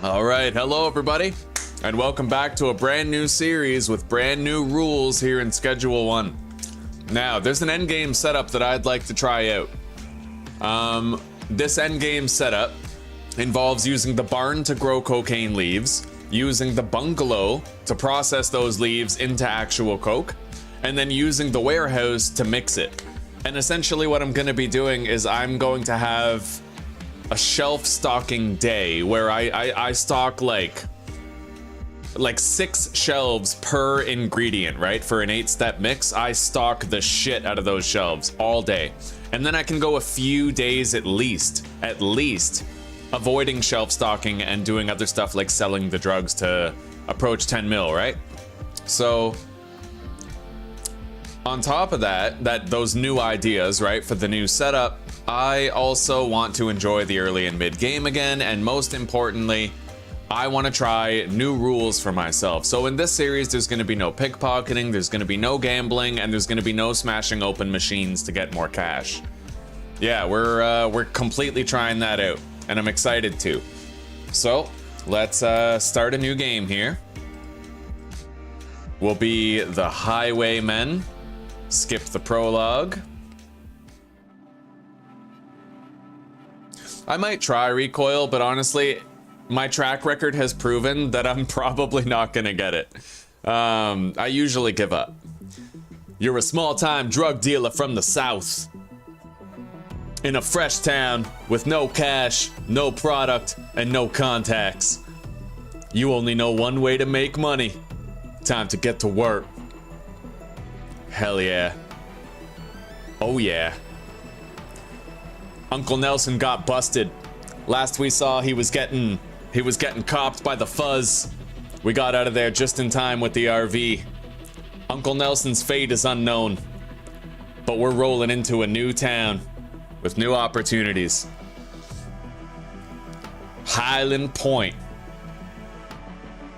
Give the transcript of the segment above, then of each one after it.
All right, hello everybody, and welcome back to a brand new series with brand new rules here in Schedule 1. Now, there's an endgame setup that I'd like to try out. This endgame setup involves using the barn to grow cocaine leaves, using the bungalow to process those leaves into actual coke, and then using the warehouse to mix it. And essentially what I'm going to be doing is I'm going to have a shelf stocking day where I stock like 6 shelves per ingredient, right? For an 8-step mix, I stock the shit out of those shelves all day. And then I can go a few days at least, avoiding shelf stocking and doing other stuff like selling the drugs to approach 10 mil, right? So on top of that, those new ideas, right, for the new setup, I also want to enjoy the early and mid game again, and most importantly, I want to try new rules for myself. So in this series, there's going to be no pickpocketing, there's going to be no gambling, and there's going to be no smashing open machines to get more cash. Yeah, we're completely trying that out, and I'm excited to. So let's start a new game here. We'll be the Highwaymen. Skip the prologue. I might try recoil, but honestly, my track record has proven that I'm probably not gonna get it. I usually give up. You're a small-time drug dealer from the south. In a fresh town with no cash, no product, and no contacts. You only know one way to make money. Time to get to work. Hell yeah. Oh yeah. Uncle Nelson got busted. Last we saw, he was getting copped by the fuzz. We got out of there just in time with the RV. Uncle Nelson's fate is unknown, but we're rolling into a new town with new opportunities. Hyland Point.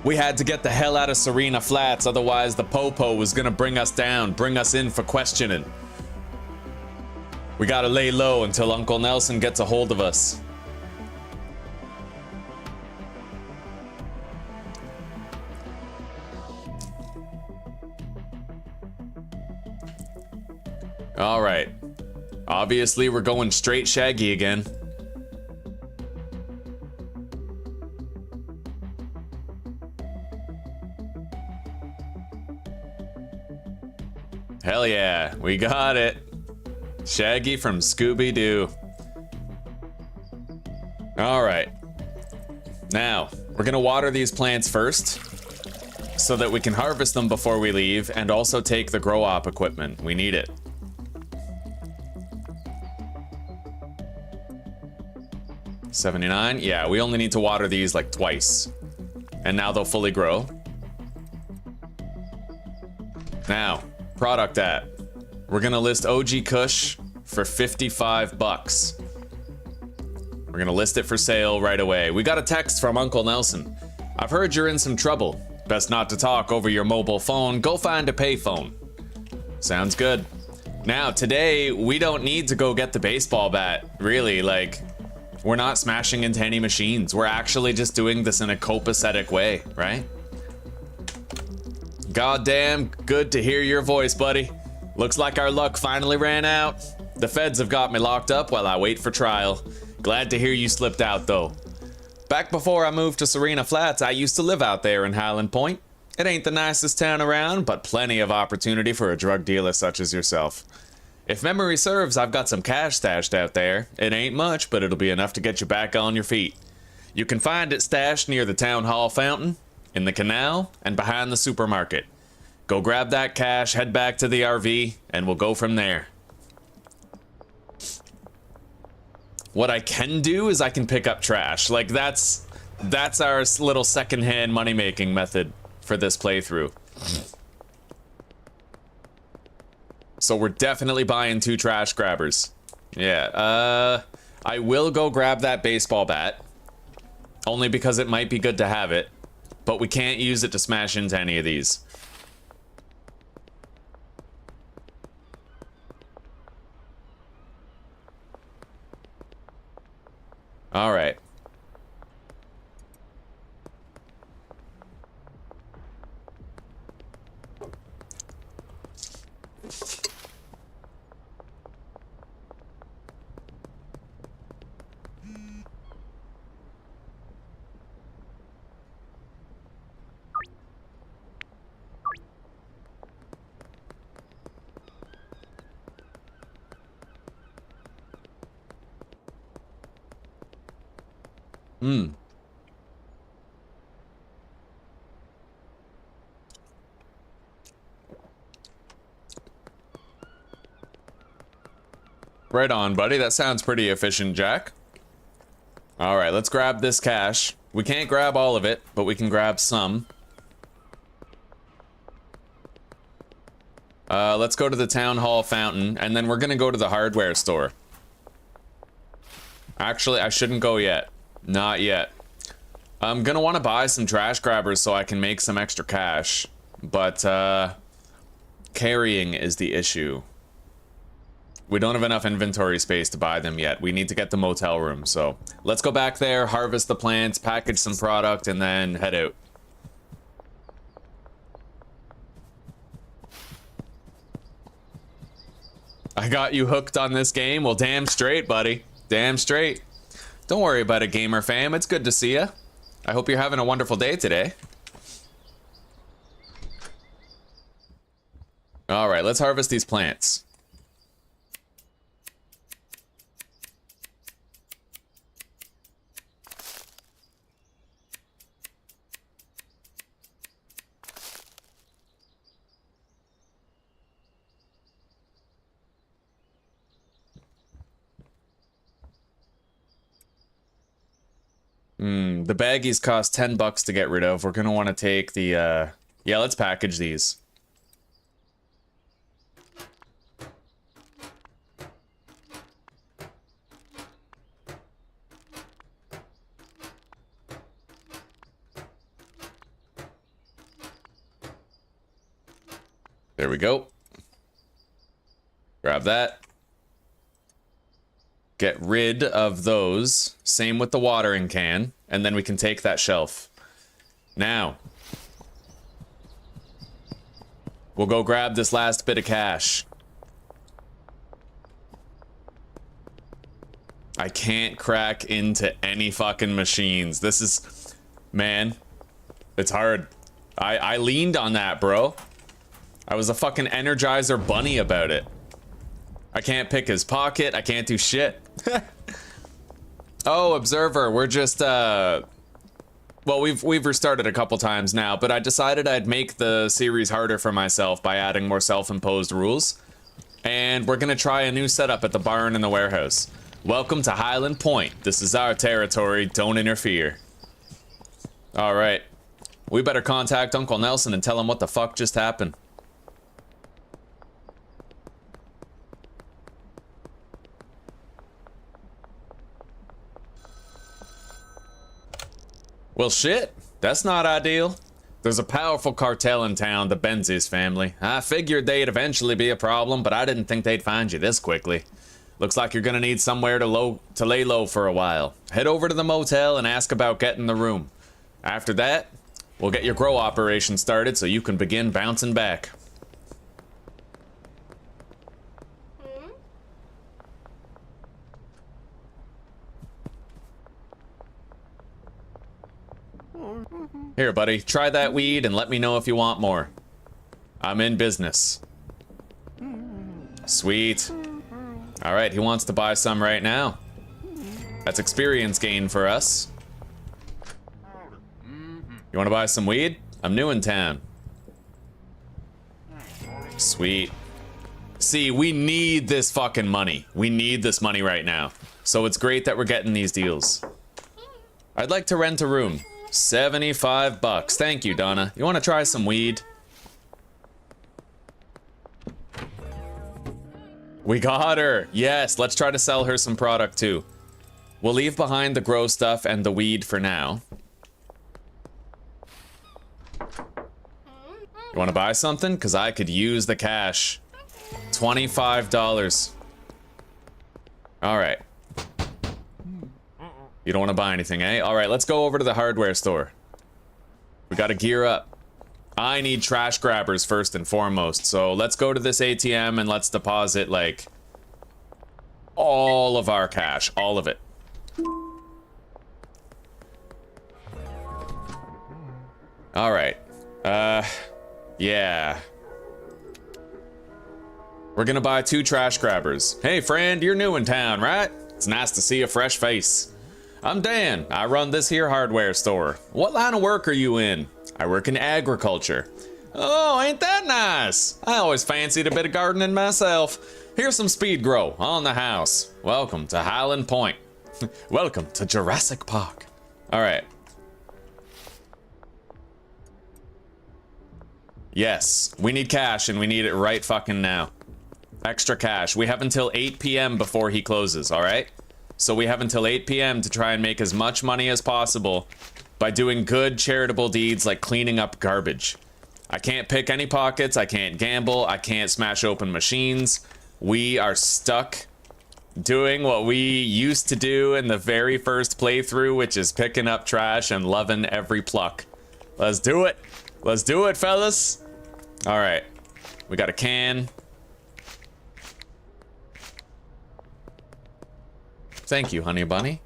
We had to get the hell out of Serena Flats, otherwise the Popo was gonna bring us down, bring us in for questioning. We gotta lay low until Uncle Nelson gets a hold of us. All right. Obviously, we're going straight Shaggy again. Hell yeah, we got it. Shaggy from Scooby-Doo. All right. Now, we're gonna water these plants first so that we can harvest them before we leave and also take the grow op equipment. We need it. $79. Yeah, we only need to water these like twice. And now they'll fully grow. Now, product ad. We're gonna list OG Kush for 55 bucks. We're gonna list it for sale right away. We got a text from Uncle Nelson. I've heard you're in some trouble. Best not to talk over your mobile phone. Go find a payphone. Sounds good. Now, today, we don't need to go get the baseball bat. Really, like, we're not smashing into any machines. We're actually just doing this in a copacetic way, right? Goddamn, good to hear your voice, buddy. Looks like our luck finally ran out. The feds have got me locked up while I wait for trial. Glad to hear you slipped out, though. Back before I moved to Serena Flats, I used to live out there in Hyland Point. It ain't the nicest town around, but plenty of opportunity for a drug dealer such as yourself. If memory serves, I've got some cash stashed out there. It ain't much, but it'll be enough to get you back on your feet. You can find it stashed near the town hall fountain, in the canal, and behind the supermarket. Go grab that cash, head back to the RV, and we'll go from there. What I can do is I can pick up trash. Like, that's our little secondhand money-making method for this playthrough. So we're definitely buying 2 trash grabbers. Yeah, I will go grab that baseball bat. Only because it might be good to have it. But we can't use it to smash into any of these. All right. Right on, buddy. That sounds pretty efficient, Jack. All right, let's grab this cash. We can't grab all of it, but we can grab some. Let's go to the town hall fountain, and then we're gonna go to the hardware store. Actually, I shouldn't go yet. Not yet. I'm gonna want to buy some trash grabbers so I can make some extra cash, but carrying is the issue. We don't have enough inventory space to buy them yet. We need to get the motel room, so let's go back there, harvest the plants, package some product, and then head out. I got you hooked on this game? Well, damn straight, buddy. Damn straight. Don't worry about it, gamer fam. It's good to see ya. I hope you're having a wonderful day today. All right, let's harvest these plants. The baggies cost 10 bucks to get rid of. We're gonna want to take the, yeah, let's package these. There we go. Grab that. Get rid of those. Same with the watering can. And then we can take that shelf. Now, we'll go grab this last bit of cash. I can't crack into any fucking machines. This is... Man, it's hard. I leaned on that, bro. I was a fucking Energizer bunny about it. I can't pick his pocket. I can't do shit. Oh, Observer, we're just, well, we've restarted a couple times now, but I decided I'd make the series harder for myself by adding more self-imposed rules. And we're gonna try a new setup at the barn and the warehouse. Welcome to Hyland Point. This is our territory. Don't interfere. All right. We better contact Uncle Nelson and tell him what the fuck just happened. Well, shit. That's not ideal. There's a powerful cartel in town, the Benzies family. I figured they'd eventually be a problem, but I didn't think they'd find you this quickly. Looks like you're gonna need somewhere to lay low for a while. Head over to the motel and ask about getting the room. After that, we'll get your grow operation started so you can begin bouncing back. Here, buddy, try that weed and let me know if you want more. I'm in business. Sweet. All right, he wants to buy some right now. That's experience gain for us. You want to buy some weed? I'm new in town. Sweet. See, we need this fucking money. We need this money right now. So it's great that we're getting these deals. I'd like to rent a room. 75 bucks. Thank you, Donna. You want to try some weed? We got her. Yes, let's try to sell her some product too. We'll leave behind the grow stuff and the weed for now. You want to buy something? Because I could use the cash. $25. All right. You don't want to buy anything, eh? All right, let's go over to the hardware store. We got to gear up. I need trash grabbers first and foremost. So let's go to this ATM and let's deposit, like, all of our cash. All of it. All right. Yeah. We're gonna buy 2 trash grabbers. Hey, friend, you're new in town, right? It's nice to see a fresh face. I'm Dan. I run this here hardware store. What line of work are you in? I work in agriculture. Oh, ain't that nice? I always fancied a bit of gardening myself. Here's some speed grow on the house. Welcome to Hyland Point. Welcome to Jurassic Park. All right. Yes, we need cash and we need it right fucking now. Extra cash. We have until 8 p.m. before he closes, all right? So we have until 8 p.m. to try and make as much money as possible by doing good charitable deeds like cleaning up garbage. I can't pick any pockets, I can't gamble, I can't smash open machines. We are stuck doing what we used to do in the very first playthrough, which is picking up trash and loving every pluck. Let's do it. Let's do it, fellas. All right. We got a can. Thank you, honey bunny.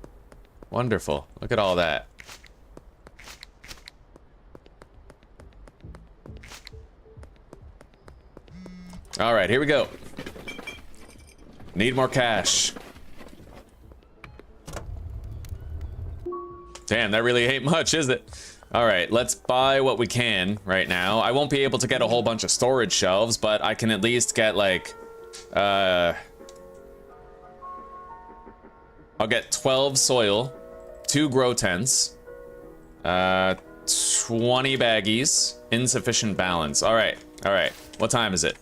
Wonderful. Look at all that. All right, here we go. Need more cash. Damn, that really ain't much, is it? All right, let's buy what we can right now. I won't be able to get a whole bunch of storage shelves, but I can at least get like, I'll get 12 soil, 2 grow tents, 20 baggies, insufficient balance. All right, what time is it?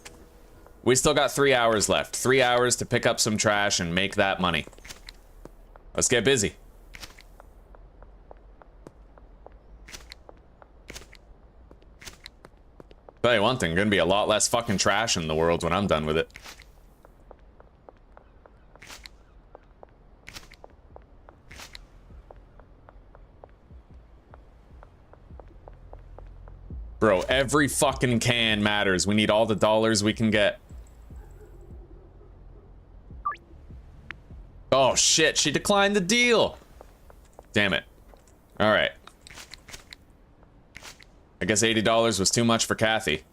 We still got 3 hours left. 3 hours to pick up some trash and make that money. Let's get busy. Tell you one thing, gonna be a lot less fucking trash in the world when I'm done with it. Bro, every fucking can matters. We need all the dollars we can get. Oh shit, she declined the deal. Damn it. All right. I guess $80 was too much for Kathy.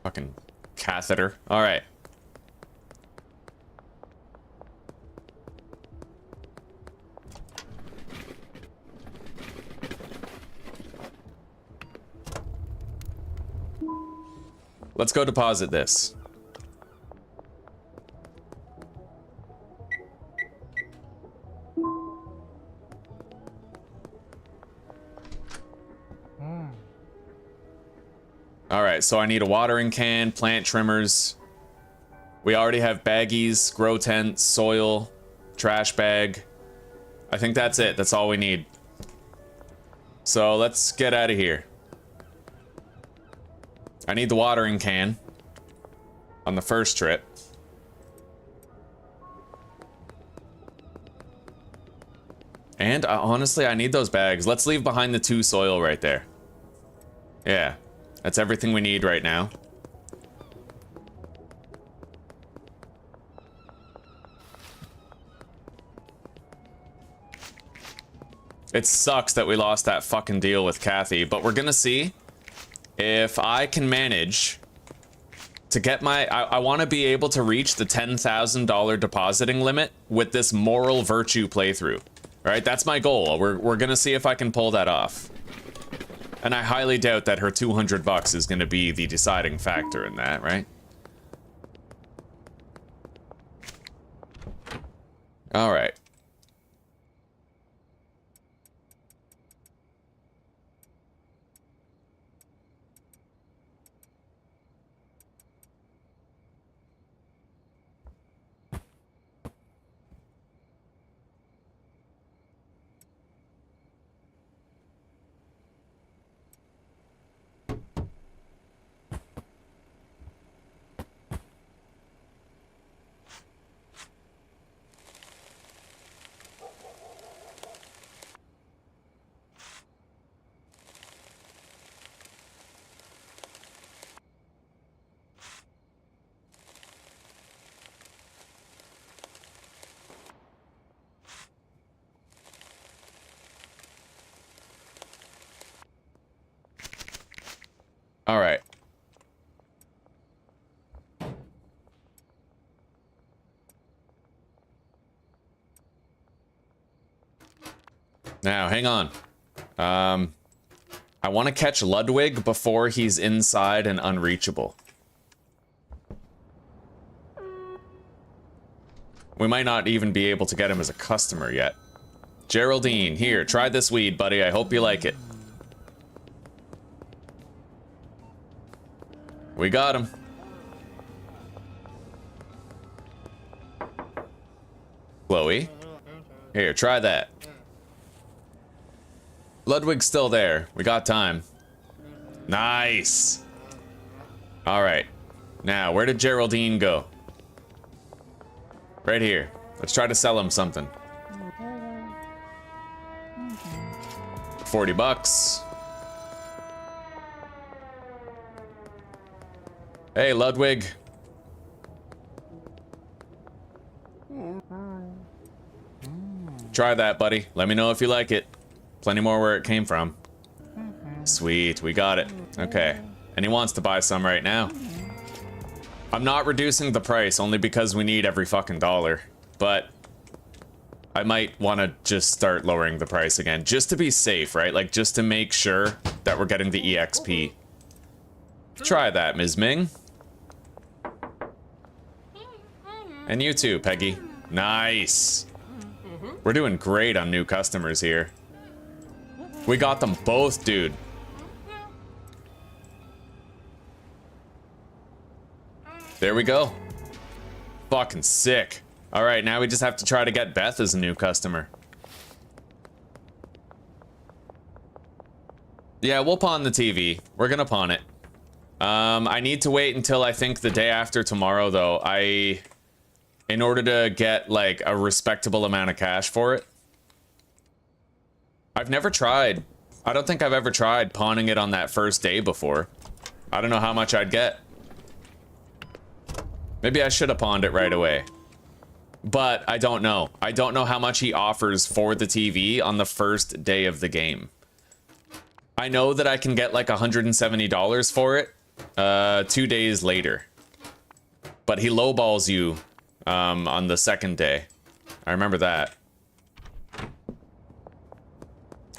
Fucking catheter. All right. Let's go deposit this. All right, so I need a watering can, plant trimmers. We already have baggies, grow tent, soil, trash bag. I think that's it. That's all we need. So let's get out of here. I need the watering can on the first trip. And honestly, I need those bags. Let's leave behind the 2 soil right there. Yeah, that's everything we need right now. It sucks that we lost that fucking deal with Kathy, but we're gonna see if I can manage to get my... I want to be able to reach the $10,000 depositing limit with this moral virtue playthrough. Right? That's my goal. We're gonna see if I can pull that off. And I highly doubt that her 200 bucks is gonna be the deciding factor in that, right? All right. Now, hang on. I want to catch Ludwig before he's inside and unreachable. We might not even be able to get him as a customer yet. Geraldine, here, try this weed, buddy. I hope you like it. We got him. Chloe, here, try that. Ludwig's still there. We got time. Nice. All right. Now, where did Geraldine go? Right here. Let's try to sell him something. 40 bucks. Hey, Ludwig. Try that, buddy. Let me know if you like it. Plenty more where it came from. Sweet, we got it. Okay. And he wants to buy some right now. I'm not reducing the price only because we need every fucking dollar. But I might want to just start lowering the price again. Just to be safe, right? Like, just to make sure that we're getting the EXP. Try that, Ms. Ming. And you too, Peggy. Nice. We're doing great on new customers here. We got them both, dude. There we go. Fucking sick. All right, now we just have to try to get Beth as a new customer. Yeah, we'll pawn the TV. We're gonna pawn it. I need to wait until I think the day after tomorrow, though. In order to get, like, a respectable amount of cash for it. I've never tried. I don't think I've ever tried pawning it on that first day before. I don't know how much I'd get. Maybe I should have pawned it right away. But I don't know. I don't know how much he offers for the TV on the first day of the game. I know that I can get like $170 for it 2 days later. But he lowballs you on the second day. I remember that.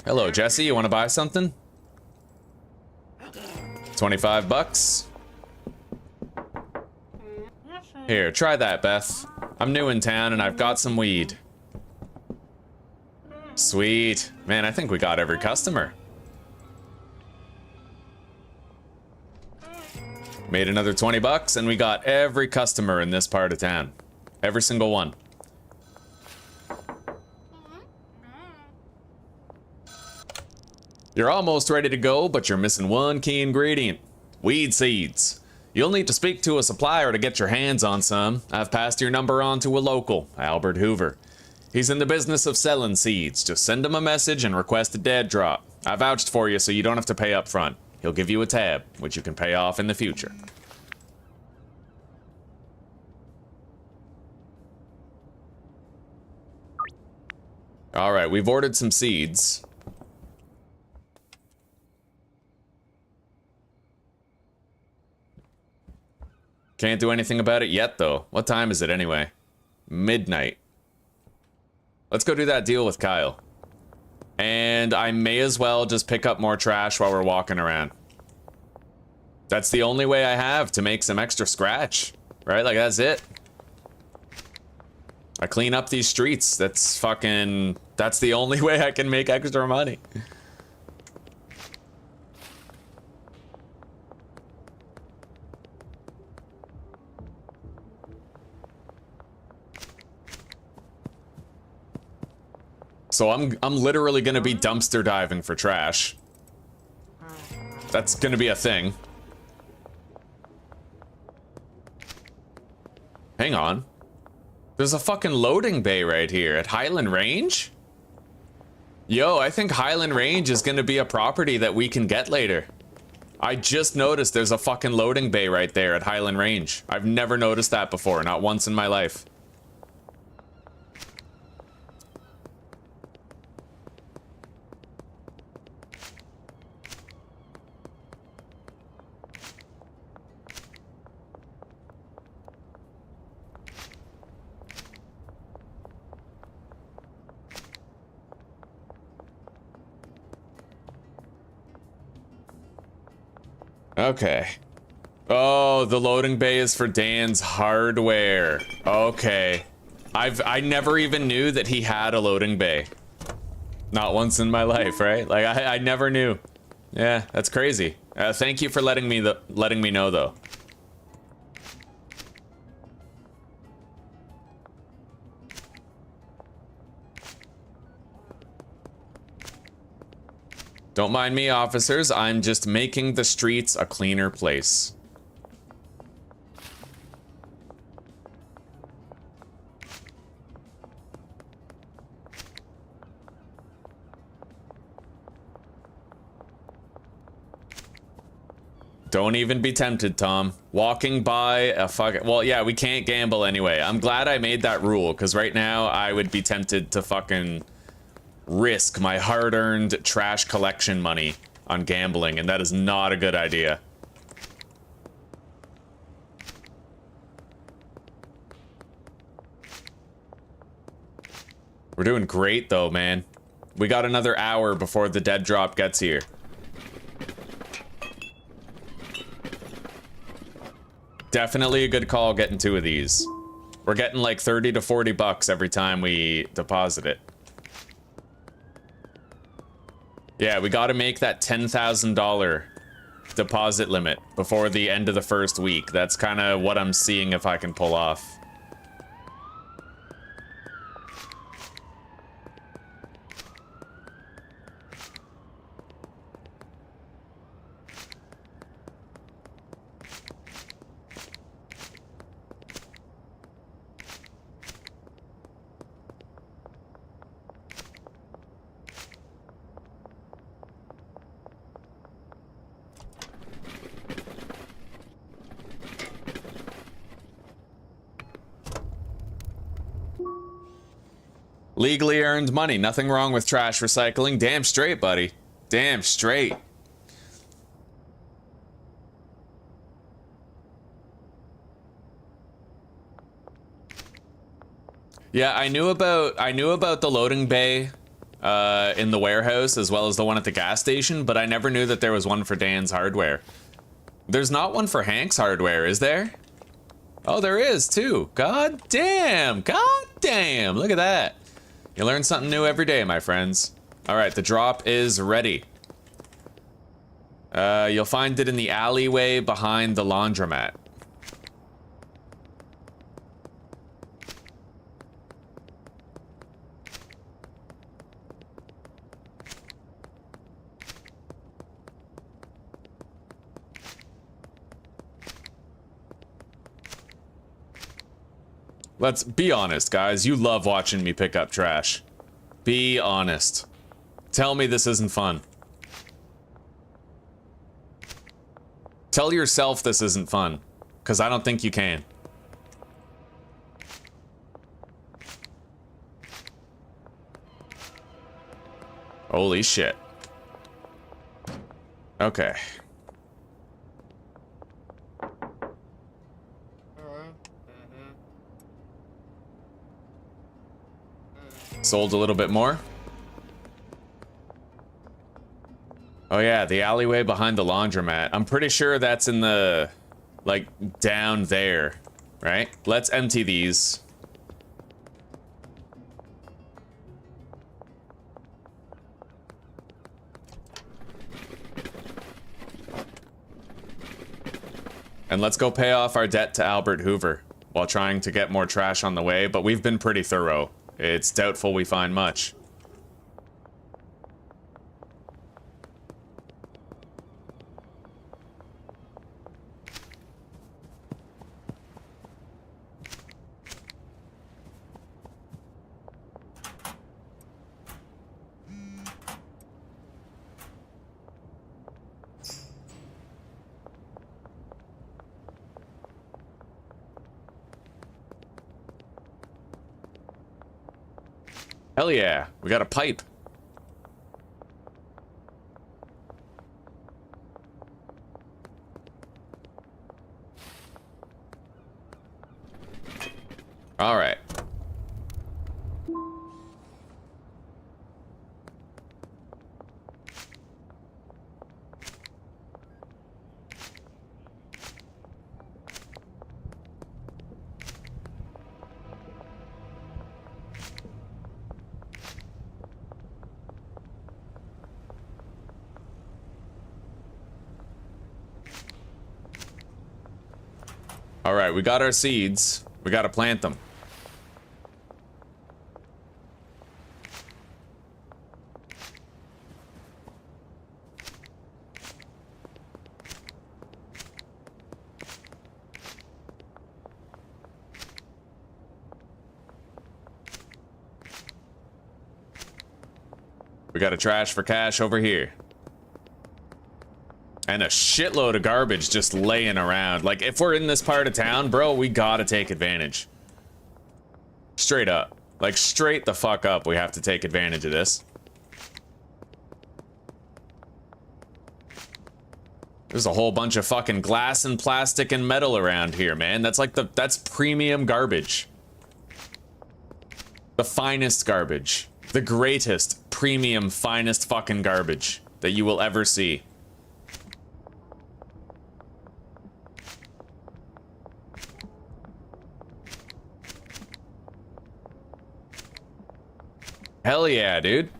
Hello, Jesse. You want to buy something? 25 bucks. Here, try that, Beth. I'm new in town and I've got some weed. Sweet. Man, I think we got every customer. Made another 20 bucks and we got every customer in this part of town. Every single one. You're almost ready to go, but you're missing one key ingredient. Weed seeds. You'll need to speak to a supplier to get your hands on some. I've passed your number on to a local, Albert Hoover. He's in the business of selling seeds. Just send him a message and request a dead drop. I vouched for you so you don't have to pay up front. He'll give you a tab, which you can pay off in the future. Alright, we've ordered some seeds. Can't do anything about it yet, though. What time is it anyway? Midnight. Let's go do that deal with Kyle. And I may as well just pick up more trash while we're walking around. That's the only way I have to make some extra scratch. Right? Like, that's it. I clean up these streets. That's fucking... That's the only way I can make extra money. So I'm literally gonna be dumpster diving for trash. That's gonna be a thing. Hang on. There's a fucking loading bay right here at Hyland Range? Yo, I think Hyland Range is gonna be a property that we can get later. I just noticed there's a fucking loading bay right there at Hyland Range. I've never noticed that before, not once in my life. Okay. Oh, the loading bay is for Dan's hardware. Okay. I never even knew that he had a loading bay. Not once in my life, right? Like I never knew. Yeah, that's crazy. Thank you for letting me know though. Don't mind me, officers. I'm just making the streets a cleaner place. Don't even be tempted, Tom. Walking by a fucking... Well, yeah, we can't gamble anyway. I'm glad I made that rule, because right now I would be tempted to fucking risk my hard-earned trash collection money on gambling, and that is not a good idea. We're doing great, though, man. We got another hour before the dead drop gets here. Definitely a good call getting 2 of these. We're getting like 30 to 40 bucks every time we deposit it. Yeah, we gotta make that $10,000 deposit limit before the end of the first week. That's kind of what I'm seeing if I can pull off. Legally earned money. Nothing wrong with trash recycling. Damn straight, buddy. Damn straight. Yeah, I knew about the loading bay in the warehouse as well as the one at the gas station, but I never knew that there was one for Dan's hardware. There's not one for Hank's hardware, is there? Oh, there is too. God damn. God damn. Look at that. You learn something new every day, my friends. All right, the drop is ready. You'll find it in the alleyway behind the laundromat. Let's be honest, guys. You love watching me pick up trash. Be honest. Tell me this isn't fun. Tell yourself this isn't fun, because I don't think you can. Holy shit. Okay. Sold a little bit more. Oh yeah, the alleyway behind the laundromat. I'm pretty sure that's in the, like, down there, right? Let's empty these. And let's go pay off our debt to Albert Hoover while trying to get more trash on the way, but we've been pretty thorough. It's doubtful we find much. Hell yeah, we got a pipe. All right. All right, we got our seeds. We got to plant them. We got a trash for cash over here. And a shitload of garbage just laying around. Like, if we're in this part of town, bro, we gotta take advantage. Straight up. Like, straight the fuck up, we have to take advantage of this. There's a whole bunch of fucking glass and plastic and metal around here, man. That's like that's premium garbage. The finest garbage. The greatest, premium, finest fucking garbage that you will ever see. Hell yeah, dude.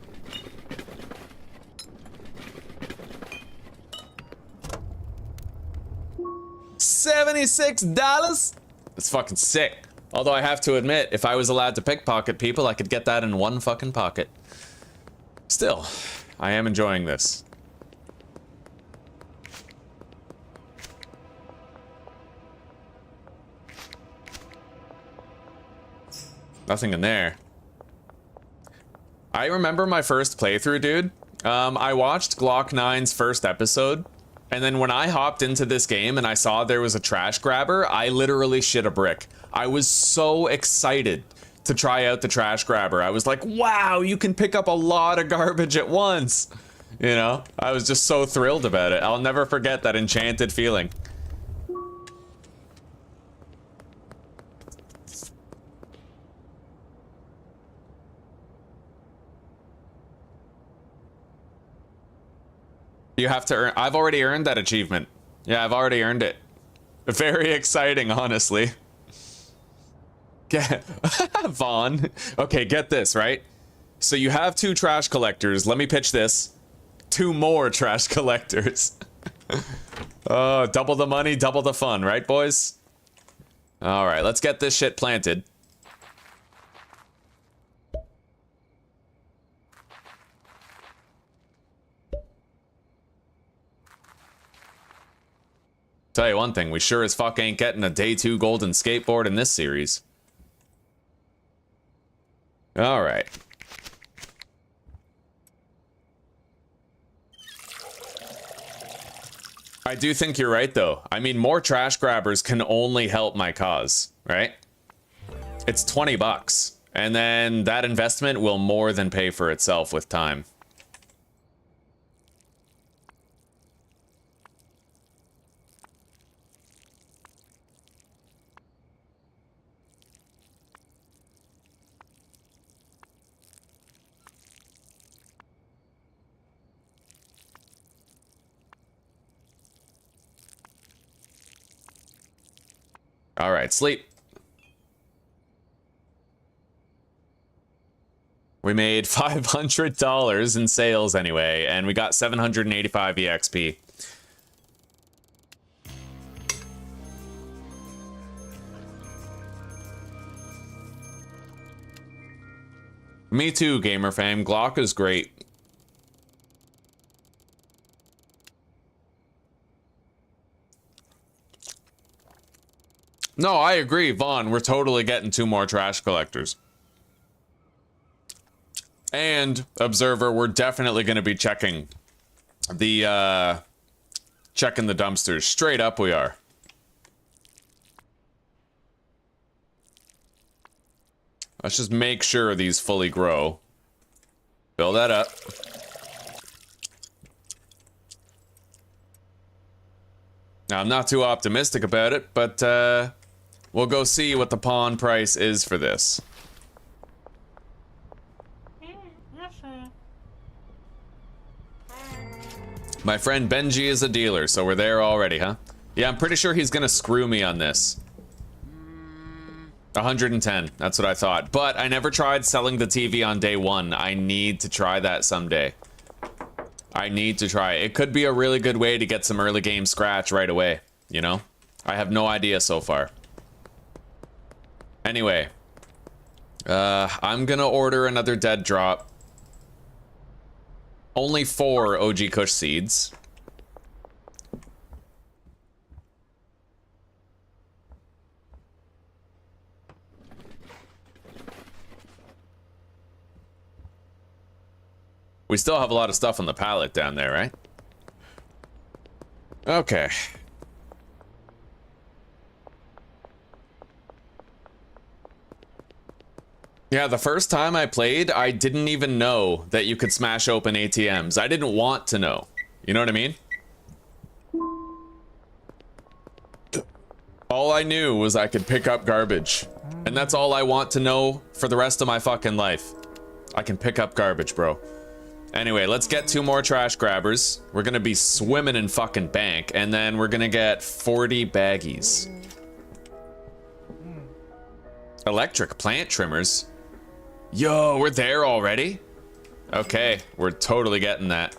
$76? That's fucking sick. Although I have to admit, if I was allowed to pickpocket people, I could get that in one fucking pocket. Still, I am enjoying this. Nothing in there. I remember my first playthrough, dude. I watched Glock 9's first episode, and then when I hopped into this game and I saw there was a trash grabber, I literally shit a brick. I was so excited to try out the trash grabber. I was like, wow, you can pick up a lot of garbage at once. You know, I was just so thrilled about it. I'll never forget that enchanted feeling. You have to earn. I've already earned that achievement. Yeah, I've already earned it. Very exciting, honestly. Get Vaughn. Okay, get this, right? So you have 2 trash collectors. Let me pitch this. 2 more trash collectors. Oh, double the money, double the fun, right, boys? All right, let's get this shit planted. Tell you one thing, we sure as fuck ain't getting a day 2 golden skateboard in this series. All right. I do think you're right, though. I mean, more trash grabbers can only help my cause, right? It's 20 bucks, and then that investment will more than pay for itself with time. All right, sleep. We made $500 in sales anyway, and we got 785 EXP. Me too, gamer fam. Glock is great. No, I agree, Vaughn. We're totally getting 2 more trash collectors. And, Observer, we're definitely going to be checking the dumpsters. Straight up we are. Let's just make sure these fully grow. Fill that up. Now, I'm not too optimistic about it, but we'll go see what the pawn price is for this. My friend Benji is a dealer, so we're there already, huh? Yeah, I'm pretty sure he's gonna screw me on this. 110, that's what I thought. But I never tried selling the TV on day 1. I need to try that someday. I need to try it. It could be a really good way to get some early game scratch right away, you know? I have no idea so far. Anyway, I'm gonna order another dead drop. Only 4 OG Kush seeds. We still have a lot of stuff on the pallet down there, right? Okay. Yeah, the first time I played, I didn't even know that you could smash open ATMs. I didn't want to know. You know what I mean? All I knew was I could pick up garbage. And that's all I want to know for the rest of my fucking life. I can pick up garbage, bro. Anyway, let's get 2 more trash grabbers. We're gonna be swimming in fucking bank, and then we're gonna get 40 baggies. Electric plant trimmers? Yo, we're there already? Okay, we're totally getting that.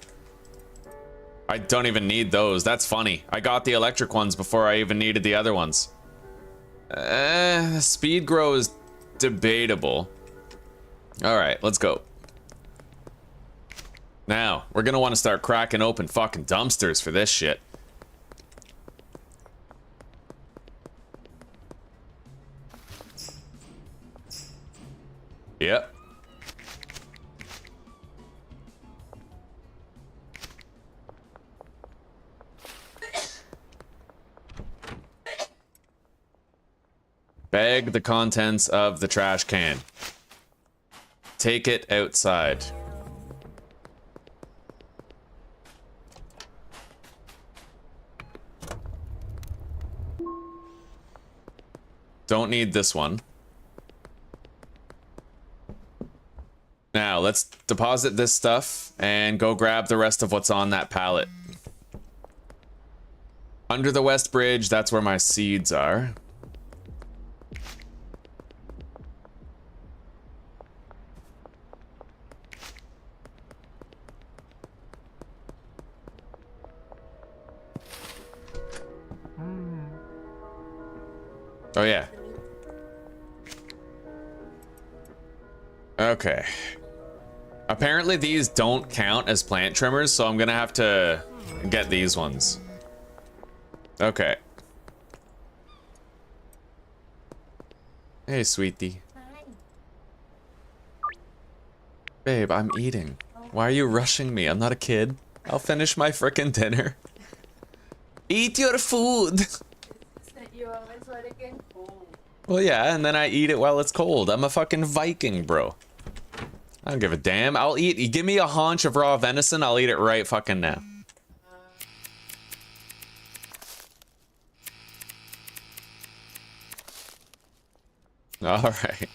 I don't even need those. That's funny. I got the electric ones before I even needed the other ones. Speed grow is debatable. All right, let's go. Now, we're gonna want to start cracking open fucking dumpsters for this shit. Yep. Bag the contents of the trash can. Take it outside. Don't need this one. Now, let's deposit this stuff and go grab the rest of what's on that pallet. Under the West Bridge, that's where my seeds are. Oh, yeah. Okay. Apparently these don't count as plant trimmers, so I'm gonna have to get these ones. Okay. Hey, sweetie. Hi. Babe, I'm eating. Why are you rushing me? I'm not a kid. I'll finish my frickin' dinner. Eat your food! You always want to get cold. Well, yeah, and then I eat it while it's cold. I'm a fucking Viking, bro. I don't give a damn. I'll eat. You give me a haunch of raw venison, I'll eat it right fucking now. All right.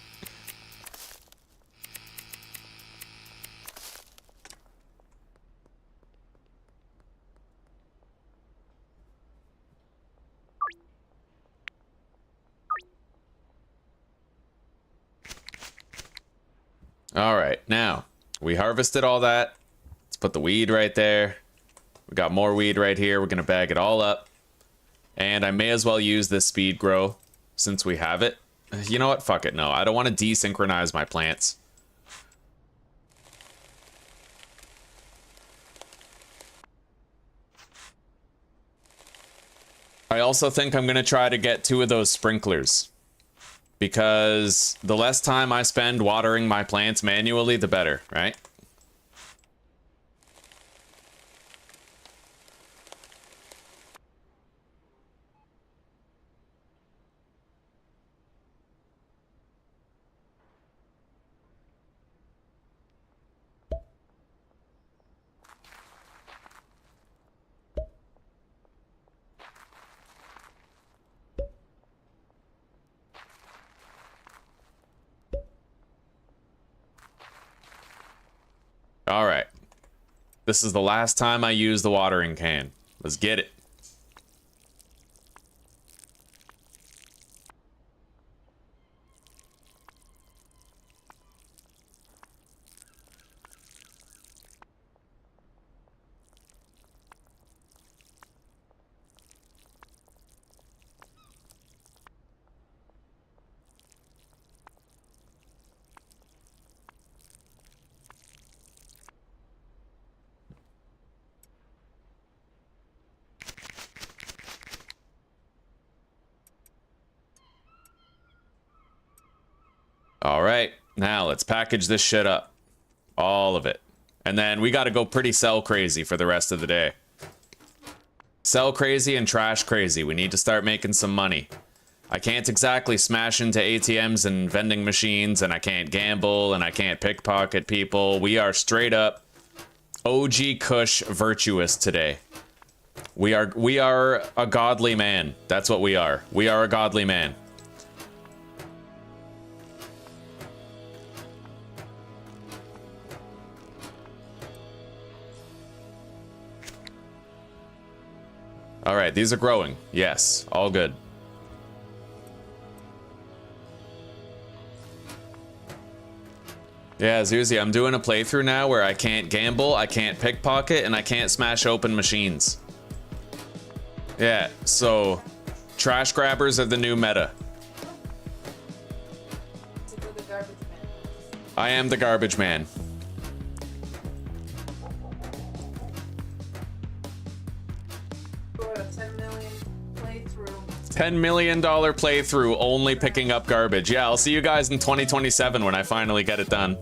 All right, now we harvested all that. Let's put the weed right there. We got more weed right here. We're gonna bag it all up. And I may as well use this speed grow since we have it. You know what? Fuck it. No, I don't want to desynchronize my plants. I also think I'm gonna try to get 2 of those sprinklers. Because the less time I spend watering my plants manually, the better, right? All right. This is the last time I use the watering can. Let's get it. All right, now let's package this shit up. All of it. And then we gotta go pretty sell crazy for the rest of the day. Sell crazy and trash crazy. We need to start making some money. I can't exactly smash into ATMs and vending machines, and I can't gamble, and I can't pickpocket people. We are straight up OG Kush virtuous today. We are a godly man. That's what we are. We are a godly man. All right, these are growing. Yes, all good. Yeah, Zuzi, I'm doing a playthrough now where I can't gamble, I can't pickpocket, and I can't smash open machines. Yeah, so trash grabbers are the new meta. I am the garbage man. $10 million playthrough only picking up garbage. Yeah, I'll see you guys in 2027 when I finally get it done.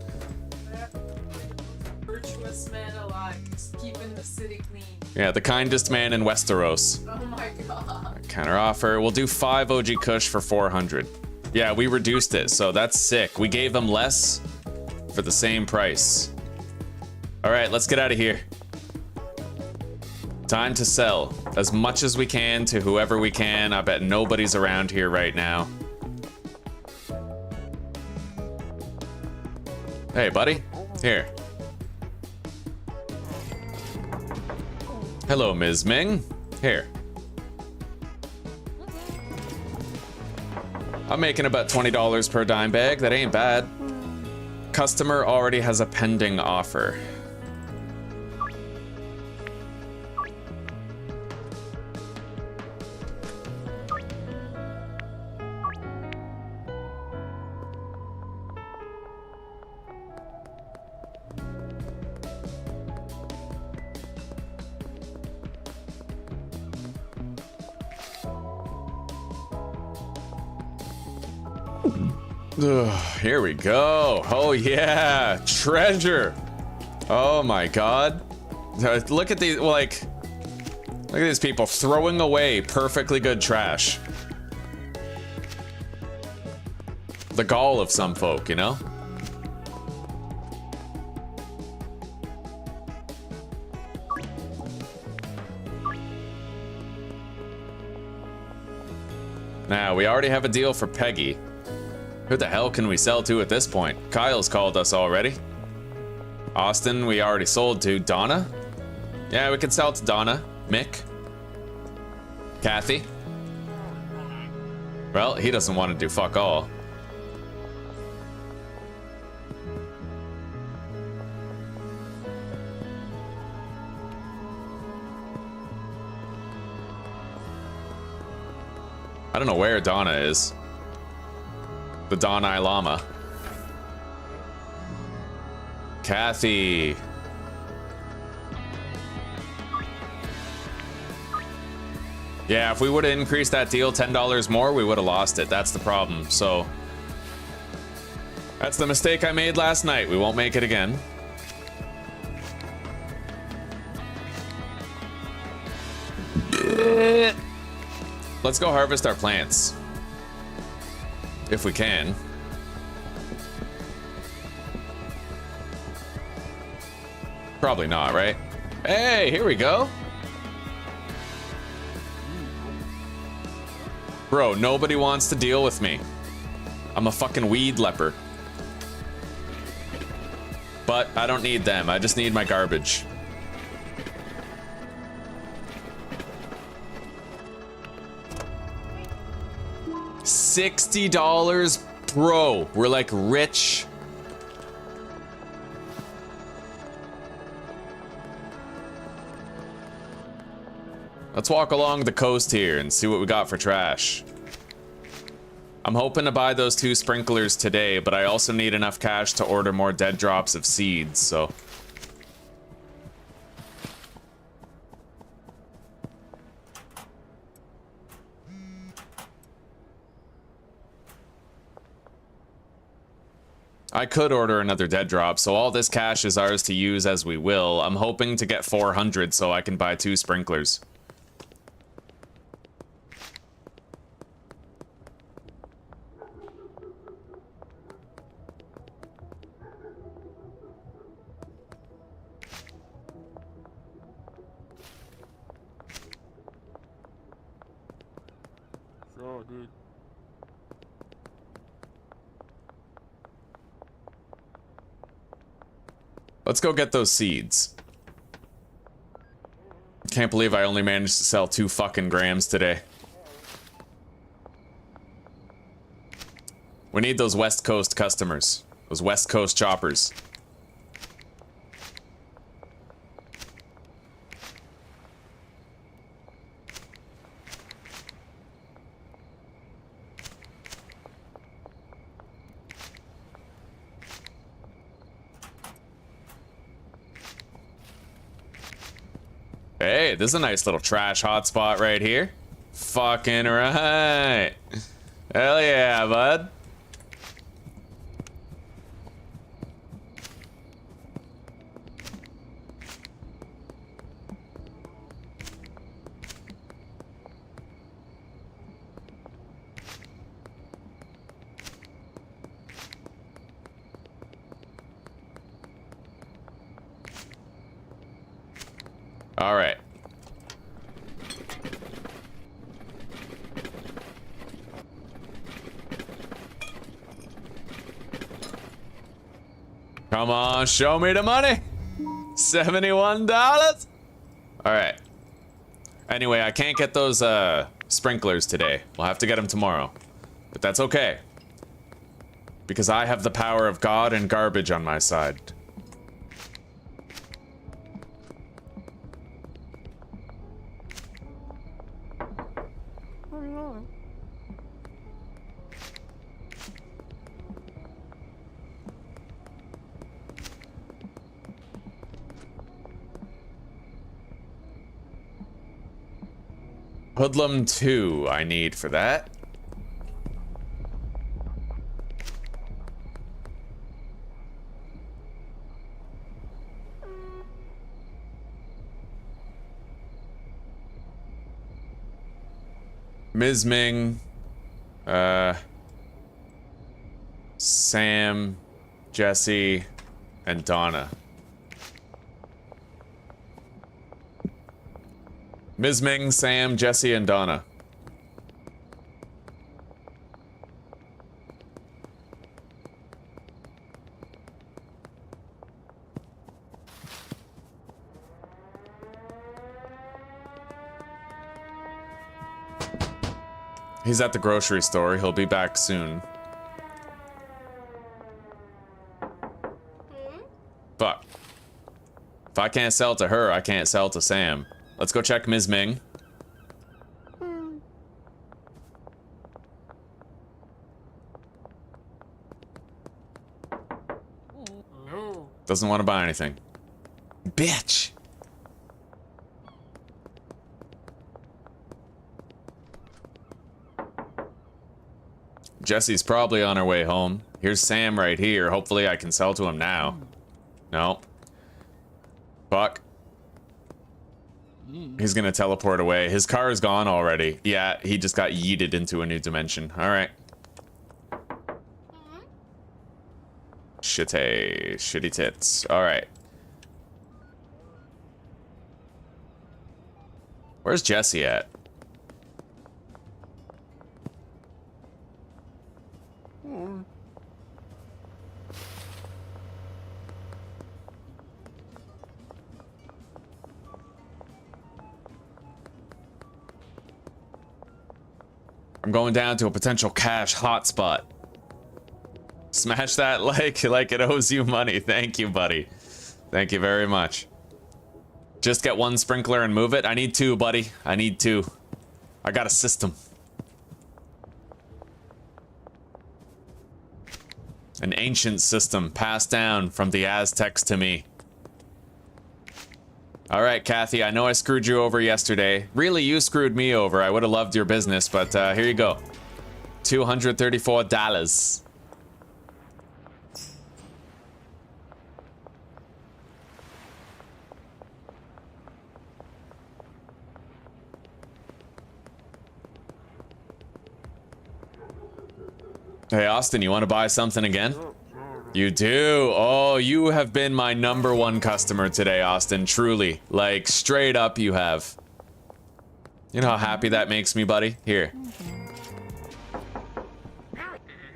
Virtuous man alive, just keeping the city clean. Yeah, the kindest man in Westeros. Oh my god. Counter offer. We'll do 5 OG Kush for 400. Yeah, we reduced it, so that's sick. We gave them less for the same price. All right, let's get out of here. Time to sell as much as we can to whoever we can. I bet nobody's around here right now. Hey, buddy. Here. Hello, Ms. Ming. Here. I'm making about $20 per dime bag. That ain't bad. Customer already has a pending offer. Ugh, here we go. Oh yeah, treasure. Oh my god. Look at these, like, look at these people throwing away perfectly good trash. The gall of some folk, you know? Now, we already have a deal for Peggy. Who the hell can we sell to at this point? Kyle's called us already. Austin, we already sold to. Donna? Yeah, we can sell to Donna. Mick? Kathy? Well, he doesn't want to do fuck all. I don't know where Donna is. The Dalai Lama. Kathy. Yeah, if we would have increased that deal $10 more, we would have lost it. That's the problem. So that's the mistake I made last night. We won't make it again. Let's go harvest our plants. If we can. Probably not, right? Hey, here we go. Bro, nobody wants to deal with me. I'm a fucking weed leper. But I don't need them. I just need my garbage. $60, bro. We're like rich. Let's walk along the coast here and see what we got for trash. I'm hoping to buy those 2 sprinklers today, but I also need enough cash to order more dead drops of seeds, so. I could order another dead drop, so all this cash is ours to use as we will. I'm hoping to get 400 so I can buy 2 sprinklers. Sure, dude. Let's go get those seeds. Can't believe I only managed to sell 2 fucking grams today. We need those West Coast customers. Those West Coast choppers. Hey, this is a nice little trash hotspot right here. Fucking right. Hell yeah, bud. All right. Come on, show me the money. $71. All right. Anyway, I can't get those sprinklers today. We'll have to get them tomorrow. But that's okay. Because I have the power of God and garbage on my side. Hoodlum 2 I need for that. Ms. Ming, Sam, Jesse, and Donna. Ms. Ming, Sam, Jesse, and Donna. He's at the grocery store. He'll be back soon. Fuck. If I can't sell to her, I can't sell to Sam. Let's go check Ms. Ming. Doesn't want to buy anything. Bitch! Jesse's probably on her way home. Here's Sam right here. Hopefully I can sell to him now. No. Fuck. He's gonna teleport away. His car is gone already. Yeah, he just got yeeted into a new dimension. Alright. Shitty tits. Alright. Where's Jesse at? I'm going down to a potential cash hotspot. Smash that like it owes you money. Thank you, buddy. Thank you very much. Just get 1 sprinkler and move it. I need 2, buddy. I need 2. I got a system. An ancient system passed down from the Aztecs to me. All right, Kathy, I know I screwed you over yesterday. Really, you screwed me over. I would have loved your business, but here you go. $234. Hey, Austin, you want to buy something again? You do? Oh, you have been my #1 customer today, Austin. Truly. Like, straight up you have. You know how happy that makes me, buddy? Here.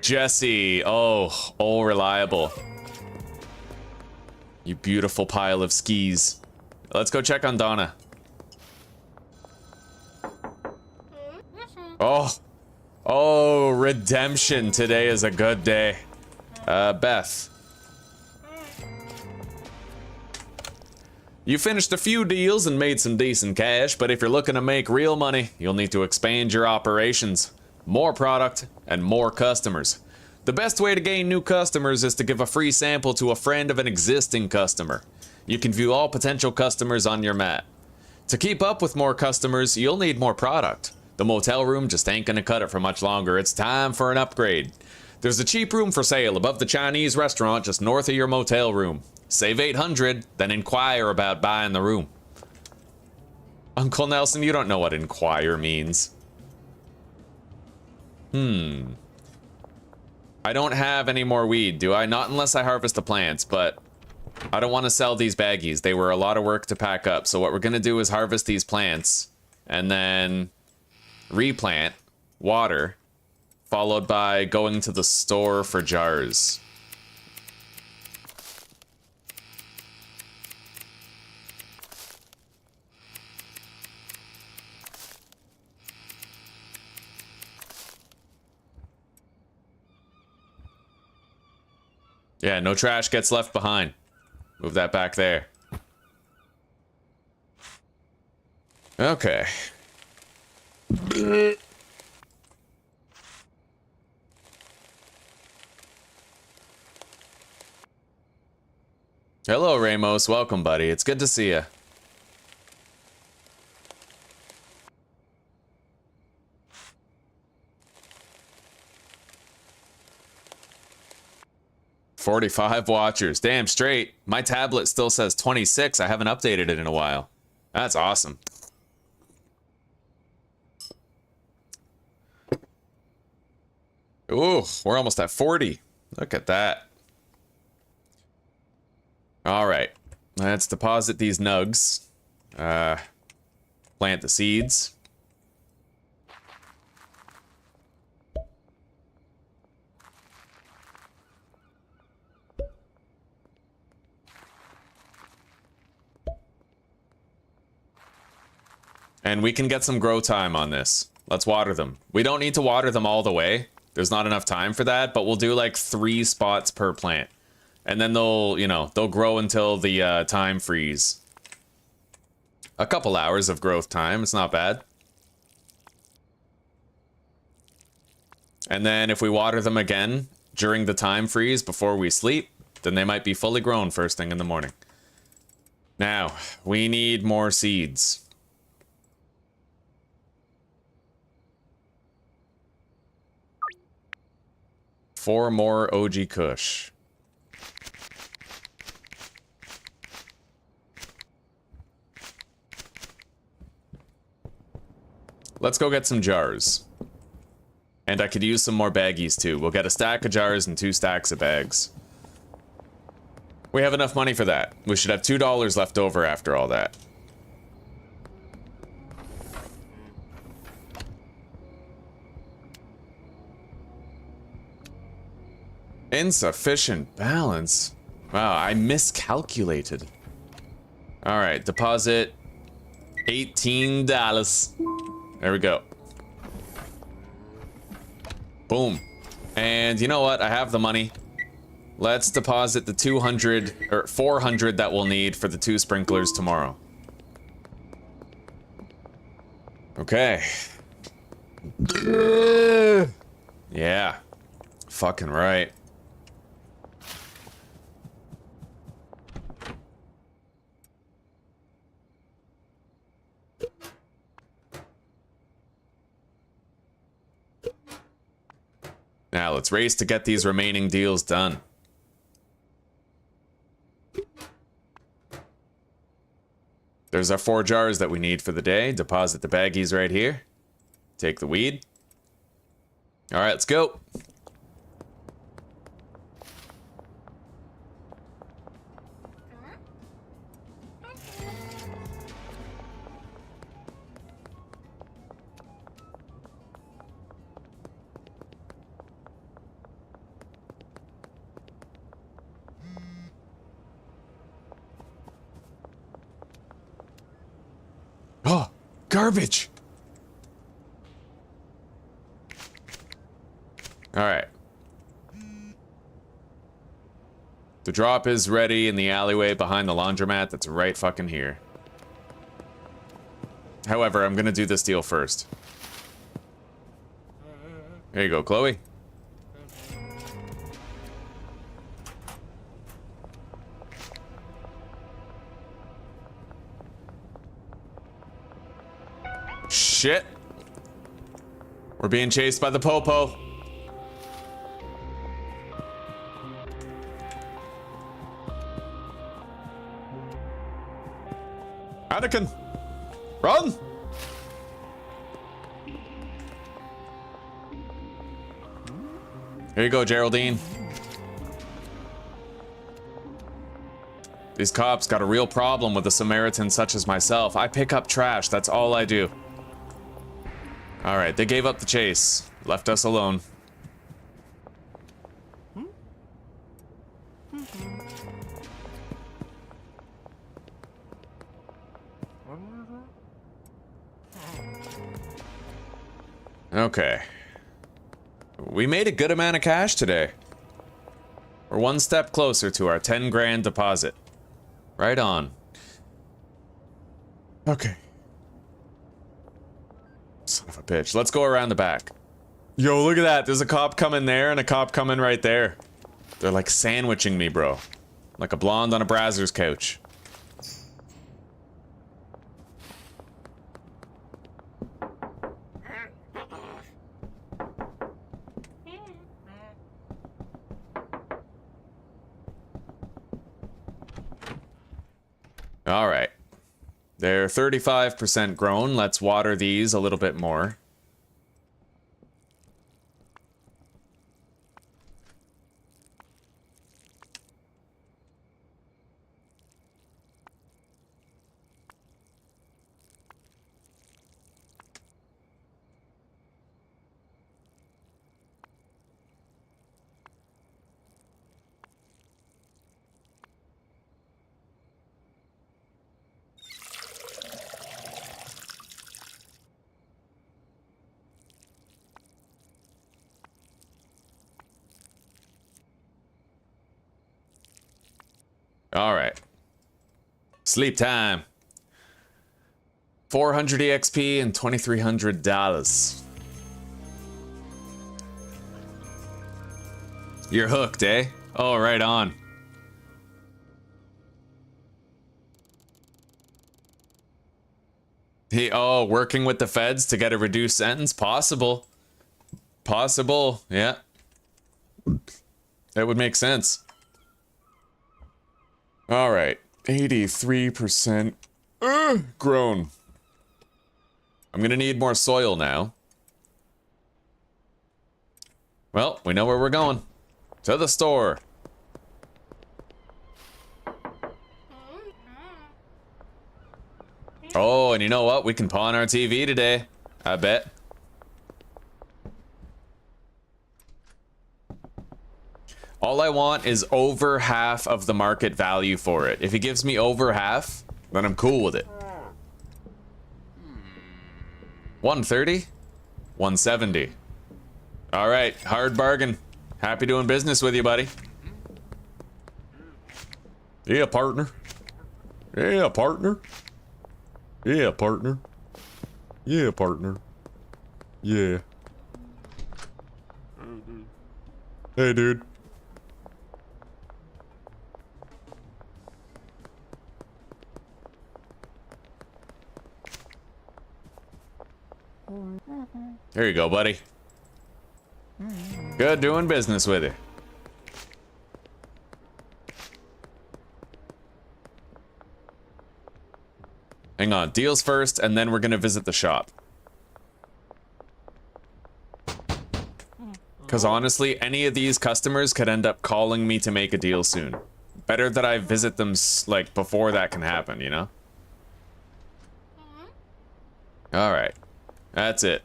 Jesse. Oh, reliable. You beautiful pile of skis. Let's go check on Donna. Oh, redemption. Today is a good day. Beth. You finished a few deals and made some decent cash, but if you're looking to make real money, you'll need to expand your operations. More product and more customers. The best way to gain new customers is to give a free sample to a friend of an existing customer. You can view all potential customers on your mat. To keep up with more customers, you'll need more product. The motel room just ain't gonna cut it for much longer. It's time for an upgrade. There's a cheap room for sale above the Chinese restaurant just north of your motel room. Save $800, then inquire about buying the room. Uncle Nelson, you don't know what inquire means. I don't have any more weed, do I? Not unless I harvest the plants, but I don't want to sell these baggies. They were a lot of work to pack up. So what we're gonna do is harvest these plants and then replant, water, followed by going to the store for jars. Yeah, no trash gets left behind. Move that back there. Okay. Hello, Ramos. Welcome, buddy. It's good to see you. "45 watchers. Damn straight. My tablet still says 26. I haven't updated it in a while. That's awesome. Ooh, we're almost at 40. Look at that. All right. Let's deposit these nugs. Plant the seeds. And we can get some grow time on this. Let's water them. We don't need to water them all the way. There's not enough time for that, but we'll do like 3 spots per plant. And then they'll, you know, they'll grow until the time freeze. A couple hours of growth time, it's not bad. And then if we water them again during the time freeze before we sleep, then they might be fully grown first thing in the morning. Now, we need more seeds. 4 more OG Kush. Let's go get some jars. And I could use some more baggies too. We'll get a stack of jars and 2 stacks of bags. We have enough money for that. We should have $2 left over after all that. Insufficient balance. Wow, I miscalculated. All right, deposit $18. There we go. Boom. And you know what? I have the money. Let's deposit the 200 or 400 that we'll need for the 2 sprinklers tomorrow. Okay. Yeah. Fucking right. Now let's race to get these remaining deals done. There's our 4 jars that we need for the day. Deposit the baggies right here. Take the weed. All right, let's go. Garbage. All right. The drop is ready in the alleyway behind the laundromat that's right fucking here. However, I'm gonna do this deal first. There you go, Chloe. Shit. We're being chased by the popo. Anakin, run! Here you go, Geraldine. These cops got a real problem with a Samaritan such as myself. I pick up trash, that's all I do. All right, they gave up the chase, left us alone. Okay. We made a good amount of cash today. We're one step closer to our 10 grand deposit. Right on. Okay. Son of a bitch. Let's go around the back. Yo, look at that. There's a cop coming there and a cop coming right there. They're like sandwiching me, bro. Like a blonde on a Brazzers couch. All right. They're 35% grown. Let's water these a little bit more. All right. Sleep time. 400 EXP and $2,300. You're hooked, eh? Oh, right on. Working with the feds to get a reduced sentence? Possible. Possible, yeah. That would make sense. All right, 83% grown. I'm gonna need more soil now. Well, we know where we're going. To the store. Oh, and you know what? We can pawn our TV today. I bet. All I want is over half of the market value for it. If he gives me over half, then I'm cool with it. 130? 170. All right, hard bargain. Happy doing business with you, buddy. Yeah, partner. Yeah, partner. Yeah, partner. Yeah, partner. Yeah. Hey, dude. Here you go, buddy. Good doing business with you. Hang on, deals first, and then we're gonna visit the shop. Because honestly, any of these customers could end up calling me to make a deal soon. Better that I visit them, like, before that can happen, you know? Alright. That's it.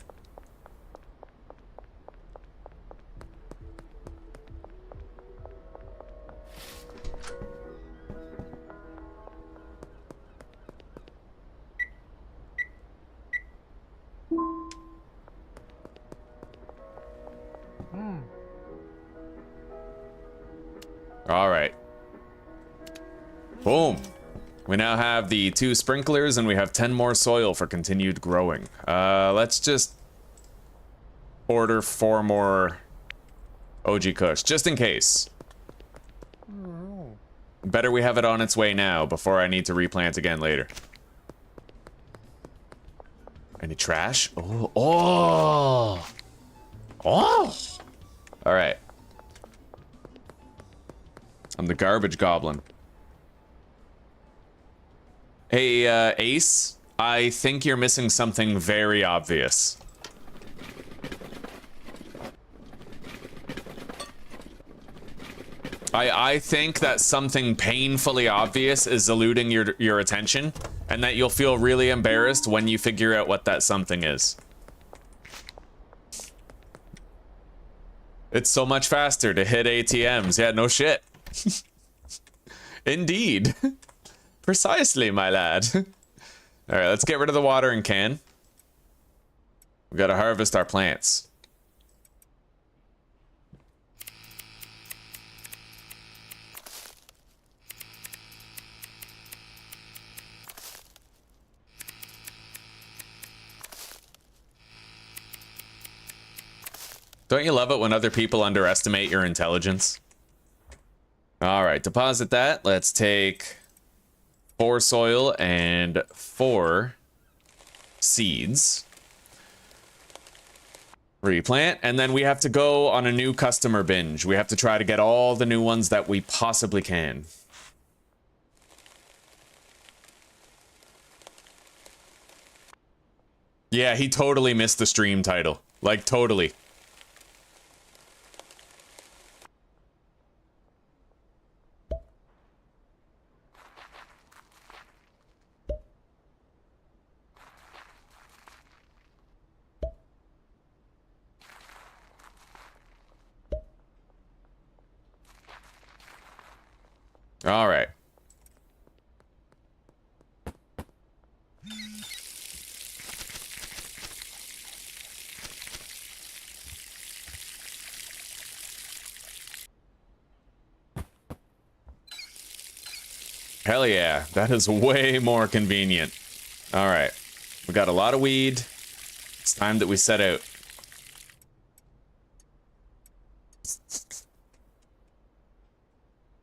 All right. Boom. We now have the 2 sprinklers and we have 10 more soil for continued growing. Let's just order 4 more OG Kush, just in case. Better we have it on its way now before I need to replant again later. Any trash? Oh, oh, oh! All right. I'm the garbage goblin. Hey, Ace, I think you're missing something very obvious. I think that something painfully obvious is eluding your attention, and that you'll feel really embarrassed when you figure out what that something is. It's so much faster to hit ATMs. Yeah, no shit. Indeed. Precisely, my lad. All right, let's get rid of the watering can. We gotta harvest our plants. Don't you love it when other people underestimate your intelligence? All right, deposit that. Let's take 4 soil and 4 seeds. Replant, and then we have to go on a new customer binge. We have to try to get all the new ones that we possibly can. Yeah, he totally missed the stream title. Like, totally. All right. Hell yeah, that is way more convenient. All right, we got a lot of weed. It's time that we set out.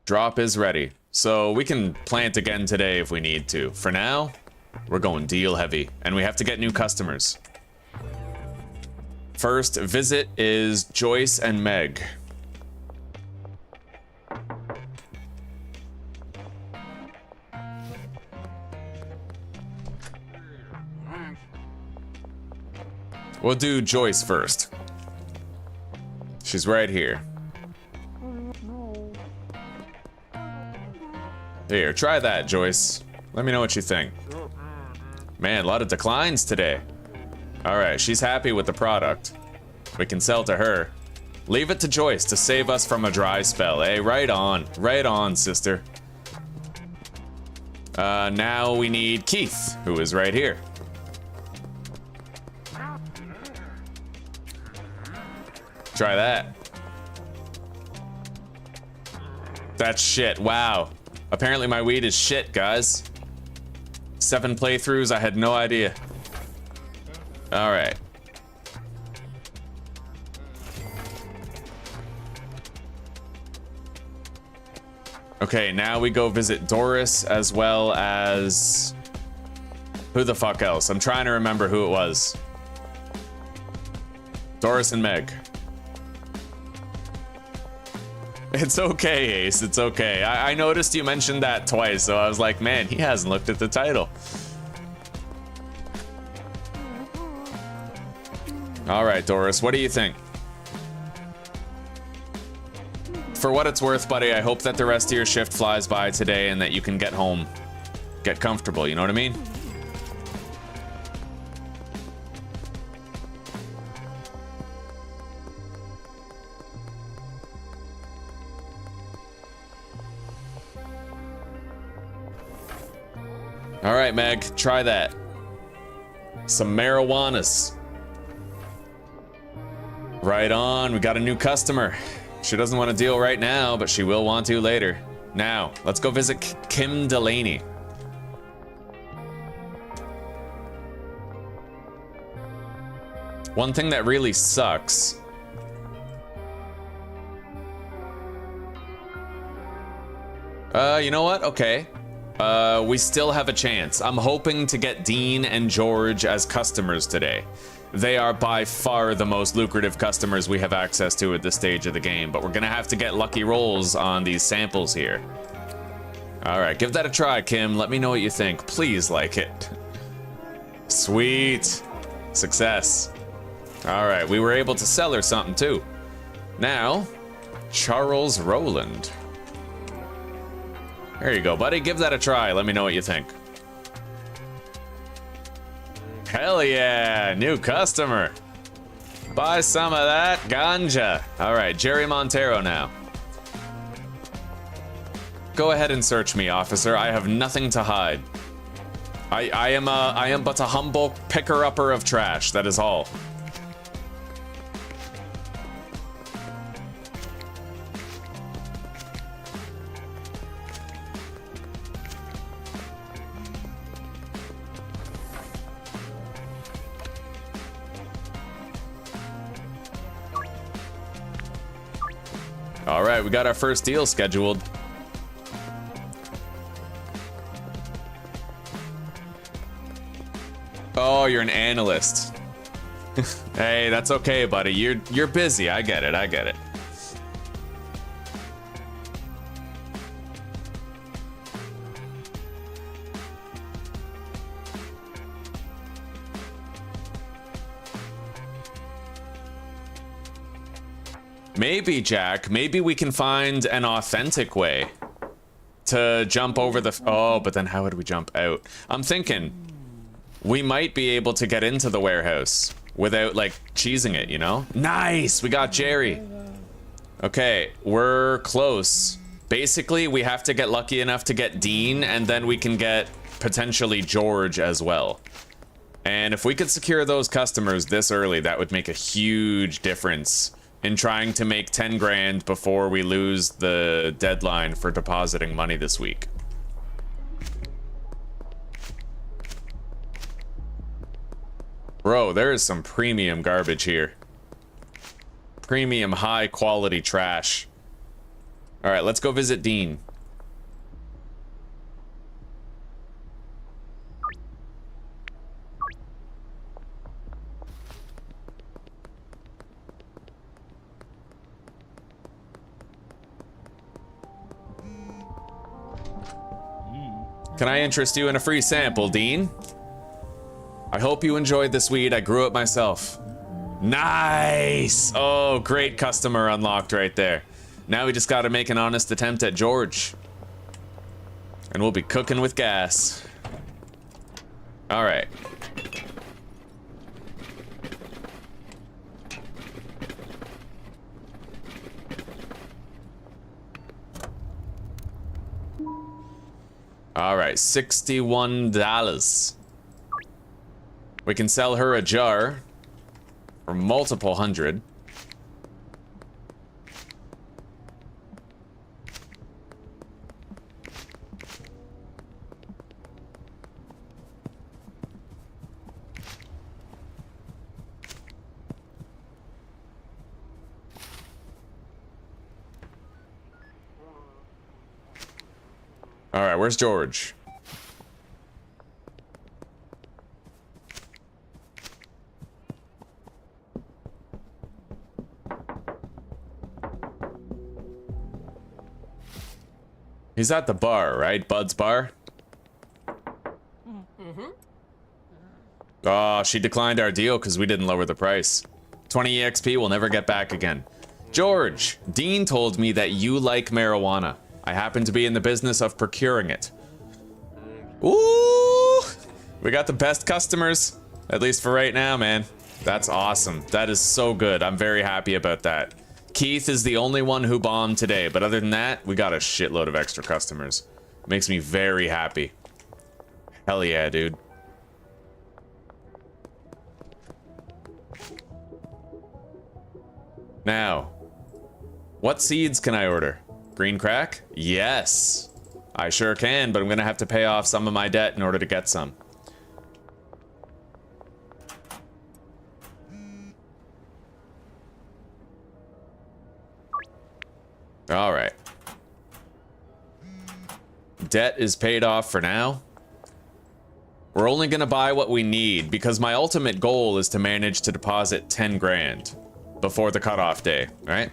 Drop is ready, so we can plant again today if we need to. For now, we're going deal heavy, and we have to get new customers. First visit is Joyce and Meg. We'll do Joyce first. She's right here. Here, try that, Joyce. Let me know what you think. Man, a lot of declines today. All right, she's happy with the product. We can sell to her. Leave it to Joyce to save us from a dry spell, eh? Right on, sister. Now we need Keith, who is right here. Try that. That's shit, wow. Apparently my weed is shit, guys. 7 playthroughs, I had no idea. All right. Okay, now we go visit Doris as well as... Who the fuck else? I'm trying to remember who it was. Doris and Meg. It's okay, Ace, it's okay. I noticed you mentioned that twice, so I was like, man, he hasn't looked at the title. All right, Doris, what do you think? For what it's worth, buddy, I hope that the rest of your shift flies by today and that you can get home. Get comfortable, you know what I mean? All right, Meg, try that. Some marijuanas. Right on, we got a new customer. She doesn't want to deal right now, but she will want to later. Now, let's go visit Kim Delaney. One thing that really sucks. You know what? Okay. We still have a chance. I'm hoping to get Dean and George as customers today. They are by far the most lucrative customers we have access to at this stage of the game, but we're gonna have to get lucky rolls on these samples here. All right, give that a try, Kim. Let me know what you think. Please like it. Sweet. Success. All right, we were able to sell her something too. Now, Charles Rowland. There you go, buddy. Give that a try. Let me know what you think. Hell yeah, new customer. Buy some of that ganja. All right, Jerry Montero now. Go ahead and search me, officer. I have nothing to hide. I am but a humble picker-upper of trash. That is all. All right, we got our first deal scheduled. Oh, you're an analyst. Hey, that's okay, buddy. You're busy. I get it. I get it. Maybe, Jack, maybe we can find an authentic way to jump over the... Oh, but then how would we jump out? I'm thinking we might be able to get into the warehouse without, like, cheesing it, you know? Nice! We got Jerry. Okay, we're close. Basically, we have to get lucky enough to get Dean, and then we can get potentially George as well. And if we could secure those customers this early, that would make a huge difference in trying to make 10 grand before we lose the deadline for depositing money this week. Bro, there is some premium garbage here. Premium high quality trash. All right, let's go visit Dean. Can I interest you in a free sample, Dean? I hope you enjoyed this weed. I grew it myself. Nice! Oh, great customer unlocked right there. Now we just gotta make an honest attempt at George. And we'll be cooking with gas. All right. All right, $61. We can sell her a jar for multiple hundred. All right, where's George? He's at the bar, right? Bud's bar? Mm-hmm. Oh, she declined our deal because we didn't lower the price. 20 EXP will never get back again. George, Dean told me that you like marijuana. I happen to be in the business of procuring it. Ooh! We got the best customers, at least for right now, man. That's awesome. That is so good. I'm very happy about that. Keith is the only one who bombed today, but other than that, we got a shitload of extra customers. Makes me very happy. Hell yeah, dude. Now, What seeds can I order? Green crack? Yes. I sure can, but I'm gonna have to pay off some of my debt in order to get some. All right. Debt is paid off for now. We're only gonna buy what we need because my ultimate goal is to manage to deposit 10 grand before the cutoff day, right?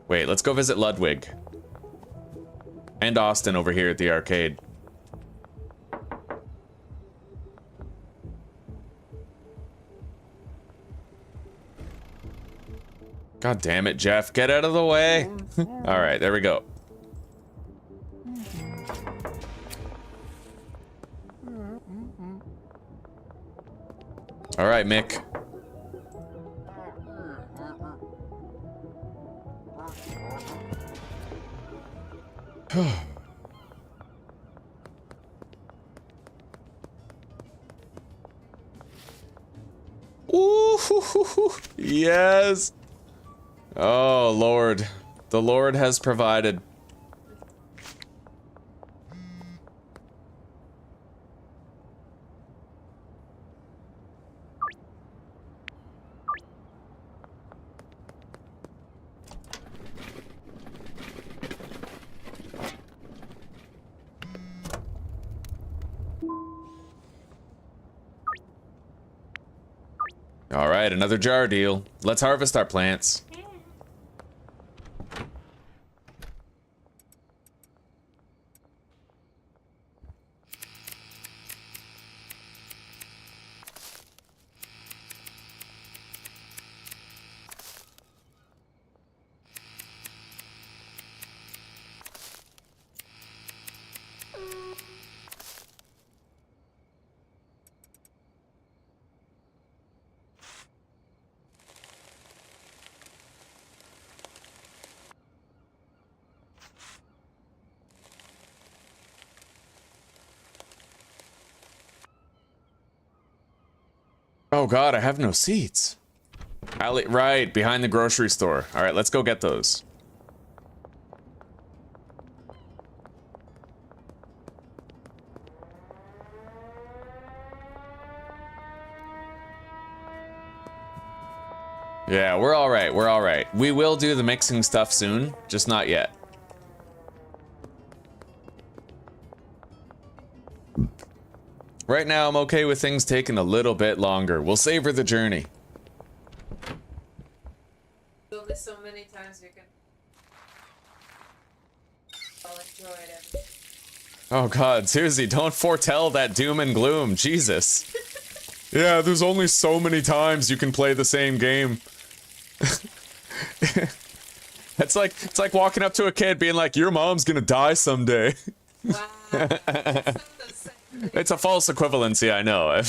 Wait, let's go visit Ludwig. And Austin over here at the arcade. God damn it, Jeff. Get out of the way. All right, there we go. All right, Mick. Ooh, yes. Oh, Lord. The Lord has provided. All right, another jar deal. Let's harvest our plants. Oh God, I have no seats. Right, behind the grocery store. All right, let's go get those. Yeah, we're all right. We're all right. We will do the mixing stuff soon, just not yet. Right now, I'm okay with things taking a little bit longer. We'll savor the journey. There's only so many times you can. I'll enjoy it. Oh God, Susie, don't foretell that doom and gloom. Jesus. Yeah, there's only so many times you can play the same game. It's like walking up to a kid being like, your mom's gonna die someday. Wow. It's a false equivalency, I know. I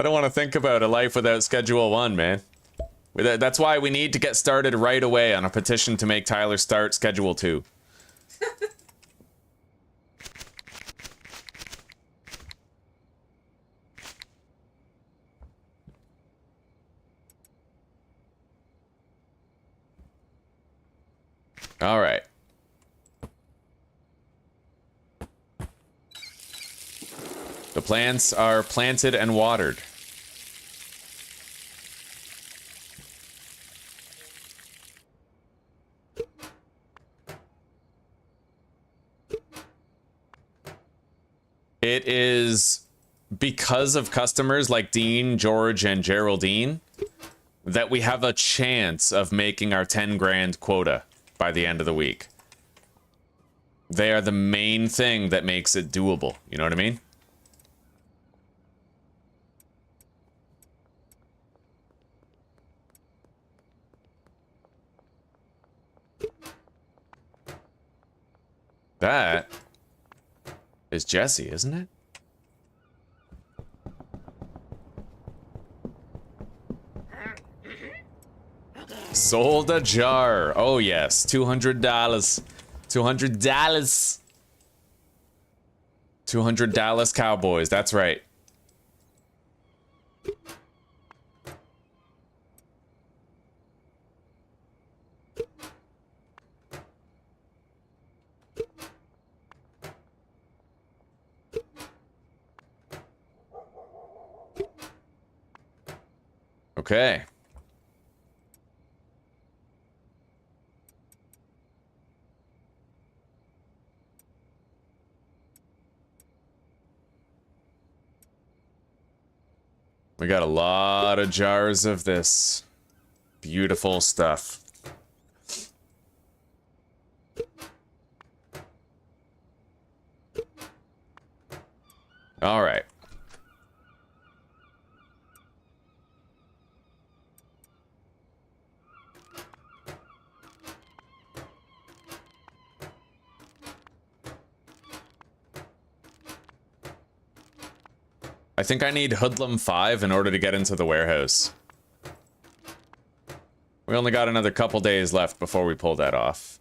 don't want to think about a life without Schedule 1, man. That's why we need to get started right away on a petition to make Tyler start Schedule 2. All right. The plants are planted and watered. It is because of customers like Dean, George, and Geraldine that we have a chance of making our 10 grand quota by the end of the week. They are the main thing that makes it doable. You know what I mean? That is Jesse, isn't it? Sold a jar. Oh yes, $200. $200. $200 Cowboys. That's right. Okay. We got a lot of jars of this beautiful stuff. All right. I think I need Hoodlum 5 in order to get into the warehouse. We only got another couple days left before we pull that off.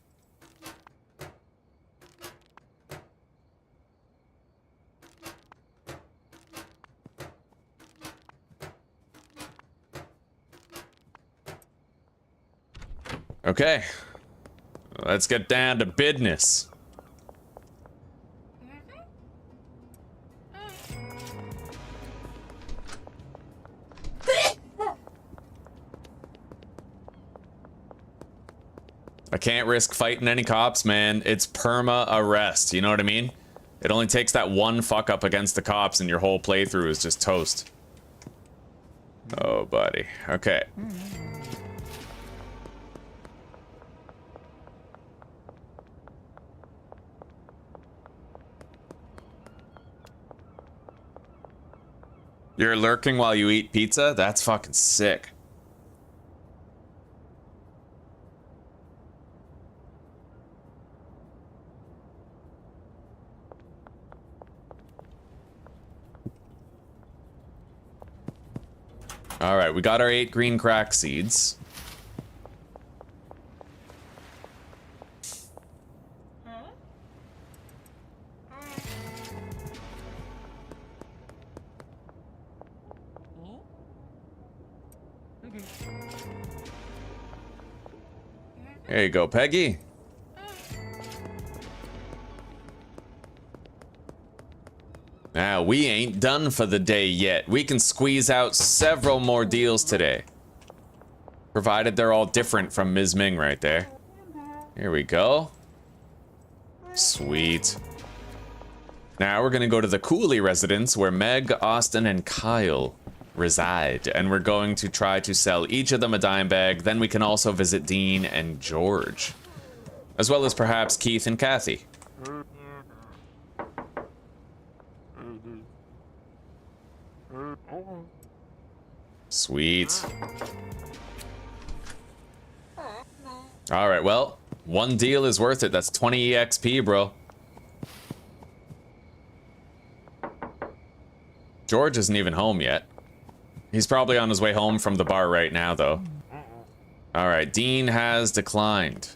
Okay. Let's get down to business. I can't risk fighting any cops, man. It's perma arrest, you know what I mean? It only takes that one fuck up against the cops and your whole playthrough is just toast. Oh, buddy. Okay. You're lurking while you eat pizza? That's fucking sick. All right, we got our 8 green crack seeds. There you go, Peggy. Now, we ain't done for the day yet. We can squeeze out several more deals today. Provided they're all different from Ms. Ming right there. Here we go. Sweet. Now we're gonna go to the Cooley residence where Meg, Austin, and Kyle reside. And we're going to try to sell each of them a dime bag. Then we can also visit Dean and George. As well as perhaps Keith and Kathy. Sweet. Alright, well, one deal is worth it. That's 20 EXP, bro. George isn't even home yet. He's probably on his way home from the bar right now, though. Alright, Dean has declined.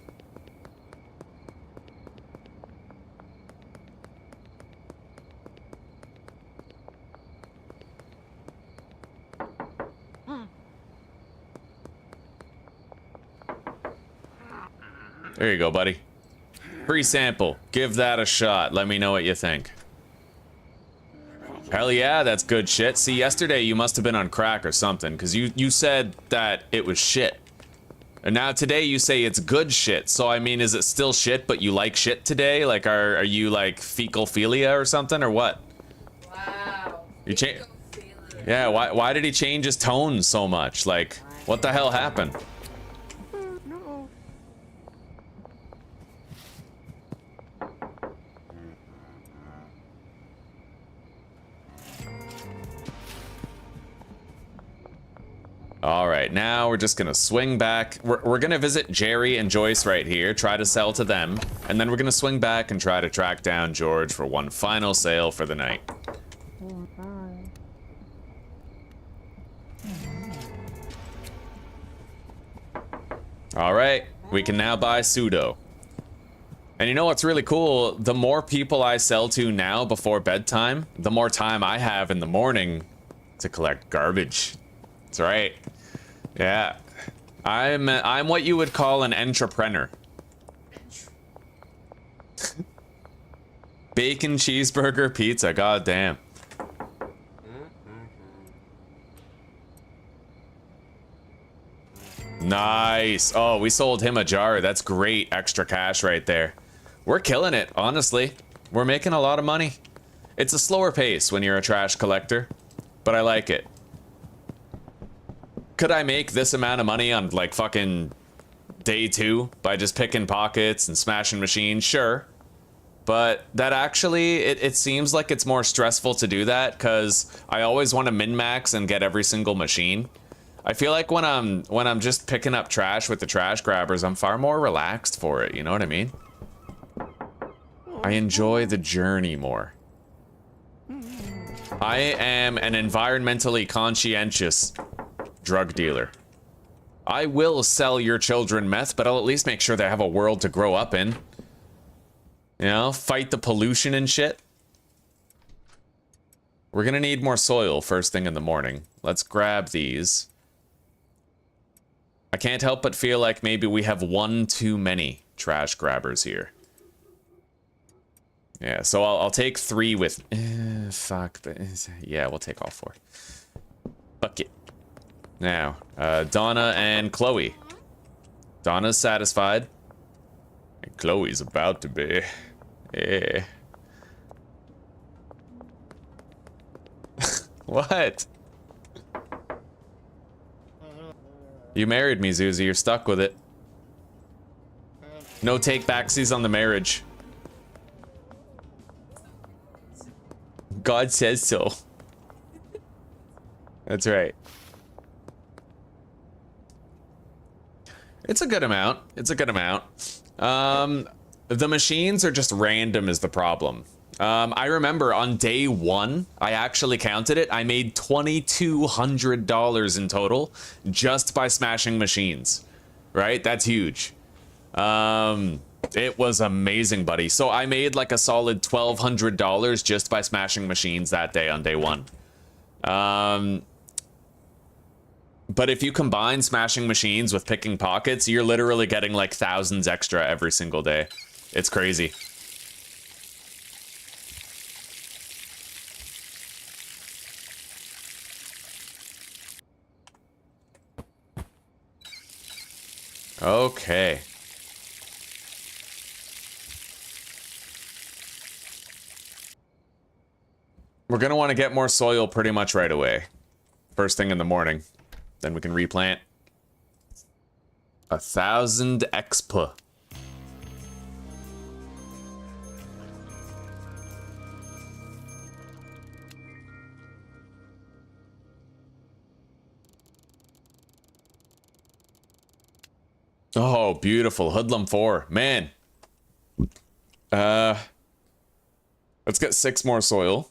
There you go, buddy. Free sample. Give that a shot. Let me know what you think. Hell yeah, that's good shit. See, yesterday you must have been on crack or something, because you said that it was shit. And now today you say it's good shit. So, I mean, is it still shit, but you like shit today? Like, are you, like, fecalphilia or something, or what? Wow. You Yeah, why did he change his tone so much? Like, what the hell happened? All right, now we're just gonna swing back. We're gonna visit Jerry and Joyce right here, try to sell to them, and then we're gonna swing back and try to track down George for one final sale for the night. All right, we can now buy pseudo. And you know what's really cool? The more people I sell to now before bedtime, the more time I have in the morning to collect garbage. That's right. Yeah. I'm what you would call an entrepreneur. Bacon cheeseburger pizza, goddamn. Nice. Oh, we sold him a jar. That's great extra cash right there. We're killing it, honestly. We're making a lot of money. It's a slower pace when you're a trash collector, but I like it. Could I make this amount of money on like fucking day 2 by just picking pockets and smashing machines? Sure. But that actually, it seems like it's more stressful to do that because I always want to min-max and get every single machine. I feel like when I'm just picking up trash with the trash grabbers, I'm far more relaxed for it, you know what I mean? I enjoy the journey more. I am an environmentally conscientious drug dealer. I will sell your children meth, but I'll at least make sure they have a world to grow up in. You know, fight the pollution and shit. We're gonna need more soil first thing in the morning. Let's grab these. I can't help but feel like maybe we have one too many trash grabbers here. Yeah, so I'll take 3 with... fuck. Yeah, we'll take all 4. Bucket. Now, Donna and Chloe. Donna's satisfied. And Chloe's about to be. Yeah. What? You married me, Zuzi. You're stuck with it. No take backsies on the marriage. God says so. That's right. It's a good amount. It's a good amount. The machines are just random is the problem. I remember on day 1, I actually counted it. I made $2,200 in total just by smashing machines. Right? That's huge. It was amazing, buddy. So I made like a solid $1,200 just by smashing machines that day on day 1. But if you combine smashing machines with picking pockets, you're literally getting like thousands extra every single day. It's crazy. Okay. We're gonna want to get more soil pretty much right away. First thing in the morning. Then we can replant. 1,000 expa. Oh, beautiful. Hoodlum 4. Man. Let's get 6 more soil.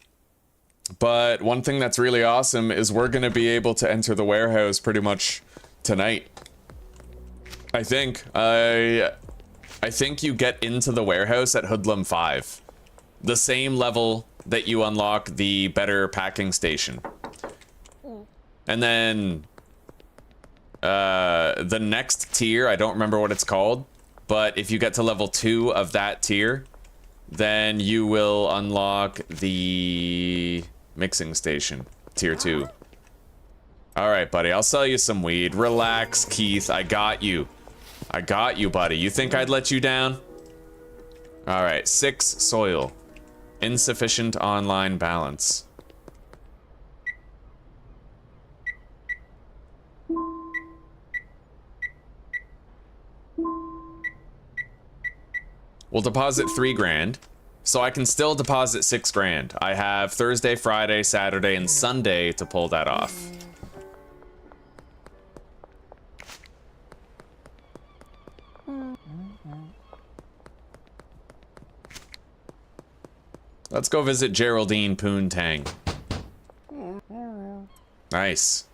But one thing that's really awesome is we're going to be able to enter the warehouse pretty much tonight. I think. I think you get into the warehouse at Hoodlum 5. The same level that you unlock the better packing station. And then the next tier, I don't remember what it's called, but if you get to level 2 of that tier, then you will unlock the mixing station, tier 2. All right, buddy, I'll sell you some weed. Relax, Keith, I got you. I got you, buddy. You think I'd let you down? All right, 6 soil. Insufficient online balance. We'll deposit 3 grand, so I can still deposit 6 grand. I have Thursday, Friday, Saturday, and Sunday to pull that off. Let's go visit Geraldine Poontang. Nice.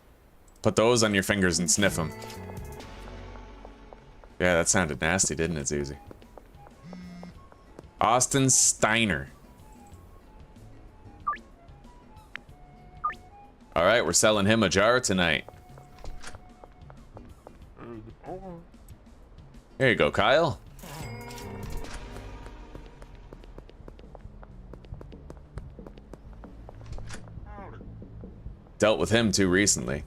Put those on your fingers and sniff them. Yeah, that sounded nasty, didn't it, Zuzi? Austin Steiner. All right, we're selling him a jar tonight. Here you go, Kyle. Dealt with him too recently.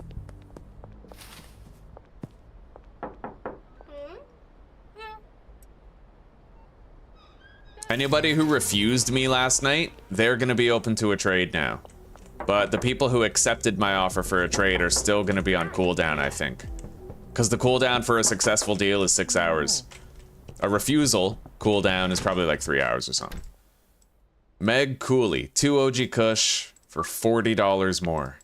Anybody who refused me last night, they're gonna be open to a trade now. But the people who accepted my offer for a trade are still gonna be on cooldown, I think. Because the cooldown for a successful deal is 6 hours. A refusal cooldown is probably like 3 hours or something. Meg Cooley, 2 OG Kush for $40 more.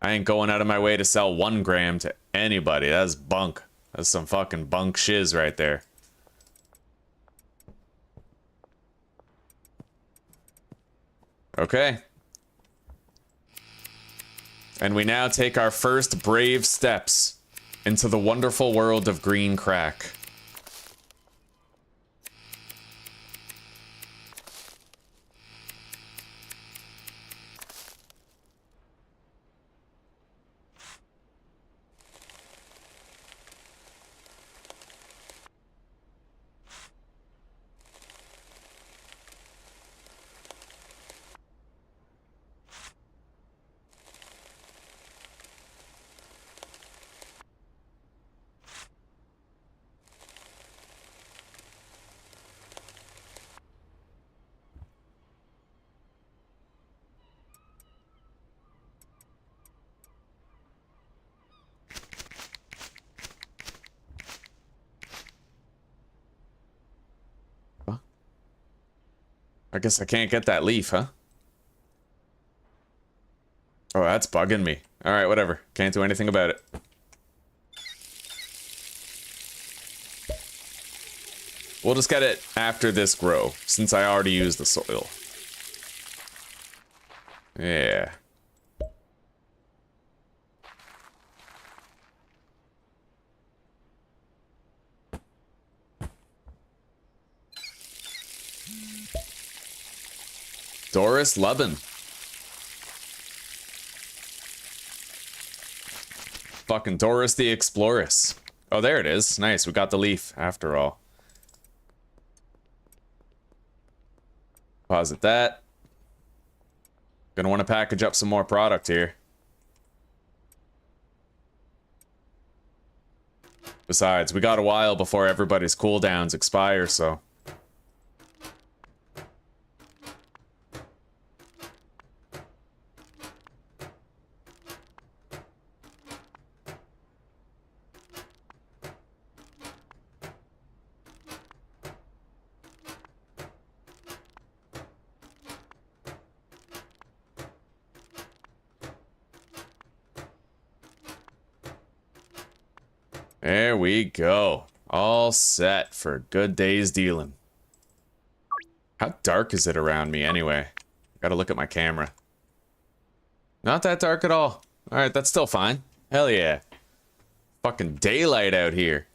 I ain't going out of my way to sell 1 gram to anybody. That's bunk. That's some fucking bunk shiz right there. Okay. And we now take our first brave steps into the wonderful world of green crack. I guess I can't get that leaf, huh? Oh, that's bugging me. Alright, whatever. Can't do anything about it. We'll just get it after this grow, since I already used the soil. Yeah. Doris Lubin. Fucking Doris the Exploress. Oh, there it is. Nice, we got the leaf after all. Posit that. Gonna want to package up some more product here. Besides, we got a while before everybody's cooldowns expire, so... There we go. All set for a good day's dealing. How dark is it around me anyway? Gotta look at my camera. Not that dark at all. Alright, that's still fine. Hell yeah. Fucking daylight out here.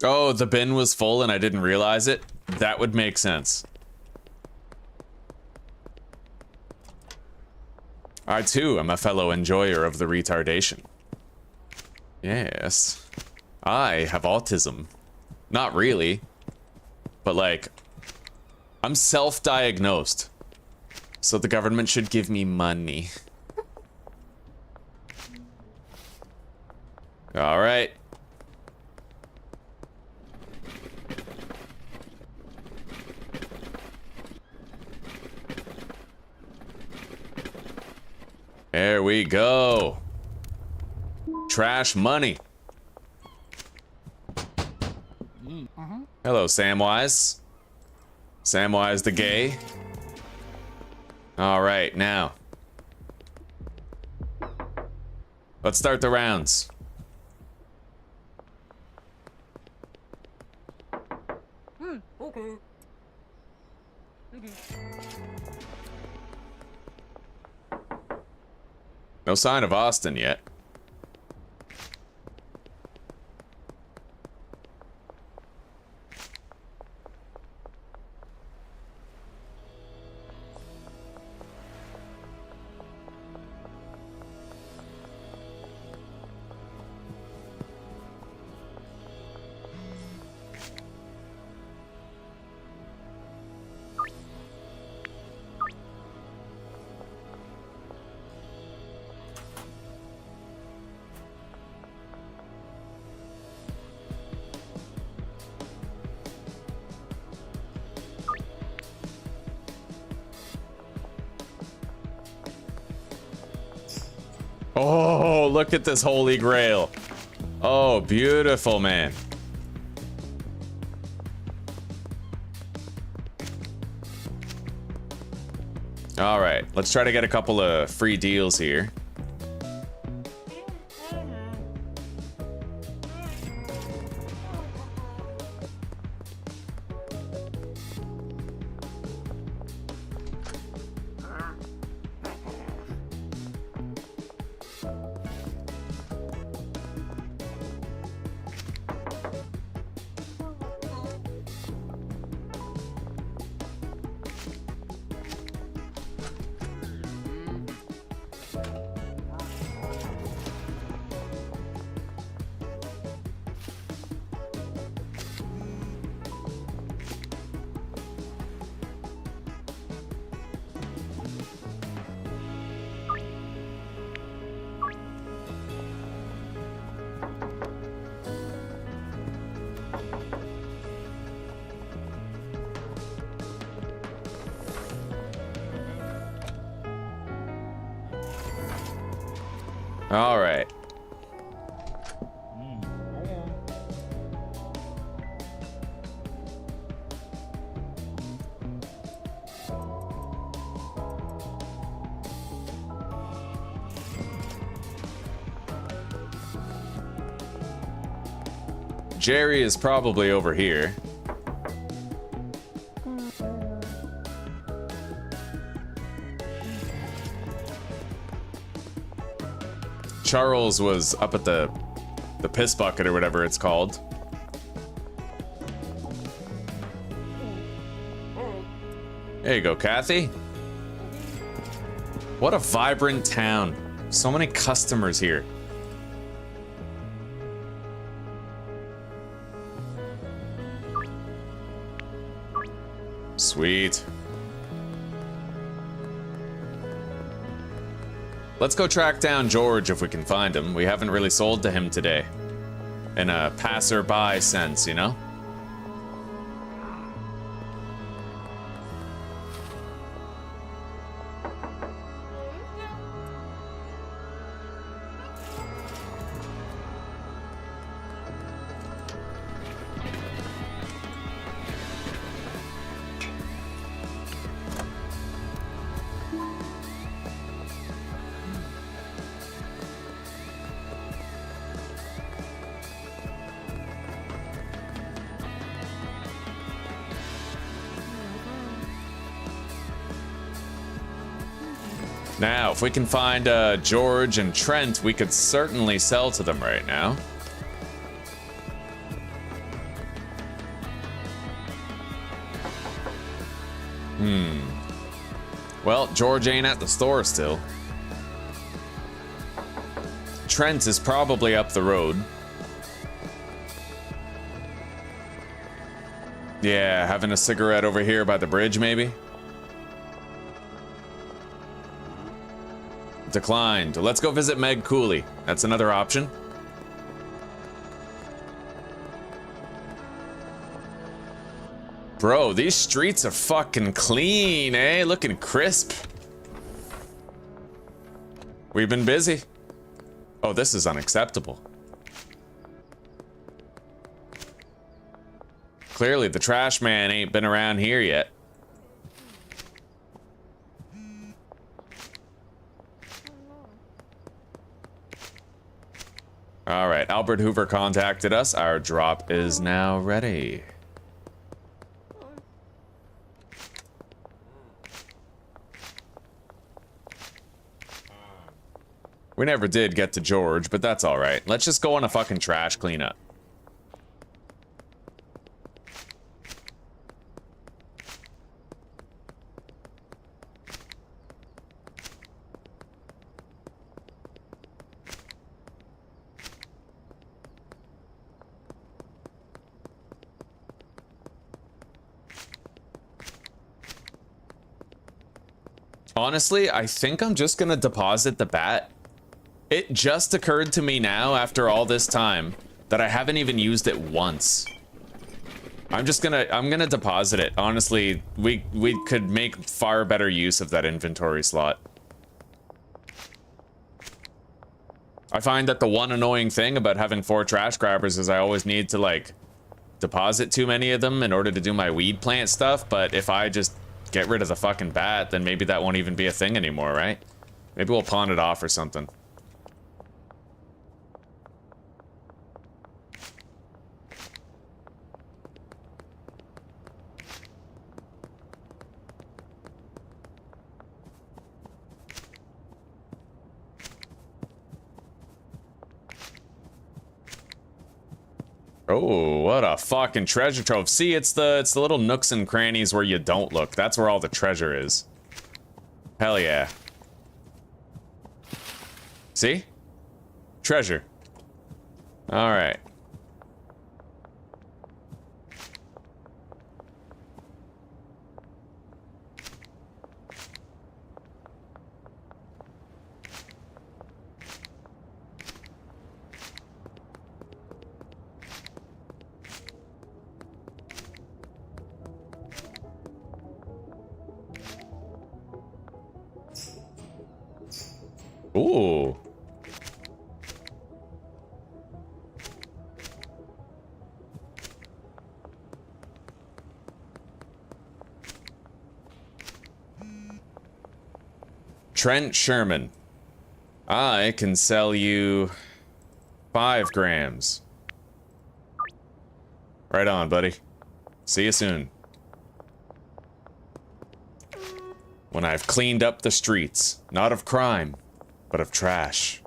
Oh, the bin was full and I didn't realize it? That would make sense. I too am a fellow enjoyer of the retardation. Yes. I have autism. Not really. But like, I'm self-diagnosed. So the government should give me money. All right. There we go. Trash money. Hello, Samwise. Samwise the gay. All right, now. Let's start the rounds. Okay. No sign of Austin yet. Oh, look at this holy grail. Oh, beautiful, man. All right, let's try to get a couple of free deals here. All right. Jerry is probably over here. Charles was up at the piss bucket or whatever it's called. There you go, Kathy. What a vibrant town. So many customers here. Sweet. Let's go track down George if we can find him. We haven't really sold to him today. In a passerby sense, you know? Now, if we can find George and Trent, we could certainly sell to them right now. Well, George ain't at the store still. Trent is probably up the road. Yeah, having a cigarette over here by the bridge, maybe? Declined. Let's go visit Meg Cooley. That's another option. Bro, these streets are fucking clean, eh? Looking crisp. We've been busy. Oh, this is unacceptable. Clearly, the trash man ain't been around here yet. All right, Albert Hoover contacted us. Our drop is now ready. We never did get to George, but that's all right. Let's just go on a fucking trash cleanup. Honestly, I think I'm just gonna deposit the bat. It just occurred to me now, after all this time, that I haven't even used it once. I'm gonna deposit it. Honestly, we could make far better use of that inventory slot. I find that the one annoying thing about having 4 trash grabbers is I always need to, like, deposit too many of them in order to do my weed plant stuff, but if I just get rid of the fucking bat, then maybe that won't even be a thing anymore, right? Maybe we'll pawn it off or something. Oh, what a fucking treasure trove. See, it's the little nooks and crannies where you don't look. That's where all the treasure is. Hell yeah. See? Treasure. All right. Ooh. Trent Sherman. I can sell you 5 grams. Right on, buddy. See you soon. When I've cleaned up the streets, not of crime, but of trash.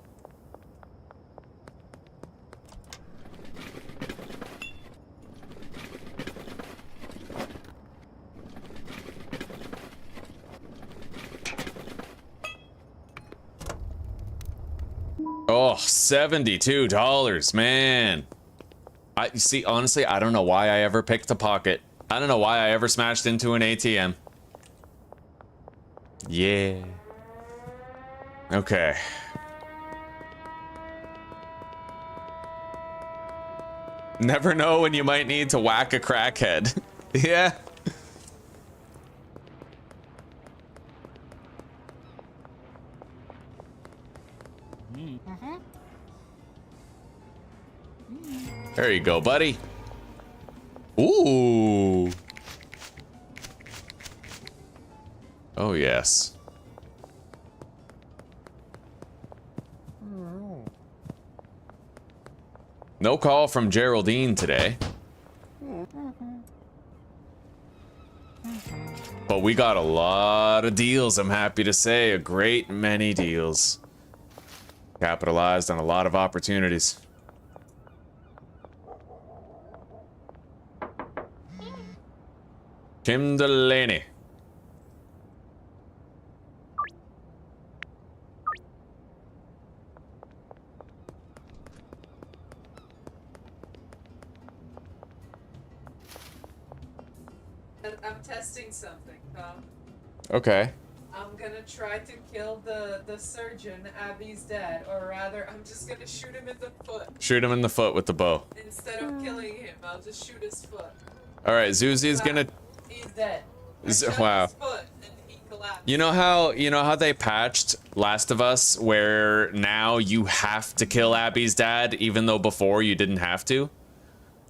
Oh, $72, man. You see, honestly, I don't know why I ever picked a pocket. I don't know why I ever smashed into an ATM. Yeah. Okay. Never know when you might need to whack a crackhead. Yeah. There you go, buddy. Ooh. Oh, yes. No call from Geraldine today. But we got a lot of deals, I'm happy to say. A great many deals. Capitalized on a lot of opportunities. Kim Delaney. I'm testing something, Tom. Okay. I'm gonna try to kill the surgeon, Abby's dad, or rather, I'm just gonna shoot him in the foot. Shoot him in the foot with the bow. Instead of killing him, I'll just shoot his foot. Alright, Zuzi's gonna... He's dead. Wow. His foot and he collapsed. You know how they patched Last of Us where now you have to kill Abby's dad even though before you didn't have to?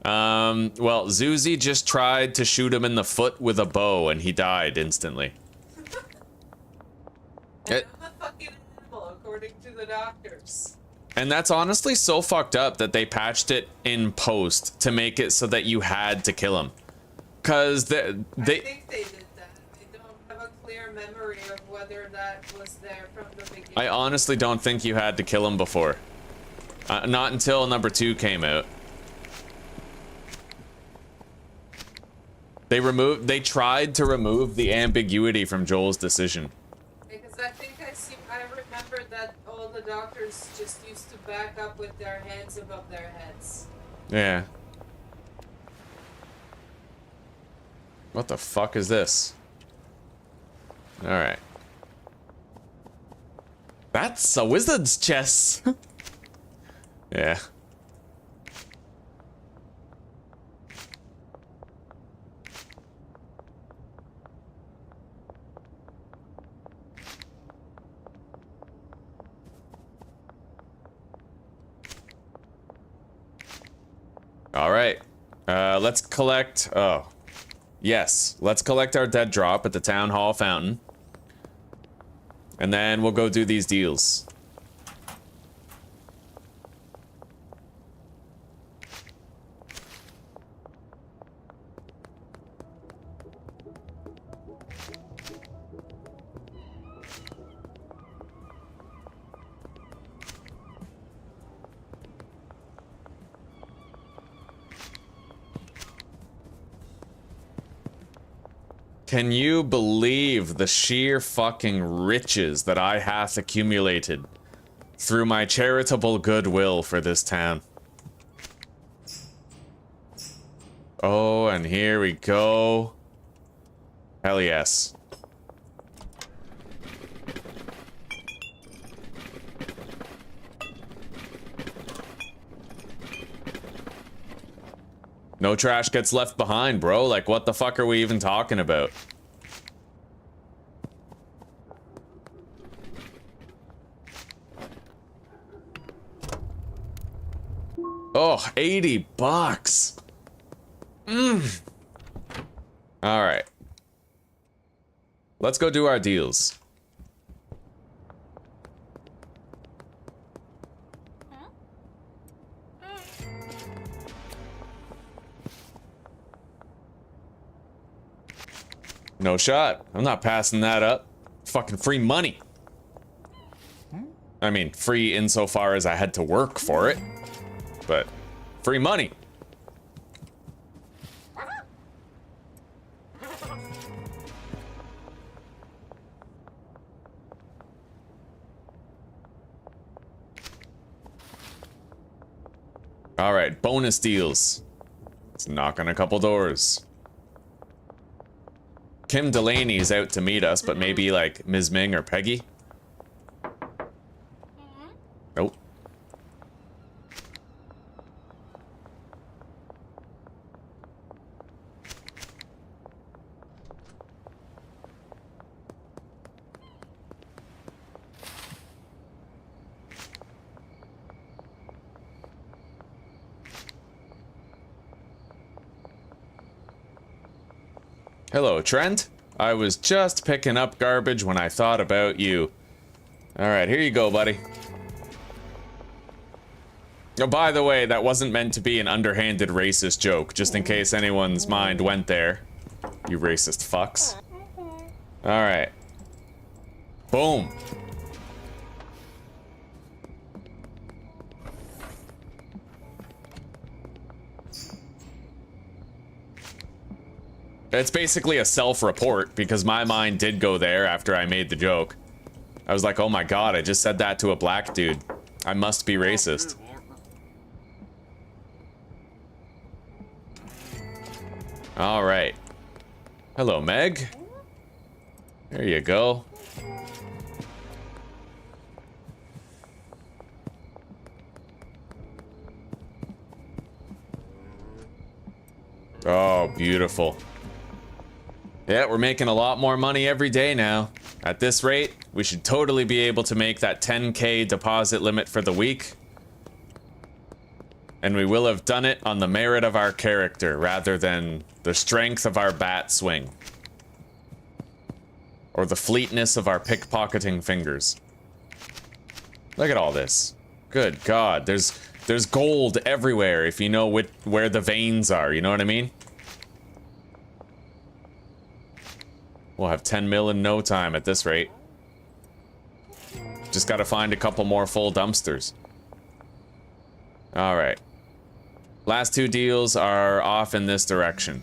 Well, Zuzi just tried to shoot him in the foot with a bow and he died instantly. And I'm a fucking animal, according to the doctors. And that's honestly so fucked up that they patched it in post to make it so that you had to kill him. Cause I think they did that. I don't have a clear memory of whether that was there from the beginning. I honestly don't think you had to kill him before. Not until number 2 came out. They tried to remove the ambiguity from Joel's decision. Because I think I remember that all the doctors just used to back up with their hands above their heads. Yeah. What the fuck is this? Alright. That's a wizard's chest. Yeah. let's collect... Oh. Yes. Let's collect our dead drop at the town hall fountain. And then we'll go do these deals. Can you believe the sheer fucking riches that I hath accumulated through my charitable goodwill for this town? Oh, and here we go. Hell yes. No trash gets left behind, bro. Like, what the fuck are we even talking about? Oh, 80 bucks. All right. Let's go do our deals. No shot. I'm not passing that up. Fucking free money. I mean, free insofar as I had to work for it. But free money. All right, bonus deals. Let's knock on a couple doors. Kim Delaney's out to meet us, but maybe like Ms. Ming or Peggy. Nope. Hello, Trent. I was just picking up garbage when I thought about you. Alright, here you go, buddy. Oh, by the way, that wasn't meant to be an underhanded racist joke, just in case anyone's mind went there. You racist fucks. Alright. Boom. It's basically a self-report, because my mind did go there after I made the joke. I was like, oh my god, I just said that to a black dude. I must be racist. Alright. Hello, Meg. There you go. Oh, beautiful. Yeah, we're making a lot more money every day now. At this rate, we should totally be able to make that 10K deposit limit for the week. And we will have done it on the merit of our character rather than the strength of our bat swing. Or the fleetness of our pickpocketing fingers. Look at all this. Good God, there's gold everywhere if you know where the veins are, you know what I mean? We'll have 10 mil in no time at this rate. Just gotta find a couple more full dumpsters. Alright. Last two deals are off in this direction.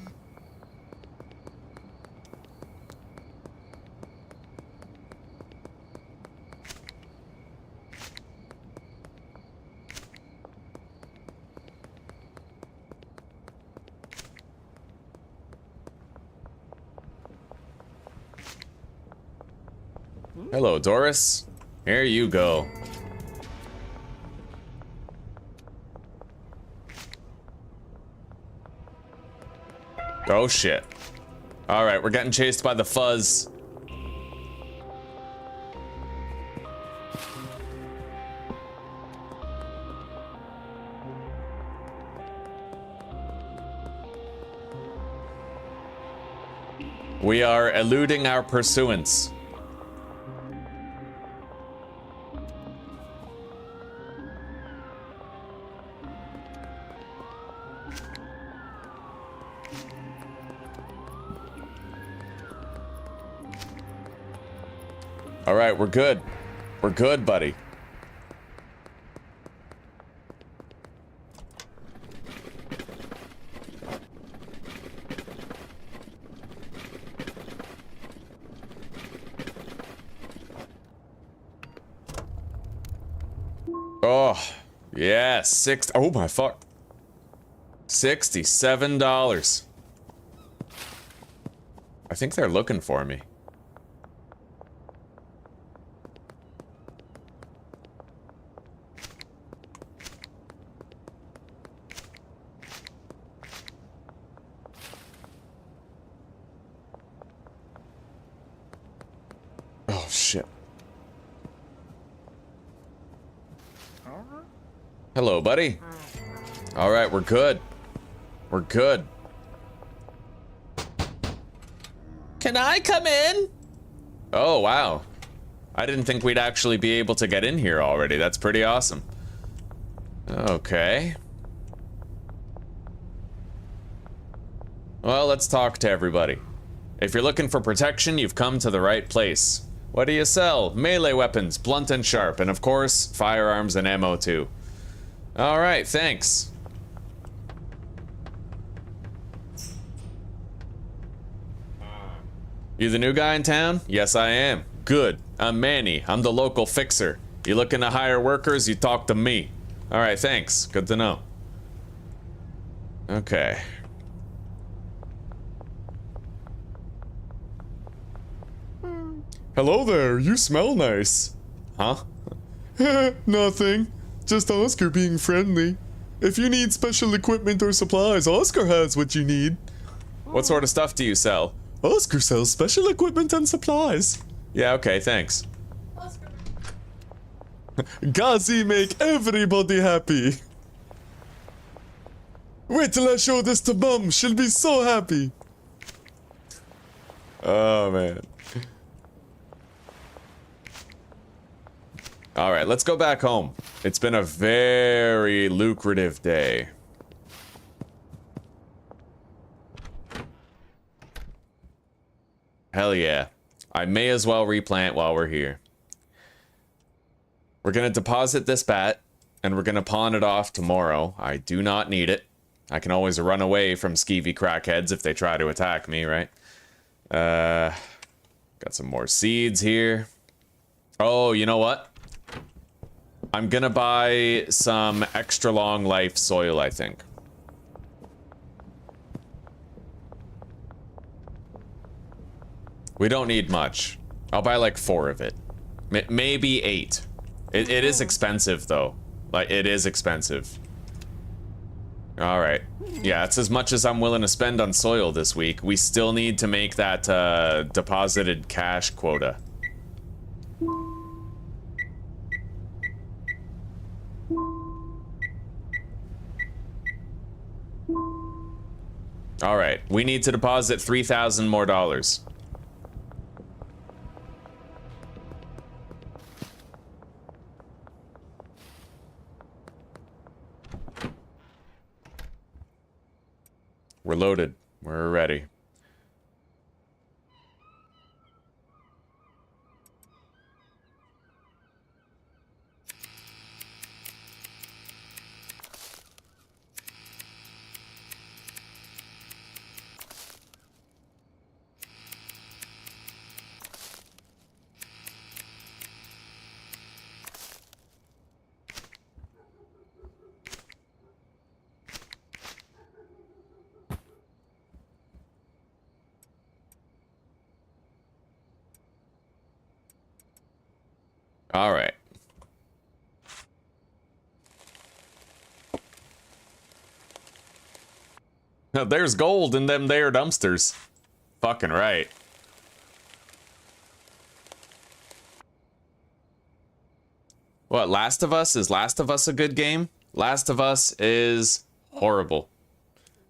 Hello, Doris. Here you go. Oh shit. Alright, we're getting chased by the fuzz. We are eluding our pursuance. All right, we're good. We're good, buddy. Oh, yeah, oh my fuck. $67. I think they're looking for me. Oh, shit. Hello, buddy. All right, we're good. We're good. Can I come in? Oh, wow. I didn't think we'd actually be able to get in here already. That's pretty awesome. Okay. Well, let's talk to everybody. If you're looking for protection, you've come to the right place. What do you sell? Melee weapons, blunt and sharp, and of course, firearms and ammo too. All right, thanks. You the new guy in town? Yes, I am. Good. I'm Manny. I'm the local fixer. You looking to hire workers? You talk to me. All right, thanks. Good to know. Okay. Hello there. You smell nice. Huh? Nothing. Just Oscar being friendly. If you need special equipment or supplies, Oscar has what you need. What sort of stuff do you sell? Oscar sells special equipment and supplies. Yeah, okay, thanks. Oscar. Gazi make everybody happy. Wait till I show this to Mum. She'll be so happy. Oh, man. All right, let's go back home. It's been a very lucrative day. Hell yeah. I may as well replant while we're here. We're gonna deposit this bat, and we're gonna pawn it off tomorrow. I do not need it. I can always run away from skeevy crackheads if they try to attack me, right? Got some more seeds here. Oh, you know what? I'm gonna buy some extra long life soil, I think. We don't need much. I'll buy like 4 of it. Maybe 8. It is expensive though. Like, it is expensive. All right. Yeah, it's as much as I'm willing to spend on soil this week. We still need to make that deposited cash quota. All right, we need to deposit $3,000 more. We're loaded. We're ready. All right. Now there's gold in them there dumpsters. Fucking right. What, Last of Us? Is Last of Us a good game? Last of Us is horrible.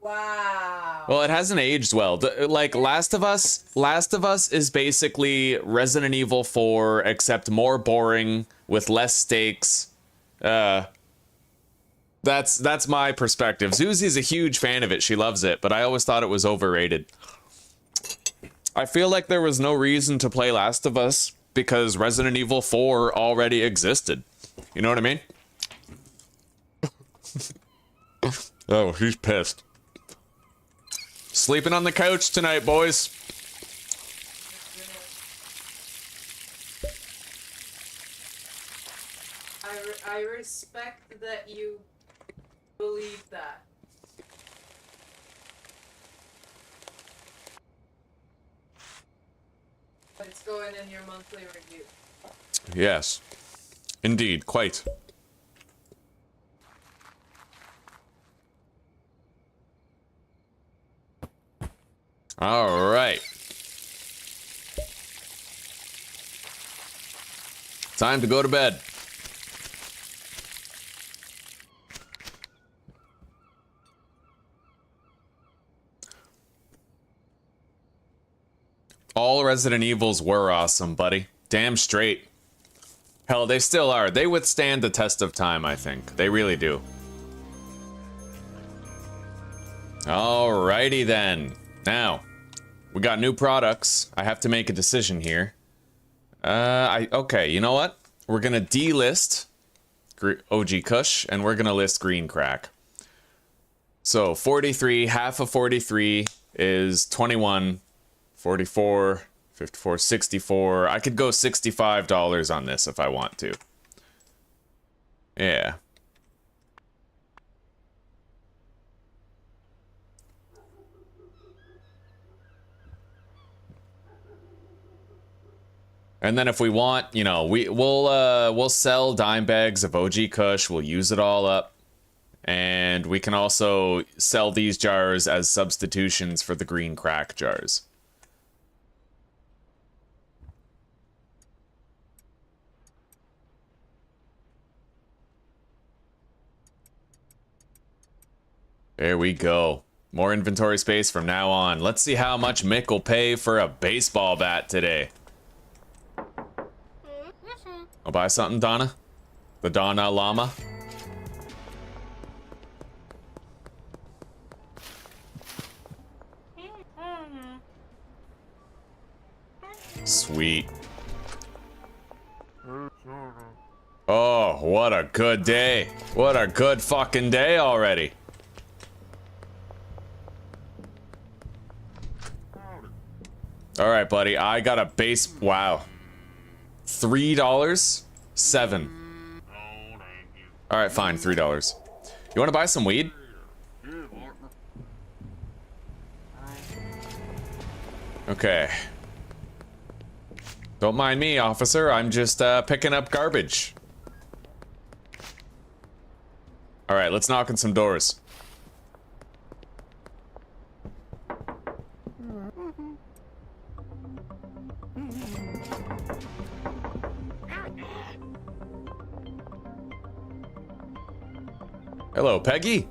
Wow. Well, it hasn't aged well. Like Last of Us is basically Resident Evil 4 except more boring with less stakes. That's my perspective. Zuzi's a huge fan of it. She loves it, but I always thought it was overrated. I feel like there was no reason to play Last of Us because Resident Evil 4 already existed. You know what I mean? Oh, he's pissed. Sleeping on the couch tonight, boys. I respect that you believe that. It's going in your monthly review. Yes. Indeed, quite. All right. Time to go to bed. All Resident Evils were awesome, buddy. Damn straight. Hell, they still are. They withstand the test of time, I think. They really do. Alrighty then. Now, we got new products. I have to make a decision here. Okay, you know what? We're gonna delist OG Kush, and we're gonna list Green Crack. So 43, half of 43 is 21, 44, 54, 64. I could go $65 on this if I want to. Yeah. And then if we want, you know, we'll sell dime bags of OG Kush. We'll use it all up. And we can also sell these jars as substitutions for the Green Crack jars. There we go. More inventory space from now on. Let's see how much Mick will pay for a baseball bat today. I'll buy something, Donna? The Donna Llama? Sweet. Oh, what a good day. What a good fucking day already. All right, buddy. I got a base. Wow. $3? 7. All right, fine. $3. You want to buy some weed? Okay. Don't mind me, officer. I'm just picking up garbage. All right, let's knock on some doors. Hello, Peggy.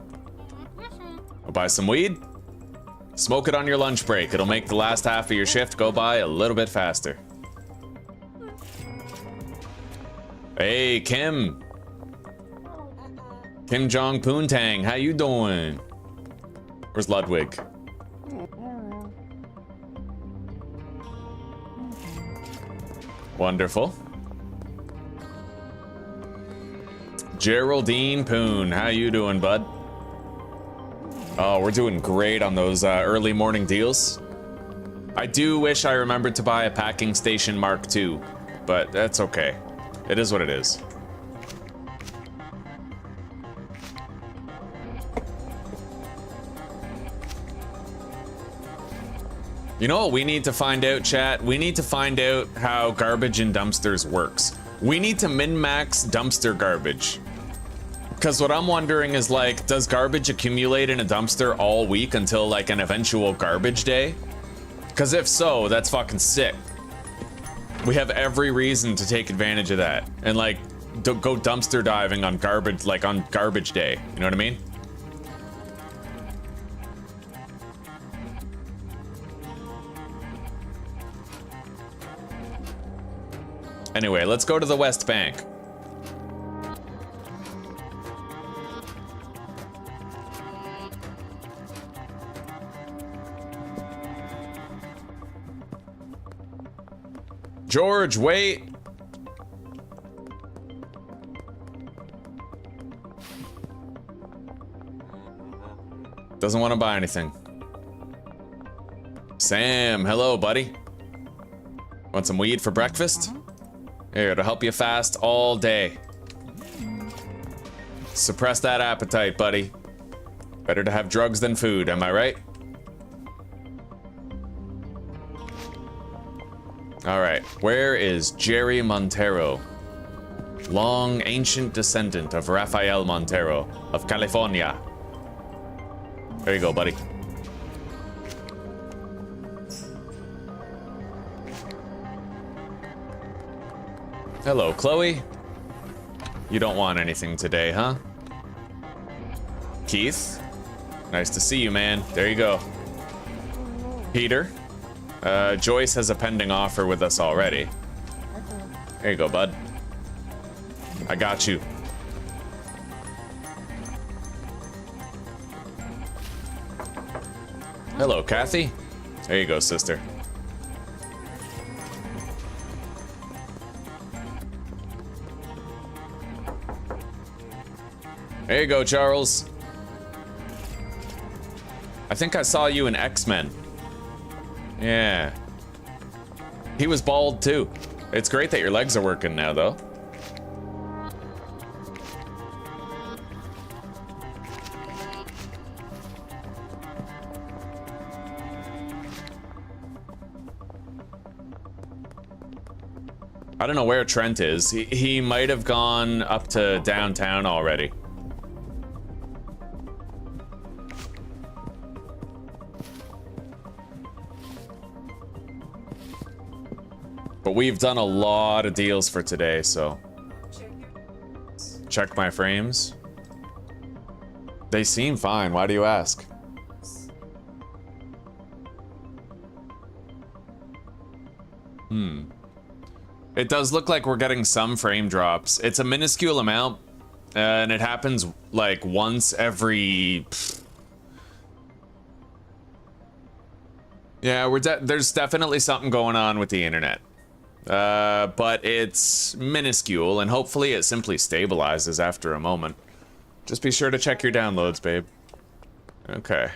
I'll buy some weed. Smoke it on your lunch break. It'll make the last half of your shift go by a little bit faster. Hey, Kim. Kim Jong Poontang, how you doing? Where's Ludwig? Wonderful. Geraldine Poon, how you doing, bud? Oh, we're doing great on those early morning deals. I do wish I remembered to buy a packing station Mark II, but that's okay. It is what it is. You know what we need to find out, chat? We need to find out how garbage in dumpsters works. We need to min-max dumpster garbage. Because what I'm wondering is, like, does garbage accumulate in a dumpster all week until, like, an eventual garbage day? Because if so, that's fucking sick. We have every reason to take advantage of that. And, like, go dumpster diving on garbage, like, on garbage day. You know what I mean? Anyway, let's go to the West Bank. George, wait! Doesn't want to buy anything. Sam, hello, buddy. Want some weed for breakfast? Here, to help you fast all day. Suppress that appetite, buddy. Better to have drugs than food, am I right? Alright, where is Jerry Montero? Long, ancient descendant of Rafael Montero of California. There you go, buddy. Hello, Chloe. You don't want anything today, huh? Keith? Nice to see you, man. There you go. Peter? Joyce has a pending offer with us already. There you go, bud. I got you. Hello, Kathy. There you go, sister. There you go, Charles. I think I saw you in X-Men. Yeah. He was bald, too. It's great that your legs are working now, though. I don't know where Trent is. He might have gone up to downtown already. But we've done a lot of deals for today, so... Check my frames. They seem fine. Why do you ask? It does look like we're getting some frame drops. It's a minuscule amount, and it happens like once every... Yeah, there's definitely something going on with the internet. But it's minuscule, and hopefully it simply stabilizes after a moment. Just be sure to check your downloads, babe. Okay.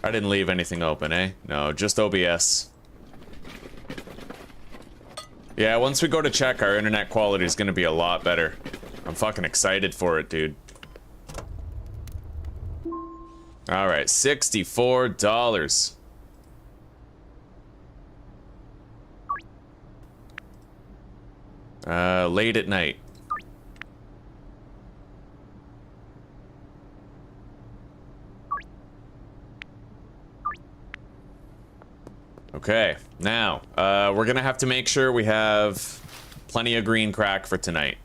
I didn't leave anything open, eh? No, just OBS. Yeah, once we go to check, our internet quality is gonna be a lot better. I'm fucking excited for it, dude. Alright, $64. Late at night. Okay, now, we're gonna have to make sure we have plenty of green crack for tonight.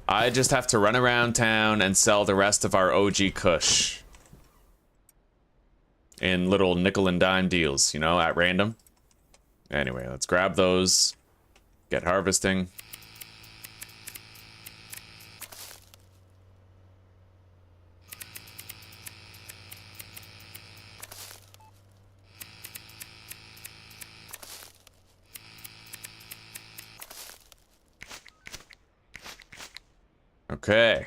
I just have to run around town and sell the rest of our OG Kush. In little nickel and dime deals, you know, at random. Anyway, let's grab those. Get harvesting. Okay.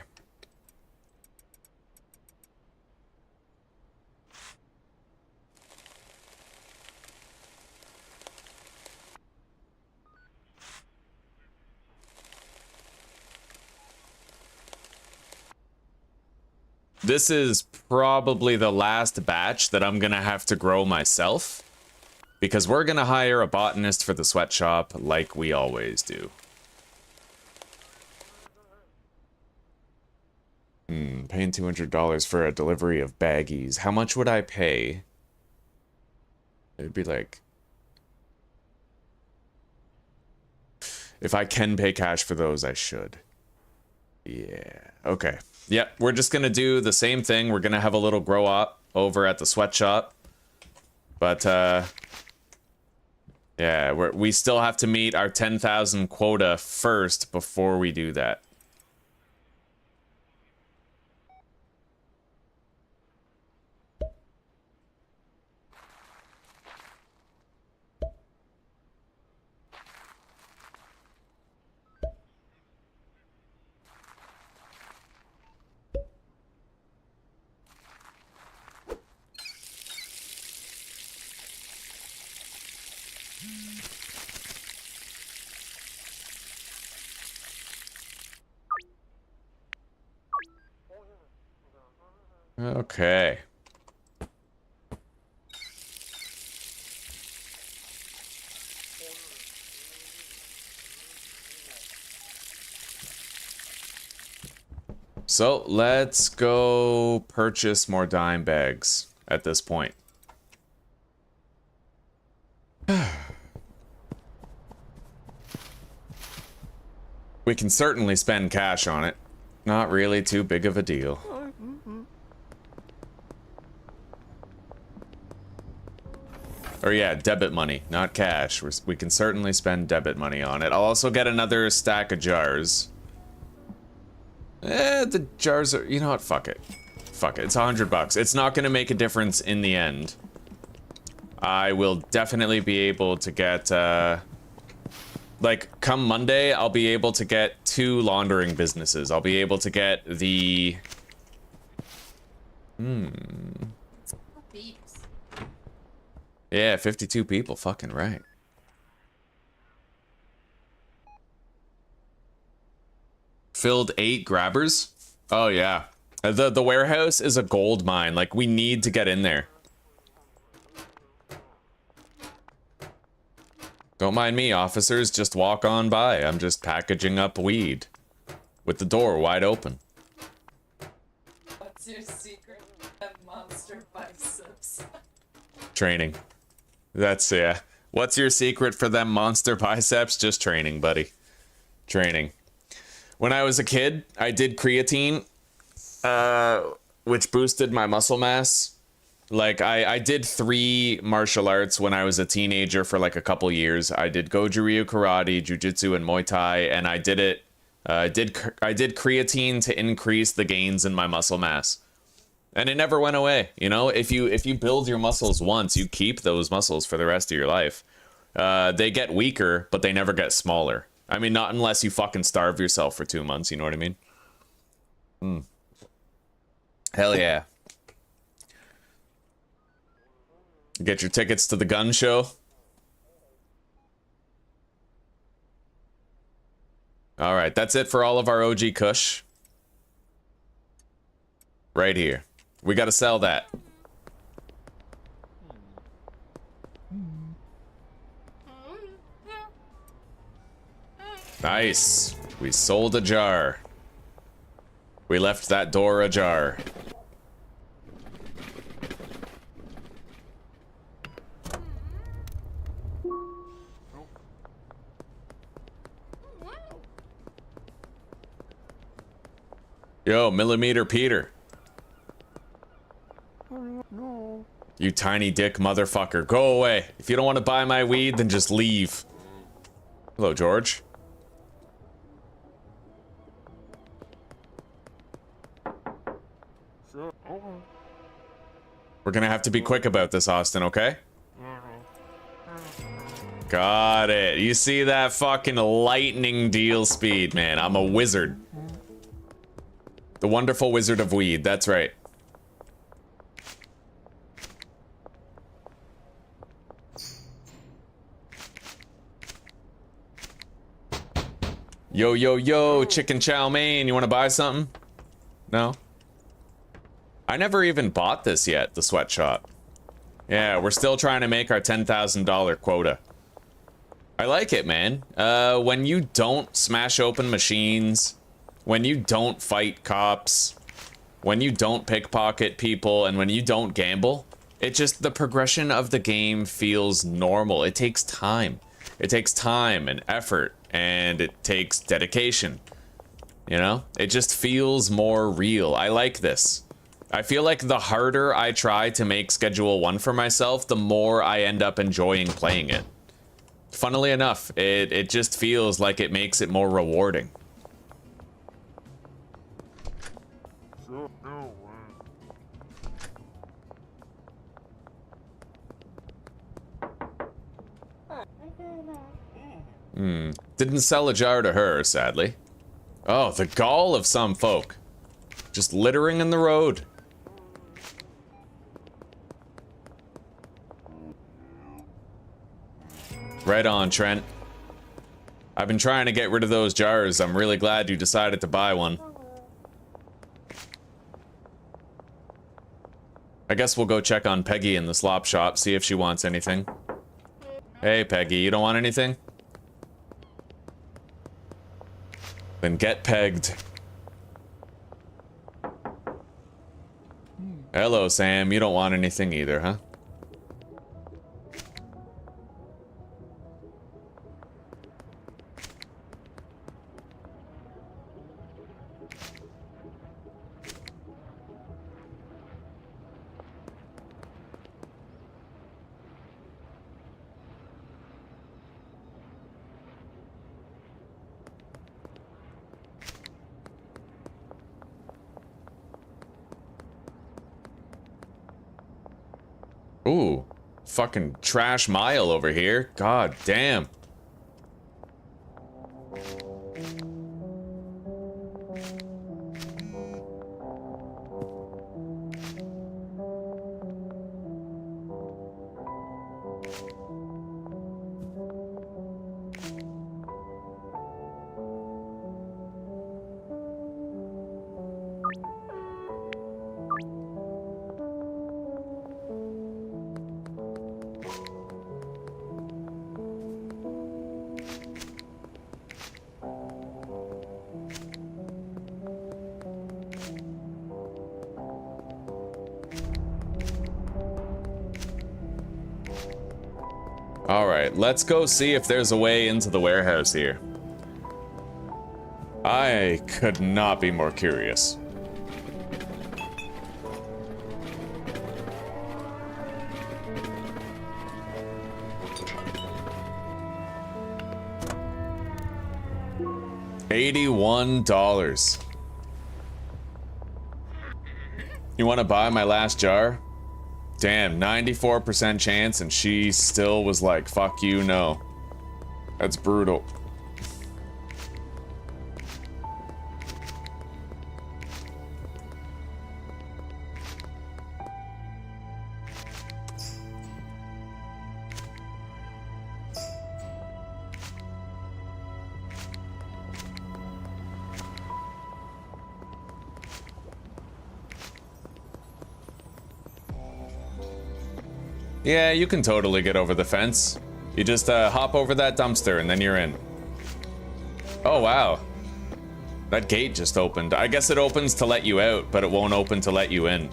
This is probably the last batch that I'm gonna have to grow myself, because we're gonna hire a botanist for the sweatshop like we always do. Paying $200 for a delivery of baggies. How much would I pay? It'd be like... If I can pay cash for those, I should. Yeah, okay. Yep, we're just gonna do the same thing. We're gonna have a little grow up over at the sweatshop. But, yeah, we still have to meet our 10,000 quota first before we do that. Okay. So let's go purchase more dime bags at this point. We can certainly spend cash on it. Not really too big of a deal. Or yeah, debit money, not cash. We can certainly spend debit money on it. I'll also get another stack of jars. The jars are... You know what? Fuck it. Fuck it. It's $100. It's not going to make a difference in the end. I will definitely be able to get... like, come Monday, I'll be able to get 2 laundering businesses. I'll be able to get the... Yeah, 52 people, fucking right. Filled 8 grabbers? Oh yeah. The warehouse is a gold mine. Like, we need to get in there. Don't mind me, officers. Just walk on by. I'm just packaging up weed. With the door wide open. What's your secret? That monster biceps. Training. That's, yeah. What's your secret for them monster biceps? Just training, buddy. Training. When I was a kid, I did creatine, which boosted my muscle mass. Like, I did 3 martial arts when I was a teenager for like a couple years. I did Goju-Ryu Karate, Jiu-Jitsu, and Muay Thai, and I did it. I did creatine to increase the gains in my muscle mass. And it never went away, you know? If you build your muscles once, you keep those muscles for the rest of your life. They get weaker, but they never get smaller. I mean, not unless you fucking starve yourself for 2 months, you know what I mean? Hell yeah. Get your tickets to the gun show. Alright, that's it for all of our OG Kush. Right here. We gotta sell that. Nice. We sold a jar. We left that door ajar. Yo, Millimeter Peter. You tiny dick motherfucker. Go away. If you don't want to buy my weed, then just leave. Hello, George. We're gonna have to be quick about this, Austin, okay? Got it. You see that fucking lightning deal speed, man. I'm a wizard. The wonderful wizard of weed, that's right. Yo, yo, yo, chicken chow mein, you wanna buy something? No? I never even bought this yet, the sweatshop. Yeah, we're still trying to make our $10,000 quota. I like it, man. When you don't smash open machines, when you don't fight cops, when you don't pickpocket people, and when you don't gamble, it just, the progression of the game feels normal. It takes time. It takes time and effort, and it takes dedication. You know? It just feels more real. I like this. I feel like the harder I try to make Schedule 1 for myself, the more I end up enjoying playing it. Funnily enough, it just feels like it makes it more rewarding. Didn't sell a jar to her, sadly. Oh, the gall of some folk. Just littering in the road. Right on, Trent. I've been trying to get rid of those jars. I'm really glad you decided to buy one. I guess we'll go check on Peggy in the slop shop, see if she wants anything. Hey, Peggy, you don't want anything? Then get pegged. Hello, Sam. You don't want anything either, huh? Ooh, fucking trash mile over here. God damn. Alright, let's go see if there's a way into the warehouse here. I could not be more curious. $81. You want to buy my last jar? Damn, 94% chance, and she still was like, fuck you, no. That's brutal. Yeah, you can totally get over the fence. You just hop over that dumpster and then you're in. Oh, wow. That gate just opened. I guess it opens to let you out, but it won't open to let you in.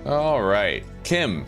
All right, Kim.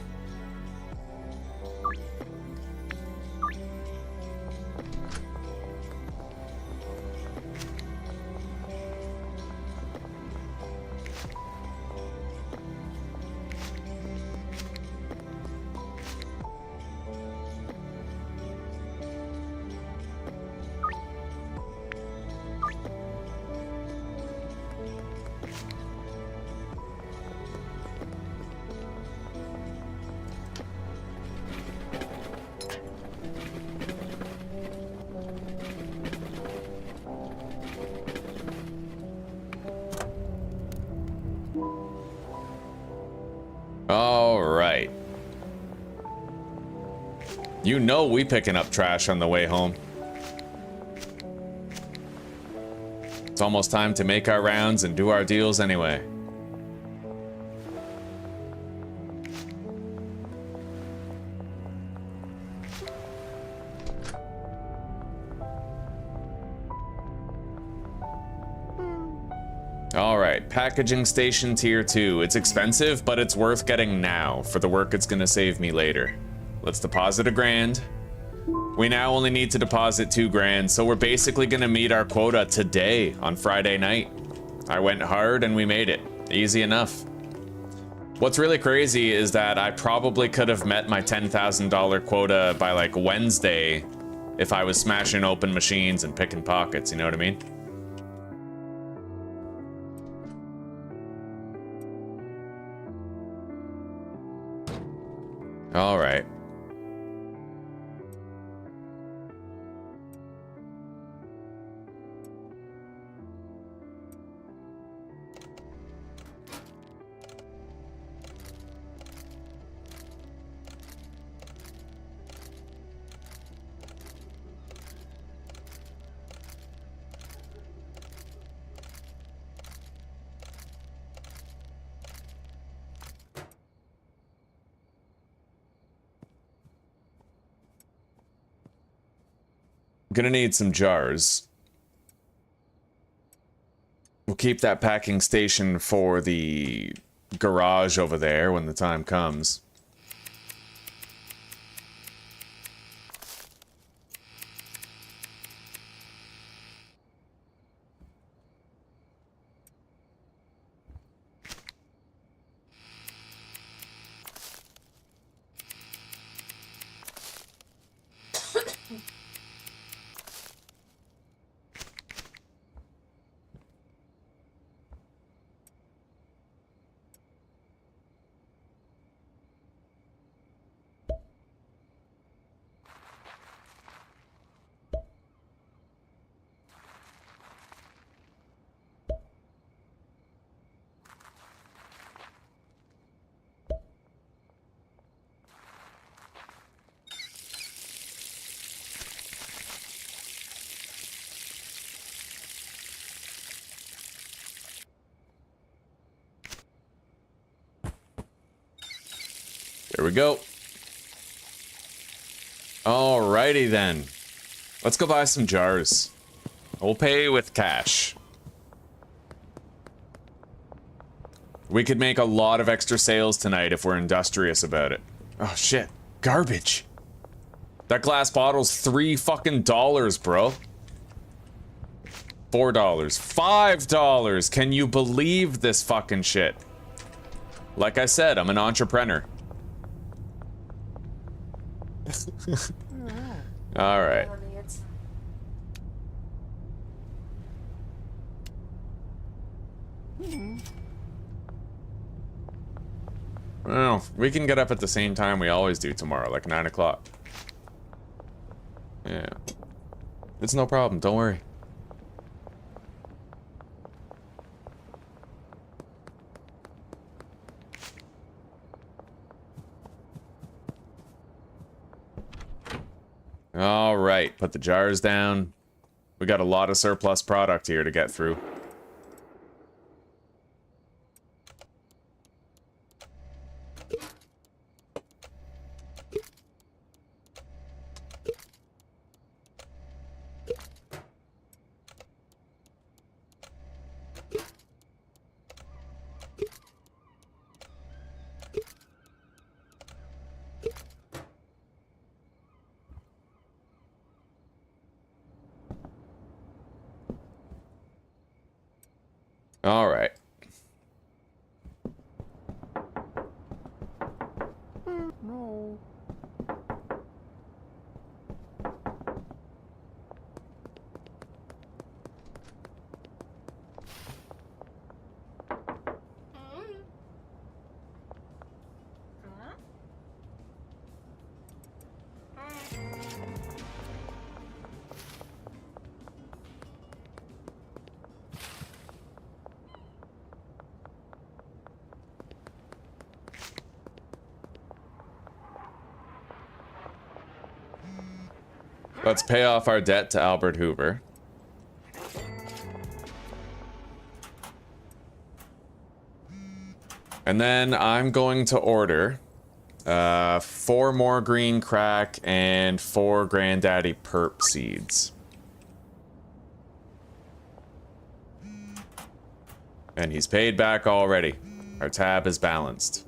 All right. You know we picking up trash on the way home. It's almost time to make our rounds and do our deals anyway. All right. right, packaging station tier 2. It's expensive, but it's worth getting now for the work it's gonna save me later. Let's deposit $1,000. We now only need to deposit $2,000, so we're basically gonna meet our quota today on Friday night. I went hard and we made it. Easy enough. What's really crazy is that I probably could have met my $10,000 quota by like Wednesday if I was smashing open machines and picking pockets, you know what I mean? All right. Gonna need some jars. We'll keep that packing station for the garage over there when the time comes. There we go. Alrighty then. Let's go buy some jars. We'll pay with cash. We could make a lot of extra sales tonight if we're industrious about it. Oh shit. Garbage. That glass bottle's $3 fucking dollars, bro. $4. $5. Can you believe this fucking shit? Like I said, I'm an entrepreneur. All right. Well, we can get up at the same time we always do tomorrow, like 9 o'clock. Yeah. It's no problem, don't worry. All right, put the jars down. We got a lot of surplus product here to get through. All right. No. Let's pay off our debt to Albert Hoover. And then I'm going to order 4 more green crack and 4 Granddaddy Perp seeds. And he's paid back already. Our tab is balanced.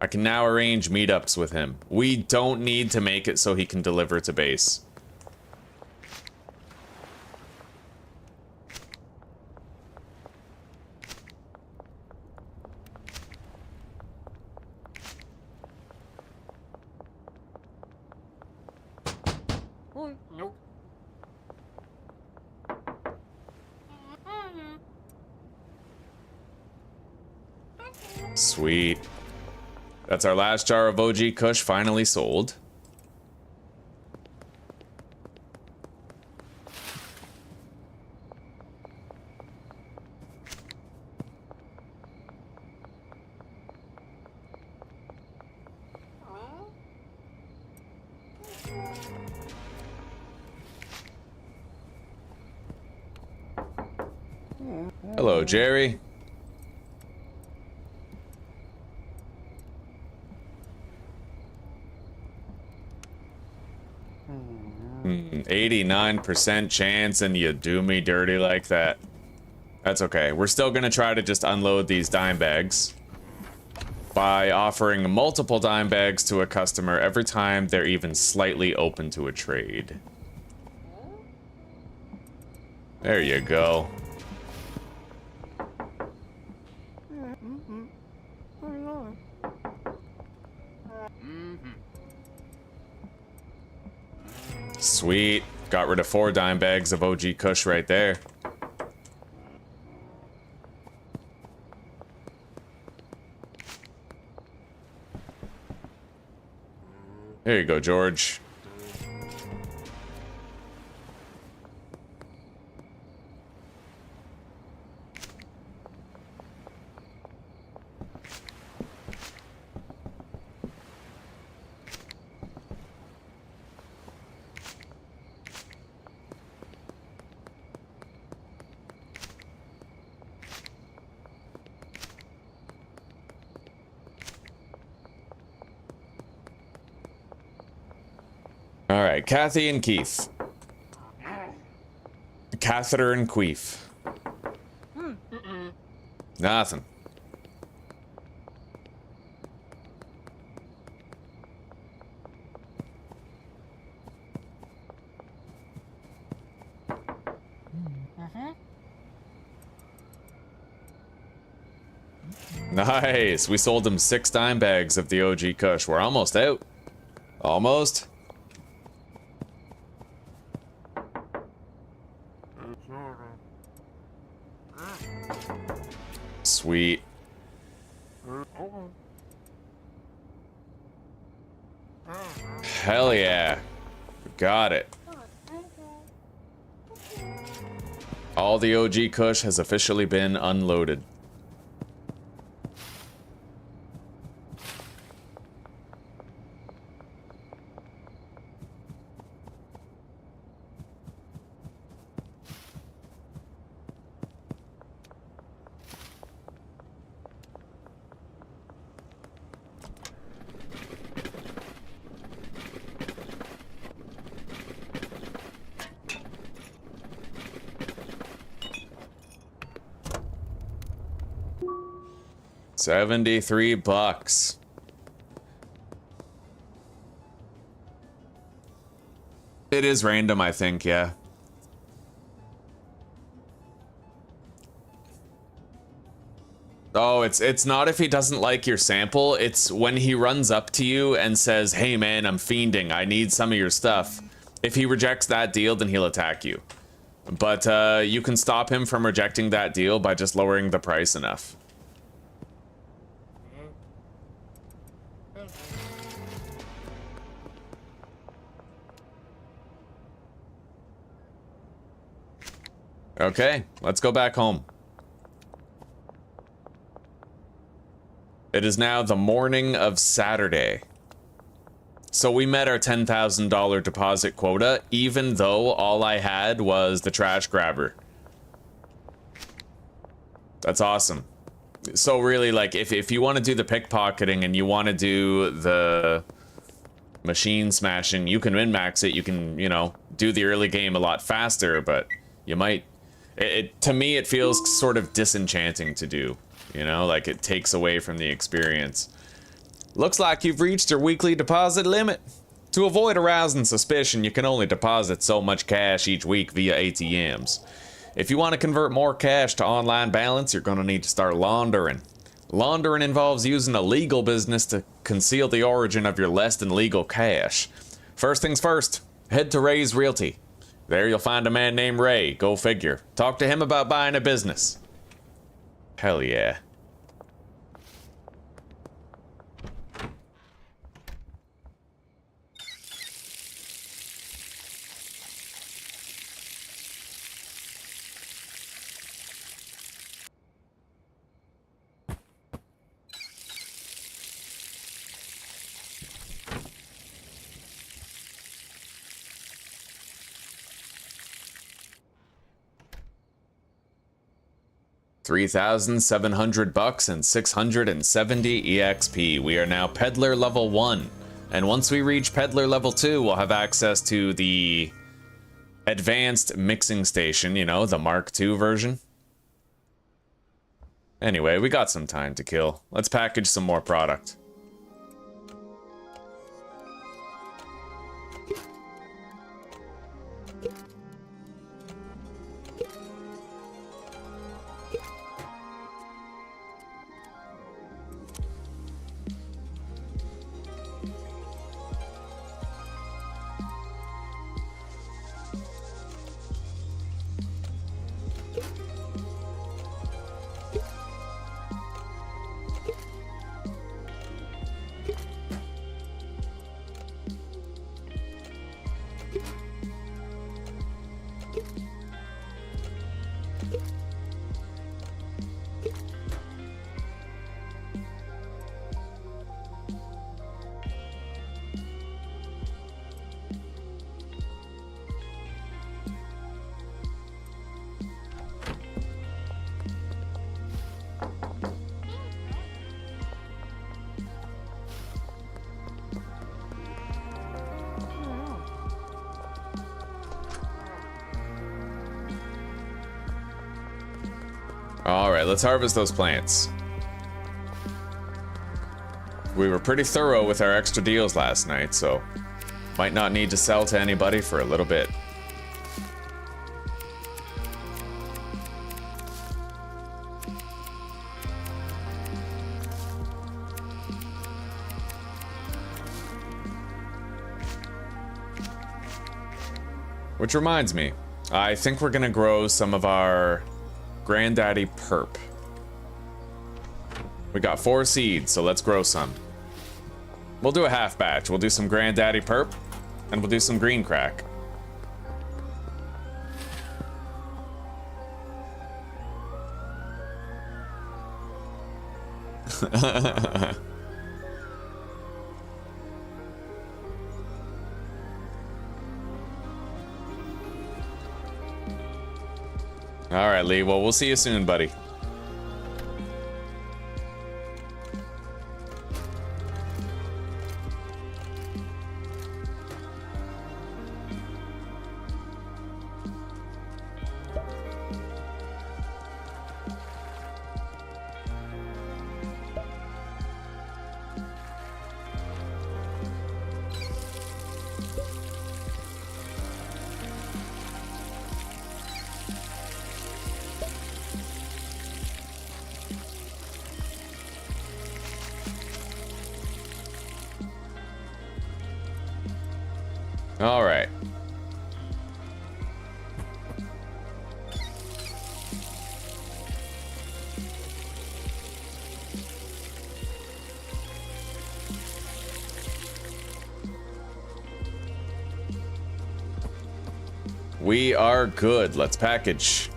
I can now arrange meetups with him. We don't need to make it so he can deliver to base. Nope. Sweet. That's our last jar of OG Kush finally sold. Hello, Jerry. 89% chance and you do me dirty like that. That's okay. We're still gonna try to just unload these dime bags by offering multiple dime bags to a customer every time they're even slightly open to a trade. There you go. Sweet. Got rid of 4 dime bags of OG Kush right there. There you go, George. All right, Kathy and Keith. Cathrine and Queef. Nothing. Nice. We sold him 6 dime bags of the OG Kush. We're almost out. Almost. Sweet. Hell yeah. Got it. All the OG Kush has officially been unloaded. $73. It is random, I think, yeah. Oh, it's not if he doesn't like your sample, it's when he runs up to you and says, "Hey man, I'm fiending, I need some of your stuff." If he rejects that deal, then he'll attack you. But you can stop him from rejecting that deal by just lowering the price enough. Okay, let's go back home. It is now the morning of Saturday. So we met our $10,000 deposit quota, even though all I had was the trash grabber. That's awesome. So really, like, if you want to do the pickpocketing and you want to do the machine smashing, you can min-max it. You can, you know, do the early game a lot faster, but you might... To me, it feels sort of disenchanting to do. You know, like it takes away from the experience. Looks like you've reached your weekly deposit limit. To avoid arousing suspicion, you can only deposit so much cash each week via ATMs. If you want to convert more cash to online balance, you're going to need to start laundering. Laundering involves using a legal business to conceal the origin of your less than legal cash. First things first, head to Ray's Realty. There you'll find a man named Ray, go figure. Talk to him about buying a business. Hell yeah. $3,700 and 670 EXP. We are now Peddler level 1. And once we reach Peddler level 2, we'll have access to the advanced mixing station, you know, the Mark II version. Anyway, we got some time to kill. Let's package some more product. Alright, let's harvest those plants. We were pretty thorough with our extra deals last night, so might not need to sell to anybody for a little bit. Which reminds me, I think we're gonna grow some of our Granddaddy Perp. We got 4 seeds, so let's grow some. We'll do a half batch. We'll do some Granddaddy Perp, and we'll do some green crack. Alright, Lee. Well, we'll see you soon, buddy. All right. We are good. Let's package.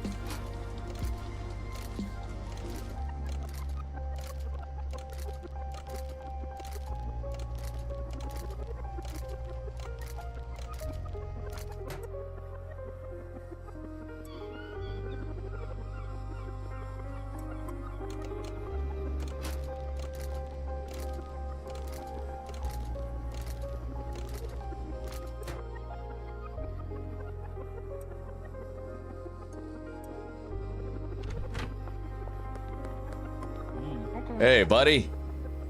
Hey, buddy.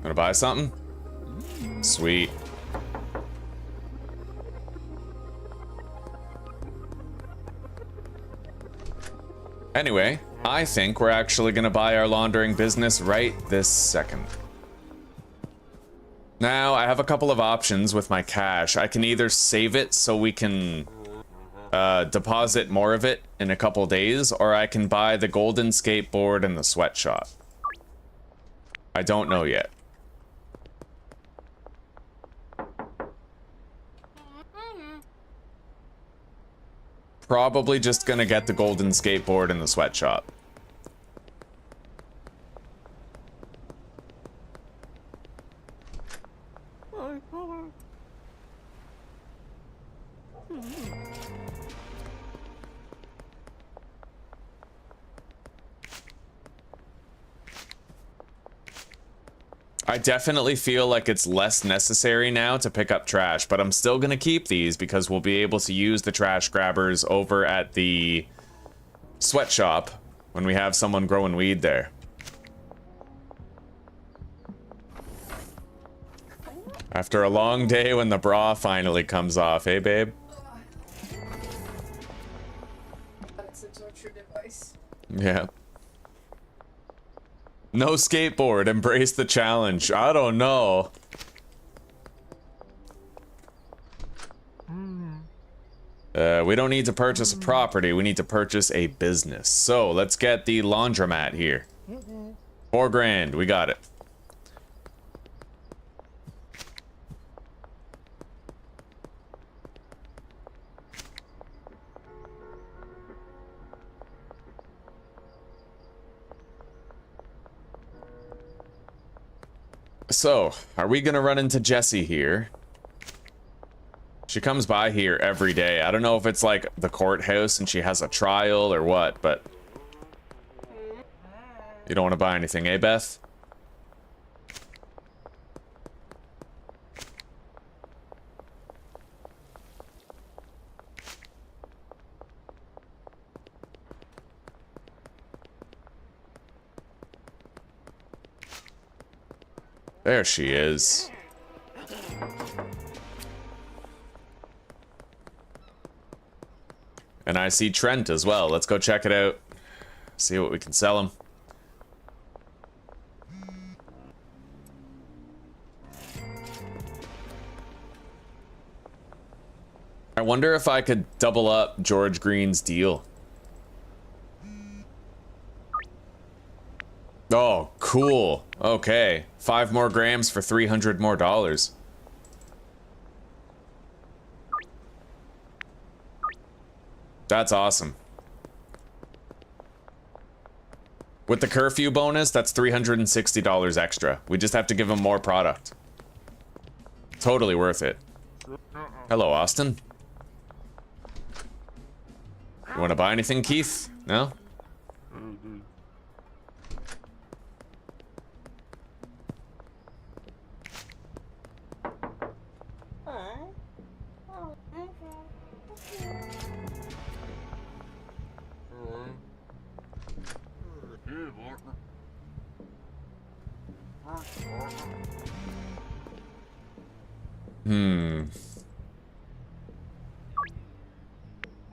Wanna buy something? Sweet. Anyway, I think we're actually gonna buy our laundering business right this second. Now, I have a couple of options with my cash. I can either save it so we can deposit more of it in a couple days, or I can buy the golden skateboard and the sweatshop. I don't know yet. Probably just gonna get the golden skateboard and the sweatshop. I definitely feel like it's less necessary now to pick up trash, but I'm still gonna keep these because we'll be able to use the trash grabbers over at the sweatshop when we have someone growing weed there. After a long day when the bra finally comes off, hey babe? That's a torture device. Yeah. No skateboard, embrace the challenge. I don't know. We don't need to purchase a property, we need to purchase a business. So, let's get the laundromat here. 4 grand, we got it. So, are we gonna run into Jessie here? She comes by here every day. I don't know if it's like the courthouse and she has a trial or what, but... You don't want to buy anything, eh, Beth? There she is. And I see Trent as well. Let's go check it out. See what we can sell him. I wonder if I could double up George Green's deal. Oh, cool. Okay. 5 more grams for $300 more. That's awesome. With the curfew bonus, that's $360 extra. We just have to give him more product. Totally worth it. Hello, Austin. You want to buy anything, Keith? No?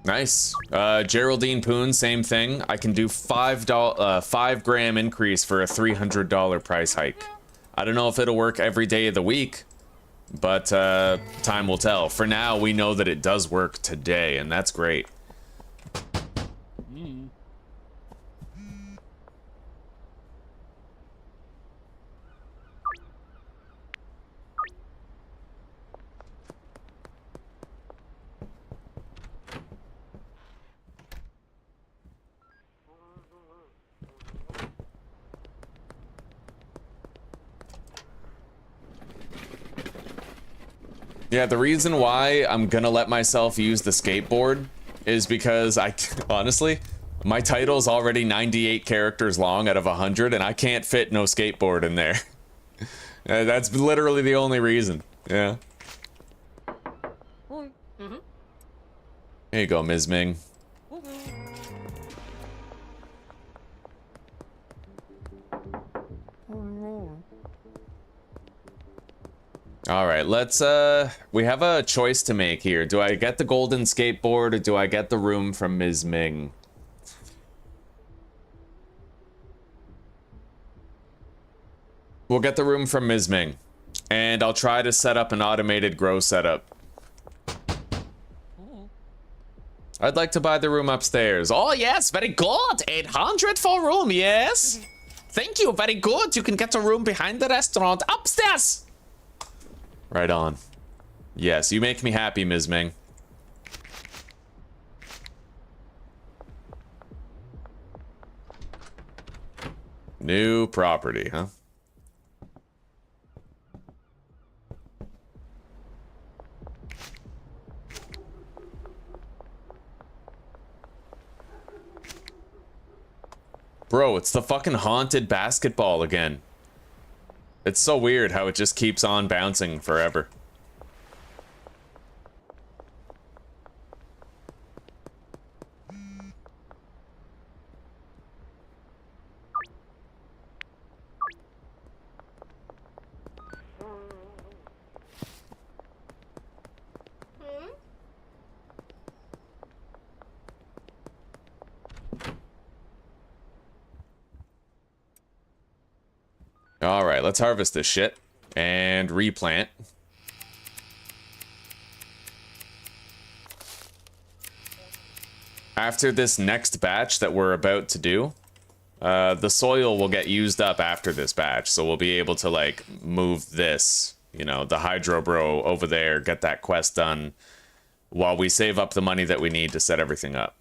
Nice. Geraldine Poon, same thing. I can do $5 gram increase for a $300 price hike. I don't know if it'll work every day of the week, but time will tell. For now, we know that it does work today, and that's great. Yeah, the reason why I'm gonna let myself use the skateboard is because honestly, my title's already 98 characters long out of 100, and I can't fit no skateboard in there. That's literally the only reason. Yeah. Here you go, Ms. Ming. All right, let's, we have a choice to make here. Do I get the golden skateboard or do I get the room from Ms. Ming? We'll get the room from Ms. Ming. And I'll try to set up an automated grow setup. I'd like to buy the room upstairs. Oh, yes, very good. 800 for room, yes. Thank you, very good. You can get a room behind the restaurant upstairs. Right on. Yes, you make me happy, Ms. Ming. New property, huh? Bro, it's the fucking haunted basketball again. It's so weird how it just keeps on bouncing forever. All right, let's harvest this shit and replant. After this next batch that we're about to do, the soil will get used up after this batch, so we'll be able to, like, move this, you know, the hydro bro over there, get that quest done, while we save up the money that we need to set everything up.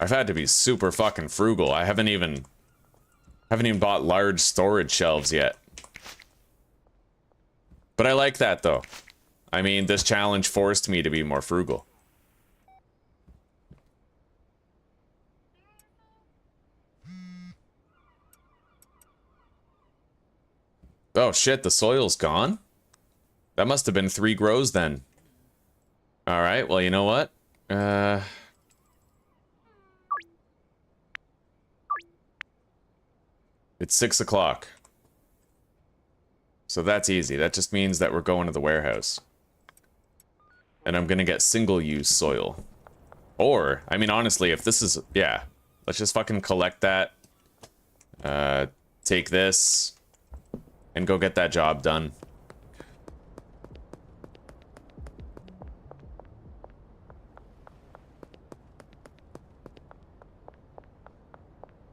I've had to be super fucking frugal. I haven't even bought large storage shelves yet. But I like that though. I mean, this challenge forced me to be more frugal. Oh shit, the soil's gone? That must have been 3 grows then. Alright, well, you know what? It's 6 o'clock. So that's easy. That just means that we're going to the warehouse. And I'm gonna get single-use soil. Or, I mean, honestly, if this is... Yeah. Let's just fucking collect that. Take this. And go get that job done.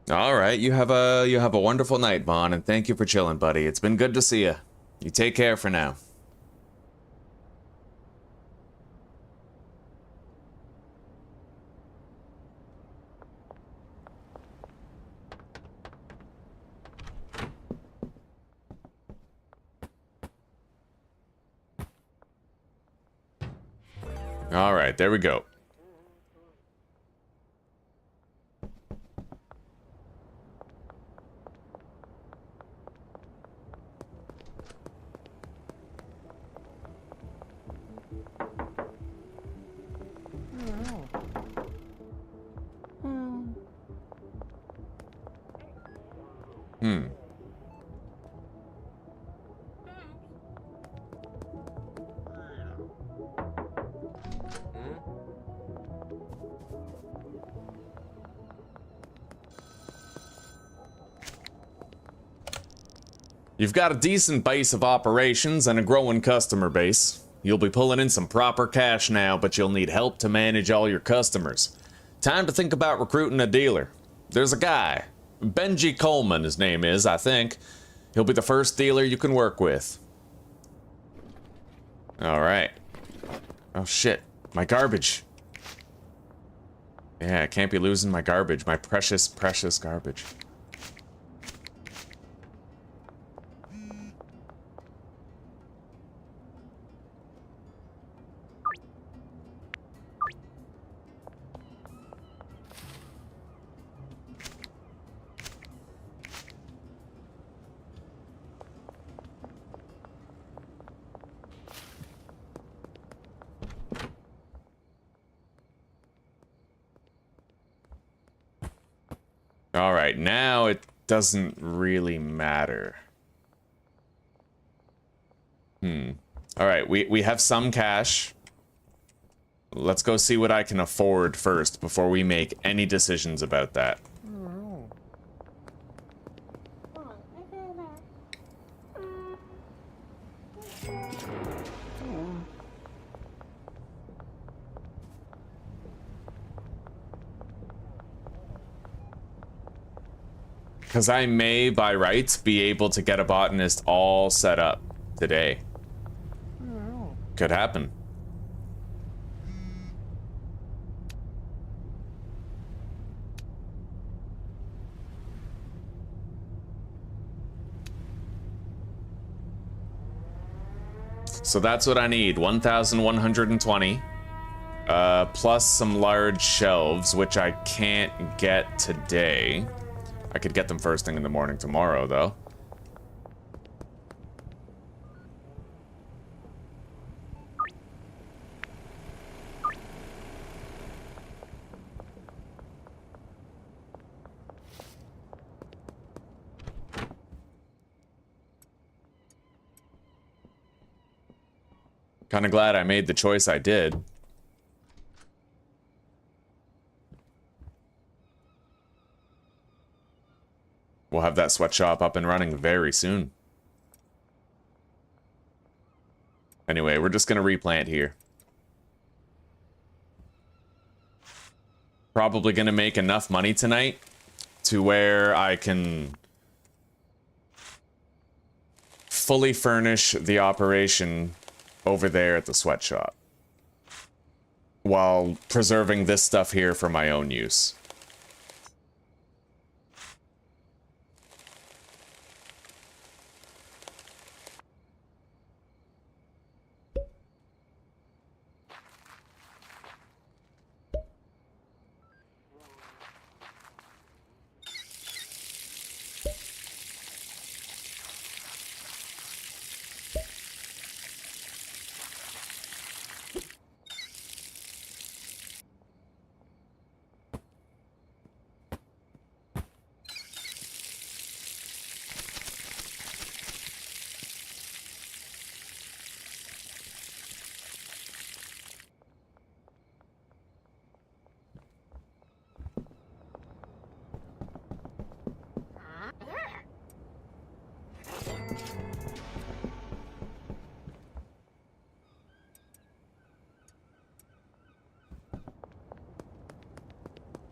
All right, you have a wonderful night, Vaughn, and thank you for chilling, buddy. It's been good to see you. You take care for now. All right, there we go. You've got a decent base of operations and a growing customer base. You'll be pulling in some proper cash now, but you'll need help to manage all your customers. Time to think about recruiting a dealer. There's a guy. Benji Coleman, his name is, I think. He'll be the first dealer you can work with. Alright. Oh shit, my garbage. Yeah, I can't be losing my garbage, my precious, precious garbage. All right, now it doesn't really matter. All right, we have some cash. Let's go see what I can afford first before we make any decisions about that. Because I may, by rights, be able to get a botanist all set up today. Could happen. So that's what I need, 1,120. Plus some large shelves, which I can't get today. I could get them first thing in the morning tomorrow, though. Kind of glad I made the choice I did. We'll have that sweatshop up and running very soon. Anyway, we're just gonna replant here. Probably gonna make enough money tonight to where I can fully furnish the operation over there at the sweatshop while preserving this stuff here for my own use.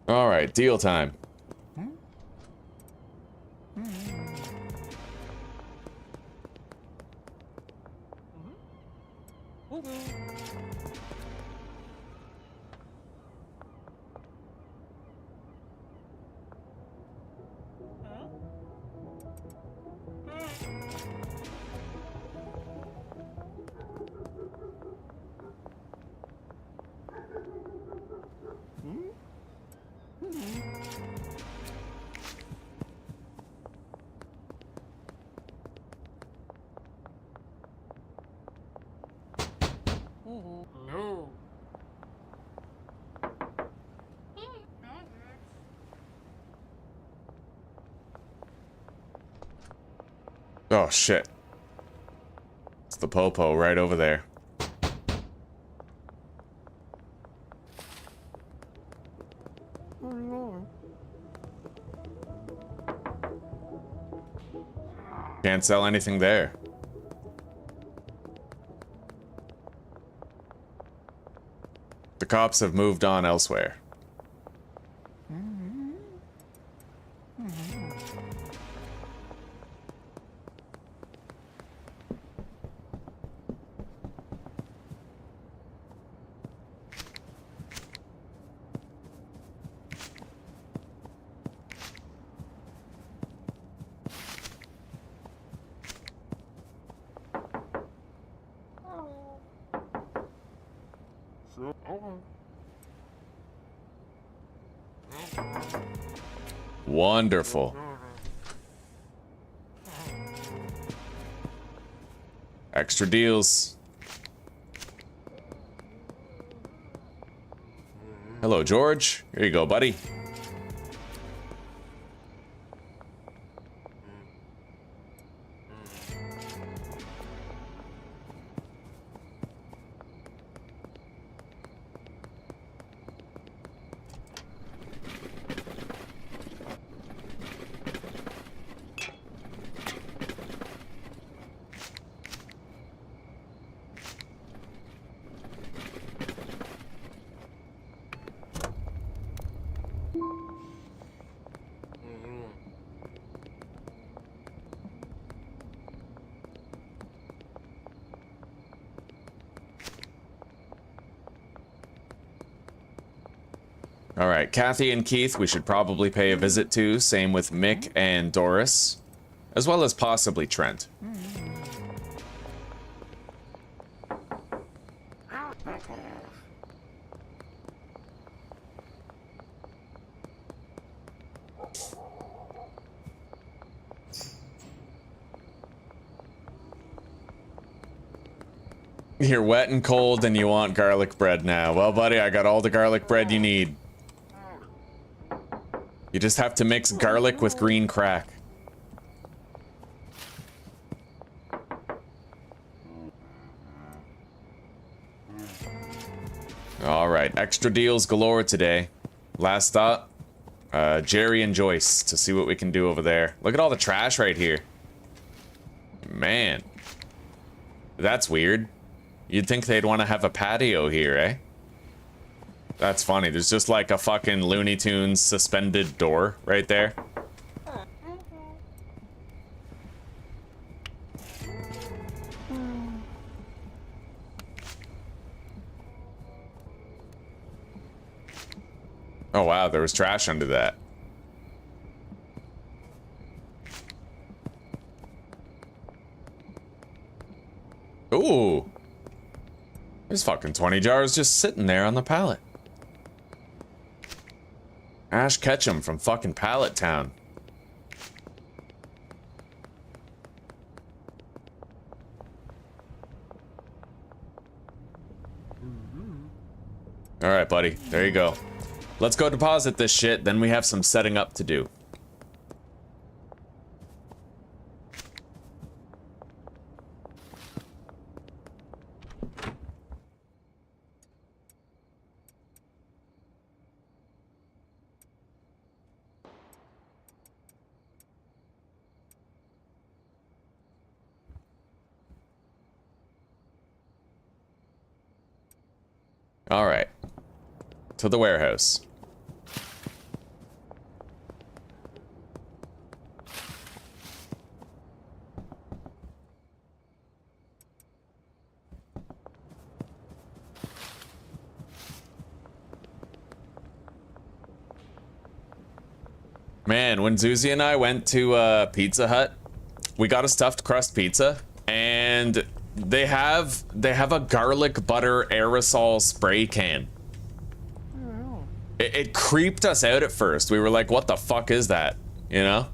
All right, deal time. No. Oh, shit. It's the Popo right over there. Can't sell anything there. The cops have moved on elsewhere. Wonderful. Extra deals. Hello, George. Here you go, buddy. All right, Kathy and Keith, we should probably pay a visit to. Same with Mick and Doris, as well as possibly Trent. You're wet and cold and you want garlic bread now. Well, buddy, I got all the garlic bread you need. You just have to mix garlic with green crack. All right, extra deals galore today. Last stop, Jerry and Joyce to see what we can do over there. Look at all the trash right here. Man, that's weird. You'd think they'd want to have a patio here, eh? That's funny. There's just like a fucking Looney Tunes suspended door right there. Oh wow, there was trash under that. Ooh. There's fucking 20 jars just sitting there on the pallet. Ash Ketchum from fucking Pallet Town. Alright, buddy. There you go. Let's go deposit this shit, then we have some setting up to do. All right, to the warehouse. Man, when Zuzi and I went to Pizza Hut, we got a stuffed crust pizza, and they have a garlic butter aerosol spray can. It creeped us out at first. We were like, what the fuck is that? You know?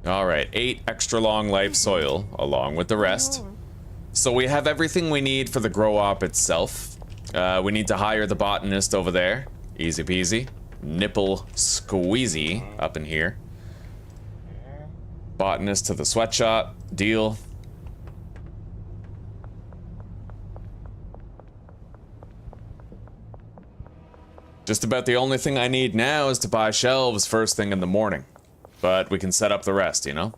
All right, 8 extra long life soil along with the rest. So we have everything we need for the grow op itself. We need to hire the botanist over there. Easy peasy. Nipple squeezy up in here. Botanist to the sweatshop. Deal. Just about the only thing I need now is to buy shelves first thing in the morning. But we can set up the rest, you know?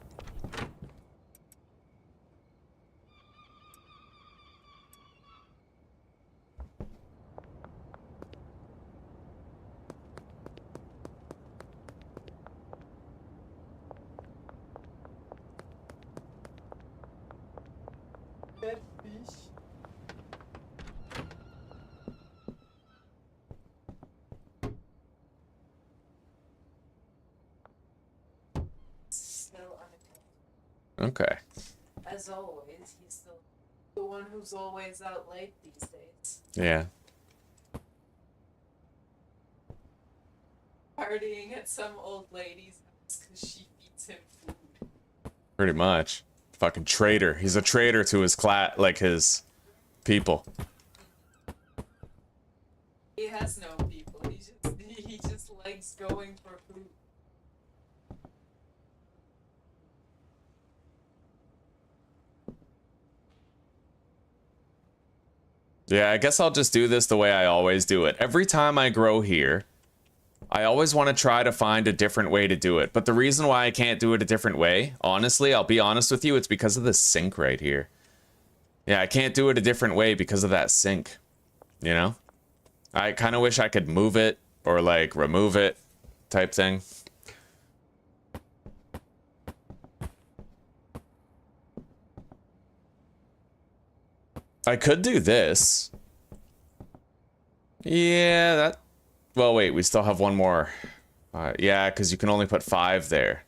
Okay. As always, he's the one who's always out late these days. Yeah. Partying at some old lady's house because she feeds him food. Pretty much. Fucking traitor. He's a traitor to his like his people. He has no people. He just likes going for food. Yeah, I guess I'll just do this the way I always do it. Every time I grow here, I always want to try to find a different way to do it. But the reason why I can't do it a different way, honestly, I'll be honest with you, it's because of this sink right here. Yeah, I can't do it a different way because of that sink. You know? I kind of wish I could move it or like remove it type thing. I could do this. Yeah, that... Well, wait, we still have one more. Yeah, because you can only put 5 there.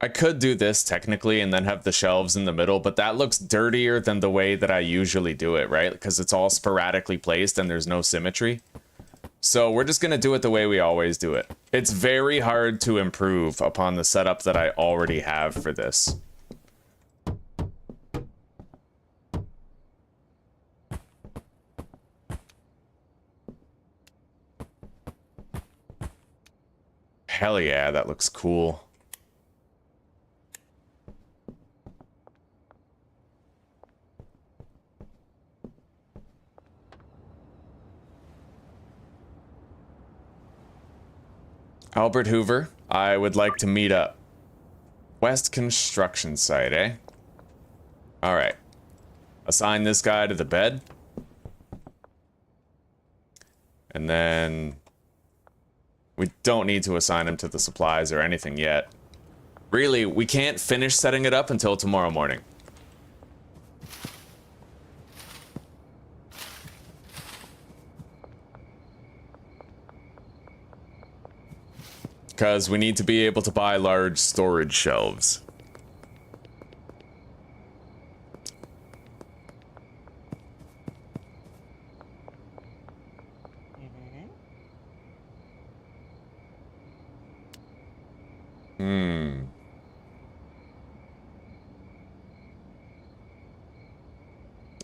I could do this technically and then have the shelves in the middle, but that looks dirtier than the way that I usually do it, right? Because it's all sporadically placed and there's no symmetry. So we're just going to do it the way we always do it. It's very hard to improve upon the setup that I already have for this. Hell yeah, that looks cool. Albert Hoover, I would like to meet up. West construction site, eh? Alright. Assign this guy to the bed. And then... we don't need to assign him to the supplies or anything yet. Really, we can't finish setting it up until tomorrow morning. Because we need to be able to buy large storage shelves.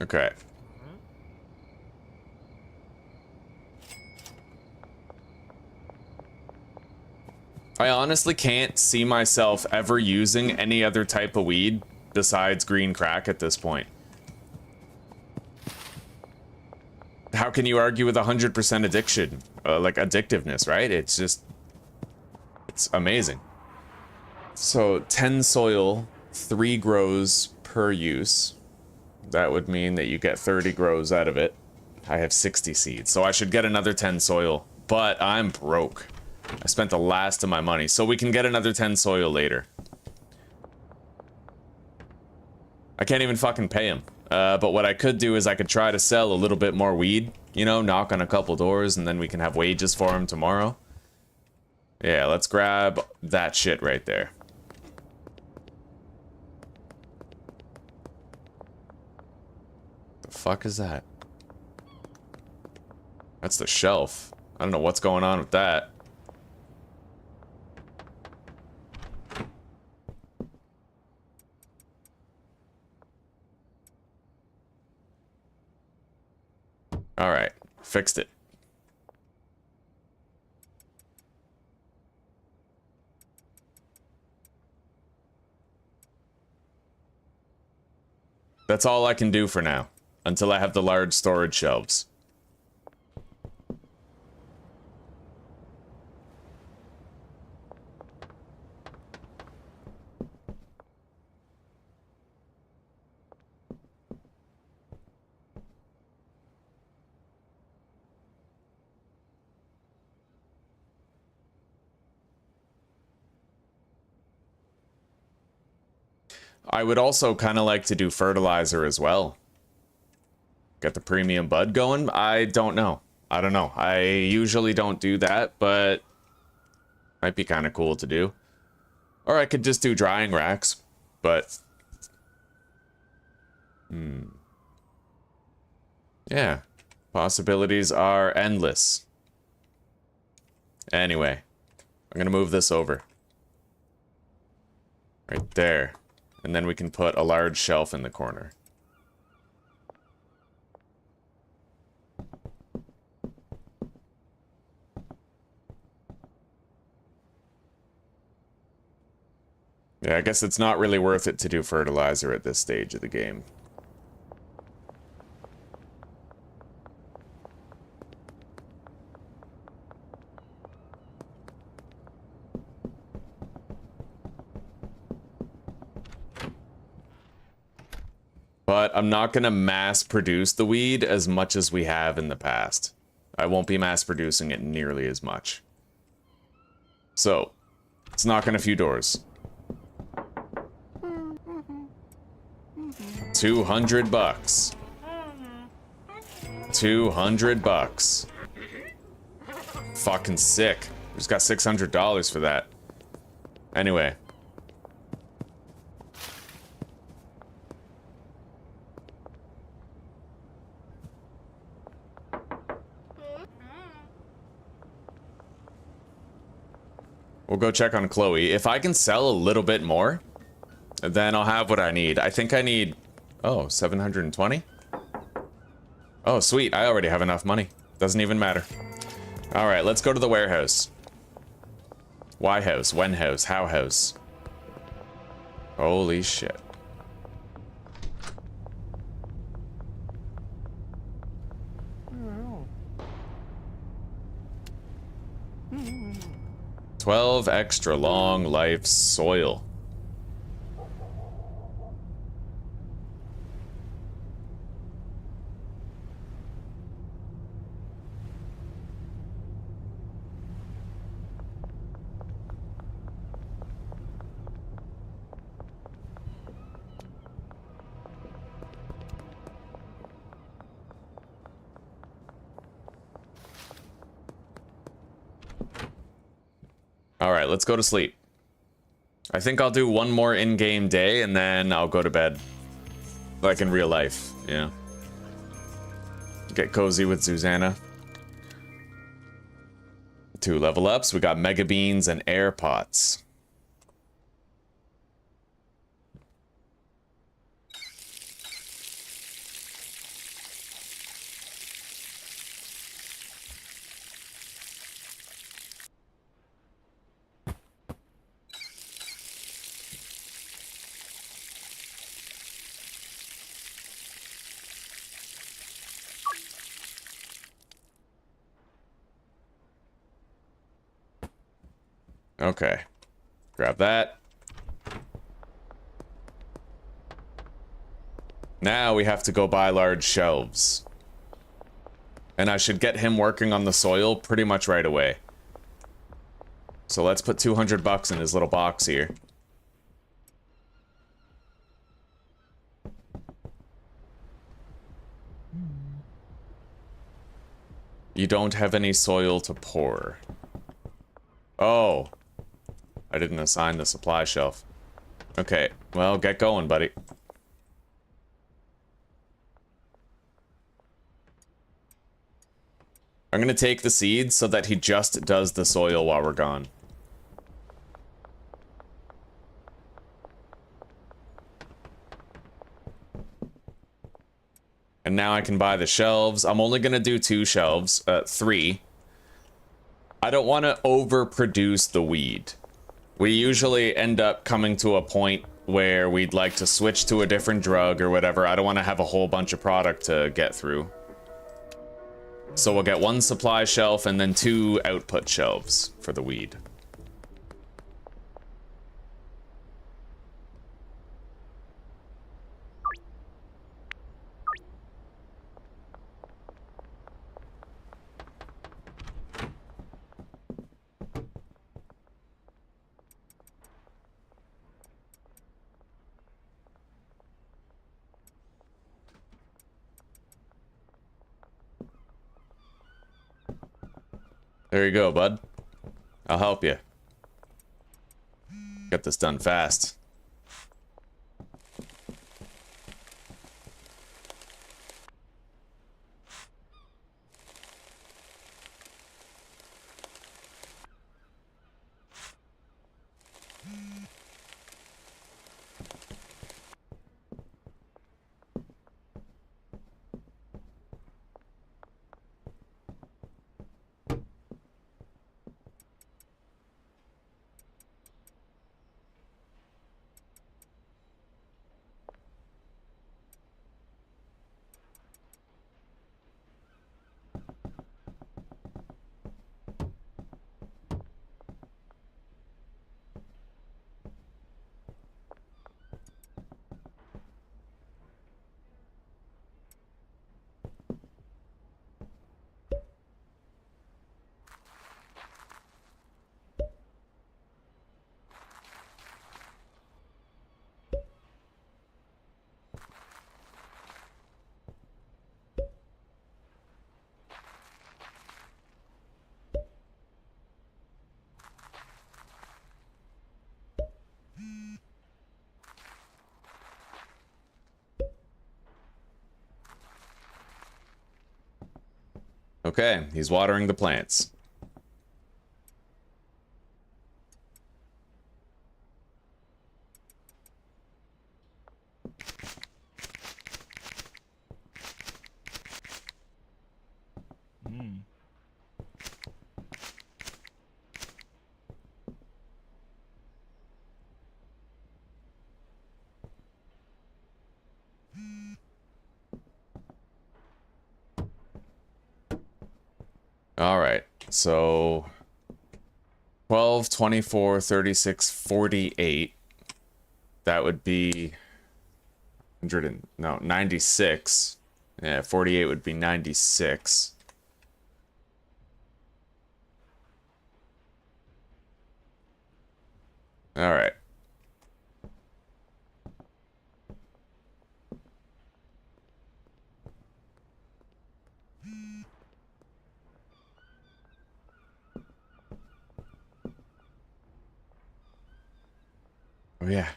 Okay. I honestly can't see myself ever using any other type of weed besides green crack at this point. How can you argue with 100% addiction? Like addictiveness, right? It's just... it's amazing. So 10 soil, 3 grows per use. That would mean that you get 30 grows out of it. I have 60 seeds, so I should get another 10 soil, but I'm broke. I spent the last of my money, so we can get another 10 soil later. I can't even fucking pay him. But what I could do is I could try to sell a little bit more weed, you know, knock on a couple doors, and then we can have wages for him tomorrow. Yeah, let's grab that shit right there. The fuck is that? That's the shelf. I don't know what's going on with that. Alright, fixed it. That's all I can do for now, until I have the large storage shelves. I would also kind of like to do fertilizer as well. Get the premium bud going? I don't know. I don't know. I usually don't do that, but might be kind of cool to do. Or I could just do drying racks, but... yeah. Possibilities are endless. Anyway, I'm gonna move this over. Right there. And then we can put a large shelf in the corner. Yeah, I guess it's not really worth it to do fertilizer at this stage of the game. But I'm not going to mass produce the weed as much as we have in the past. I won't be mass producing it nearly as much. So, let's knock on a few doors. 200 bucks. 200 bucks. Fucking sick. We just got $600 for that. Anyway. We'll go check on Chloe. If I can sell a little bit more, then I'll have what I need. I think I need... Oh, 720? Oh, sweet. I already have enough money. Doesn't even matter. Alright, let's go to the warehouse. Why house? When house? How house? Holy shit. Oh. 12 extra long life soil. Alright, let's go to sleep. I think I'll do one more in-game day, and then I'll go to bed. Like in real life, yeah. Get cozy with Susanna. 2 level ups. We got Mega Beans and Air Pots. Okay. Grab that. Now we have to go buy large shelves. And I should get him working on the soil pretty much right away. So let's put 200 bucks in his little box here. You don't have any soil to pour. Oh. I didn't assign the supply shelf. Okay, well, get going, buddy. I'm gonna take the seeds so that he just does the soil while we're gone. And now I can buy the shelves. I'm only gonna do 2 shelves, 3. I don't want to overproduce the weed. We usually end up coming to a point where we'd like to switch to a different drug or whatever. I don't want to have a whole bunch of product to get through. So we'll get 1 supply shelf and then 2 output shelves for the weed. There you go, bud. I'll help you. Get this done fast. Okay, he's watering the plants. All right, so 12, 24, 36, 48. That would be 96. Yeah, 48 would be 96. All right. Oh, yeah.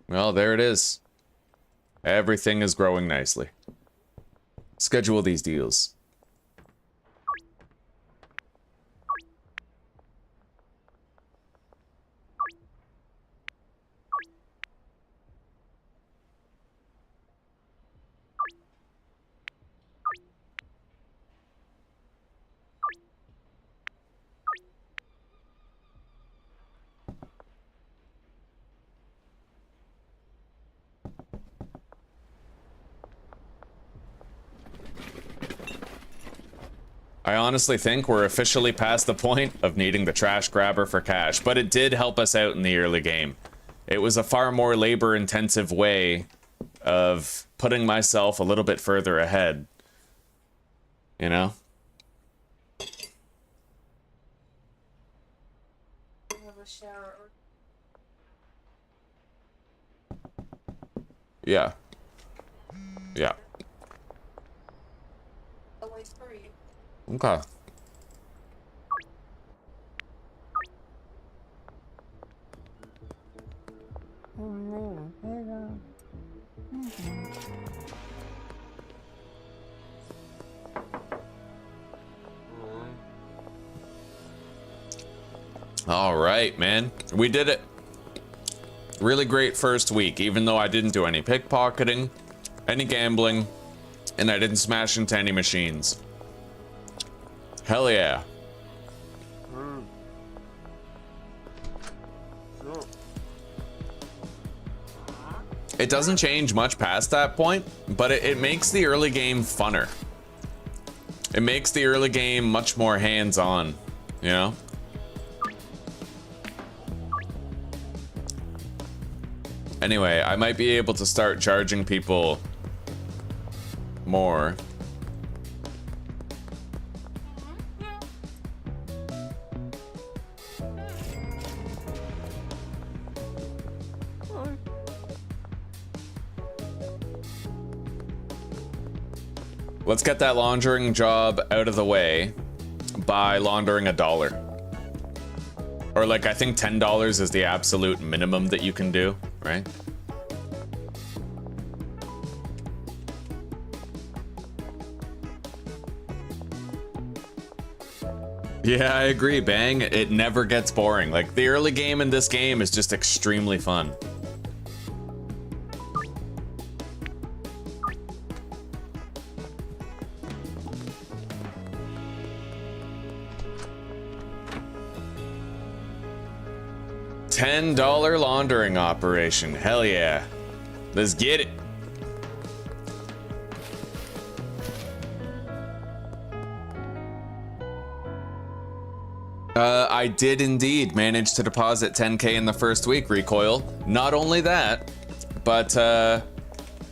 Well, there it is. Everything is growing nicely. Schedule these deals. I honestly think we're officially past the point of needing the trash grabber for cash, but it did help us out in the early game. It was a far more labor-intensive way of putting myself a little bit further ahead. You know? Have a shower. Yeah. Yeah. I'll wait for you. Okay. All right, man. We did it. Really great first week, even though I didn't do any pickpocketing, any gambling, and I didn't smash into any machines. Hell yeah. It doesn't change much past that point, but it makes the early game funner. It makes the early game much more hands-on, you know? Anyway, I might be able to start charging people more. Let's get that laundering job out of the way by laundering $1. Or like, I think $10 is the absolute minimum that you can do, right? Yeah, I agree, Bang. It never gets boring. Like, the early game in this game is just extremely fun. $10 laundering operation. Hell yeah. Let's get it. I did indeed manage to deposit 10K in the first week, Recoil. Not only that, but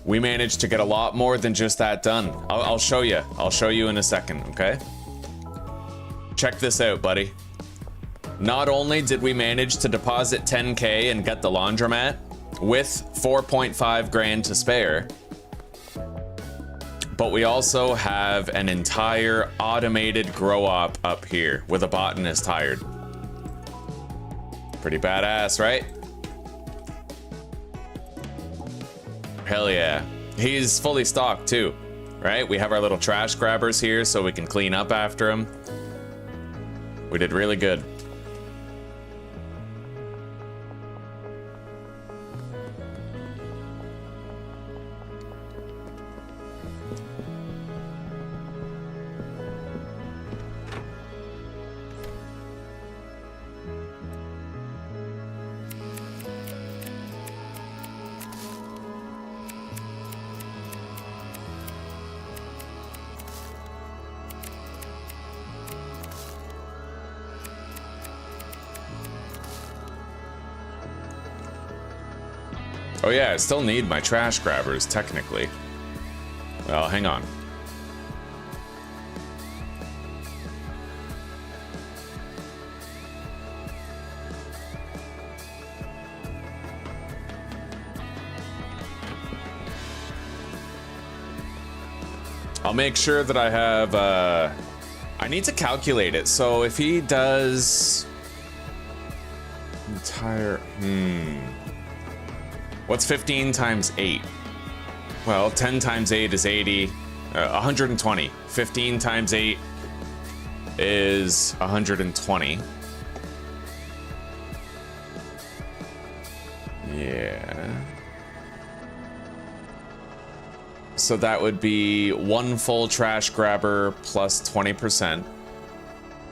we managed to get a lot more than just that done. I'll show you. I'll show you in a second, okay? Check this out, buddy. Not only did we manage to deposit 10K and get the laundromat with 4.5 grand to spare, but we also have an entire automated grow op up here with a botanist hired. Pretty badass, right? Hell yeah. He's fully stocked too, right? We have our little trash grabbers here so we can clean up after him. We did really good. Oh yeah, I still need my trash grabbers, technically. Well, hang on. I'll make sure that I have, I need to calculate it. So if he does... entire... What's 15 times 8? Well, 10 times 8 is 80. 120. 15 times 8 is 120. Yeah. So that would be one full trash grabber plus 20%.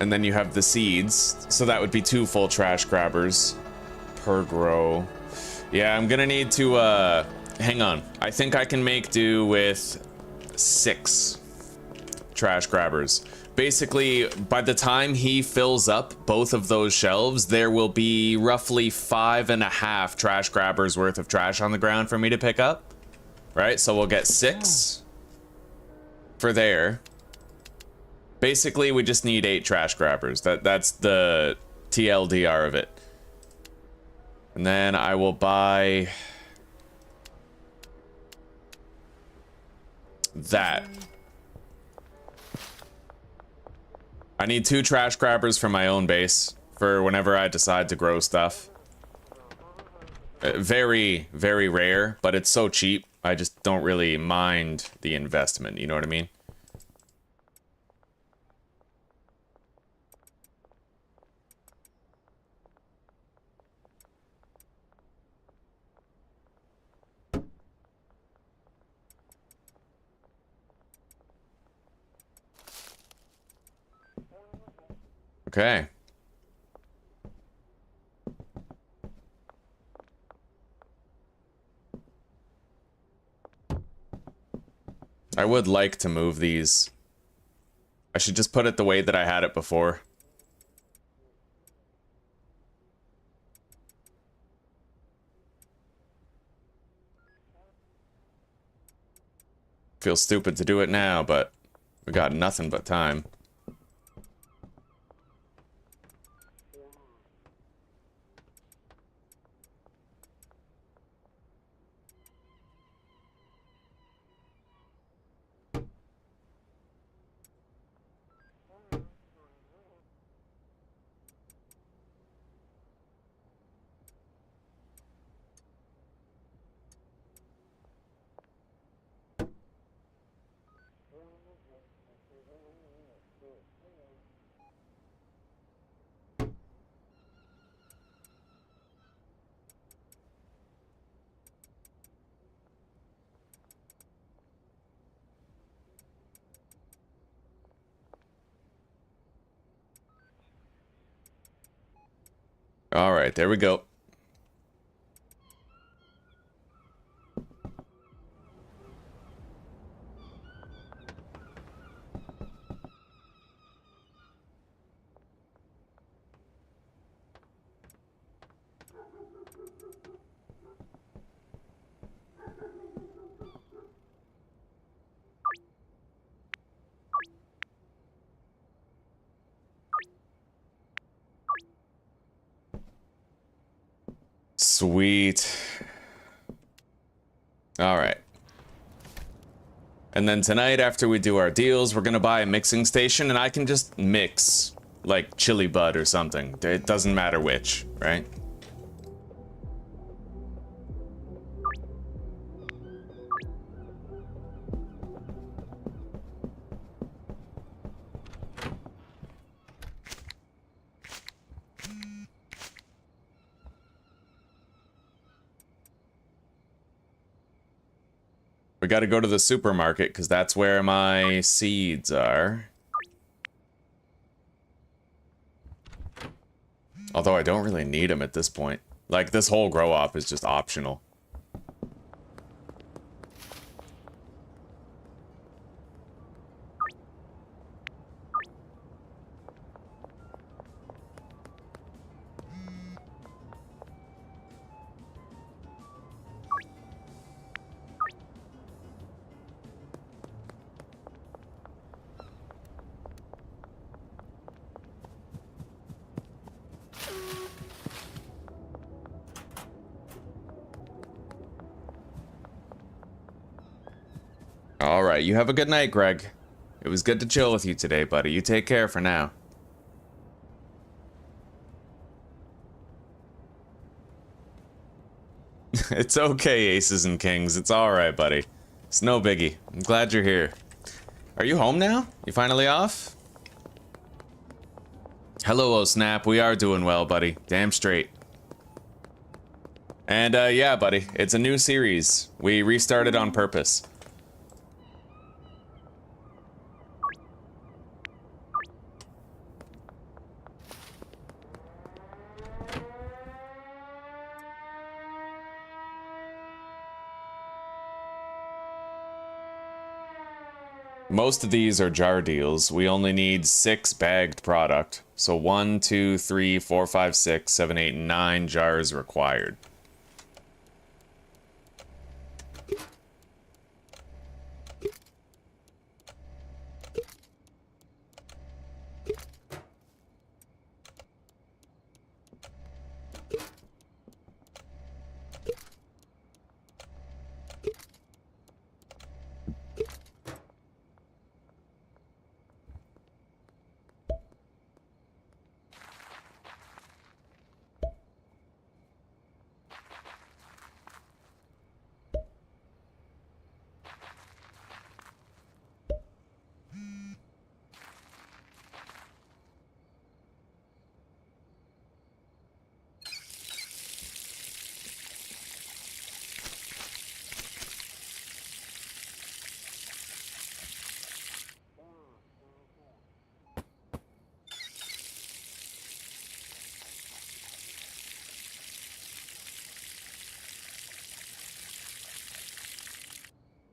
And then you have the seeds. So that would be two full trash grabbers per grow. Yeah, I'm gonna need to, hang on. I think I can make do with 6 trash grabbers. Basically, by the time he fills up both of those shelves, there will be roughly 5.5 trash grabbers worth of trash on the ground for me to pick up. Right, so we'll get 6 for there. Basically, we just need 8 trash grabbers. That's the TLDR of it. And then I will buy that. I need 2 trash grabbers for my own base for whenever I decide to grow stuff. Very, very rare, but it's so cheap. I just don't really mind the investment, you know what I mean? Okay. I would like to move these. I should just put it the way that I had it before. Feels stupid to do it now, but we got nothing but time. All right, there we go. Sweet. All right. And then tonight, after we do our deals, we're gonna buy a mixing station, and I can just mix, like, chili bud or something. It doesn't matter which, right? We gotta go to the supermarket, because that's where my seeds are. Although I don't really need them at this point. Like, this whole grow-op is just optional. Alright, you have a good night, Greg. It was good to chill with you today, buddy. You take care for now. It's okay, aces and kings. It's alright, buddy. It's no biggie. I'm glad you're here. Are you home now? You finally off? Hello, oh snap. We are doing well, buddy. Damn straight. And, yeah, buddy. It's a new series. We restarted on purpose. Most of these are jar deals. We only need 6 bagged product. So 1, 2, 3, 4, 5, 6, 7, 8, 9 jars required.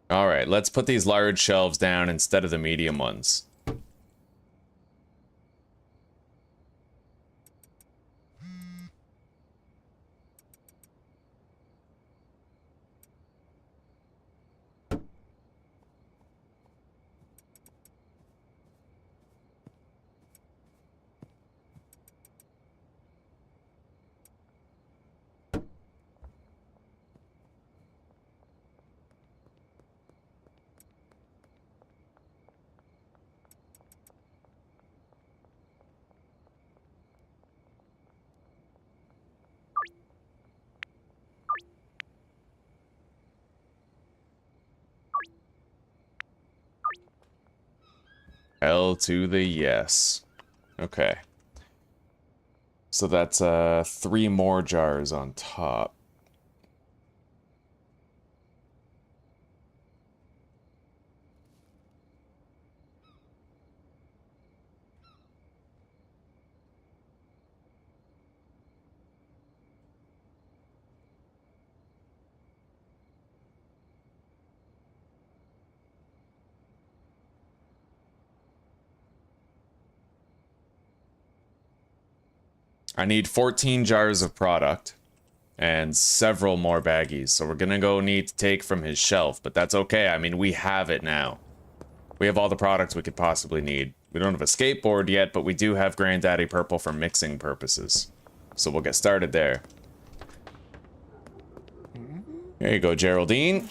Alright, let's put these large shelves down instead of the medium ones. L to the yes. Okay. So that's 3 more jars on top. I need 14 jars of product and several more baggies, so we're gonna go need to take from his shelf, but that's okay. I mean, we have it now. We have all the products we could possibly need. We don't have a skateboard yet, but we do have Granddaddy Purple for mixing purposes. So we'll get started there. There you go, Geraldine.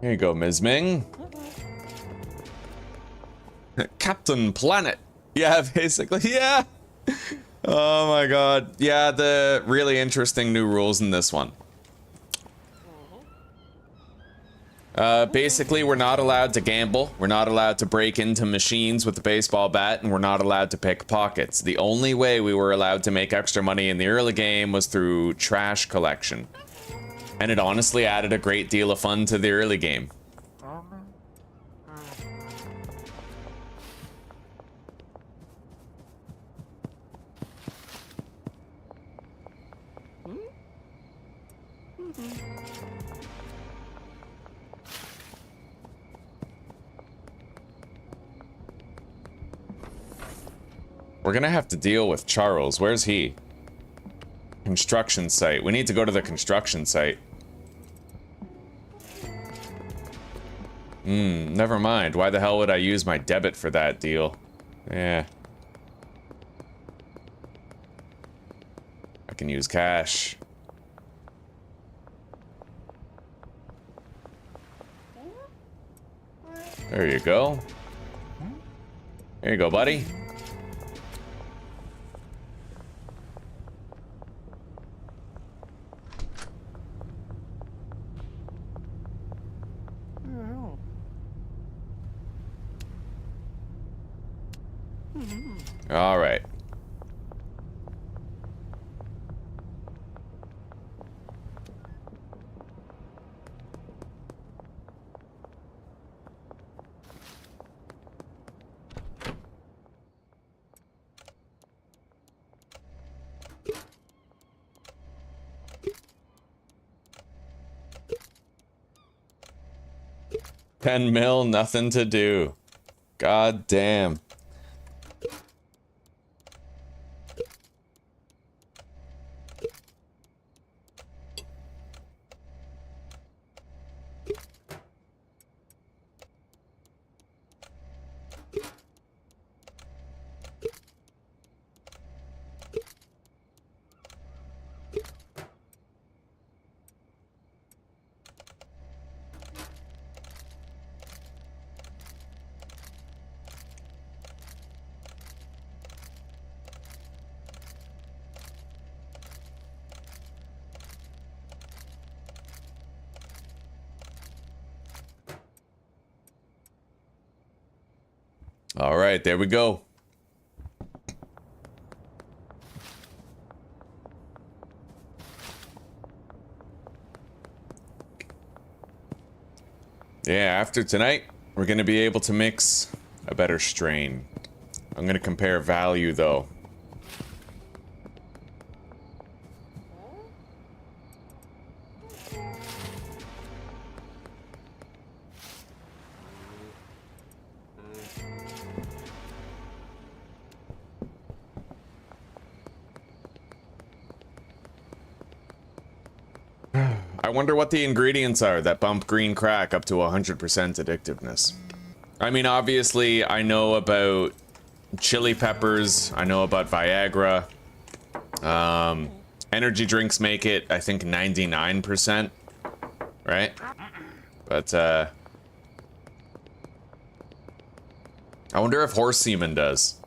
Here you go, Ms. Ming. Captain Planet. Yeah, basically, yeah. Oh my god. Yeah, the really interesting new rules in this one. Basically, we're not allowed to gamble, we're not allowed to break into machines with the baseball bat, and we're not allowed to pick pockets. The only way we were allowed to make extra money in the early game was through trash collection. And it honestly added a great deal of fun to the early game. We're gonna have to deal with Charles. Where's he? Construction site. We need to go to the construction site. Never mind. Why the hell would I use my debit for that deal? Yeah. I can use cash. There you go. There you go, buddy. All right. $10 mil, nothing to do. God damn. All right, there we go. Yeah, after tonight, we're gonna be able to mix a better strain. I'm gonna compare value though. I wonder what the ingredients are that bump green crack up to 100% addictiveness. I mean, obviously, I know about chili peppers, I know about Viagra. Energy drinks make it, I think, 99%, right? But, I wonder if horse semen does.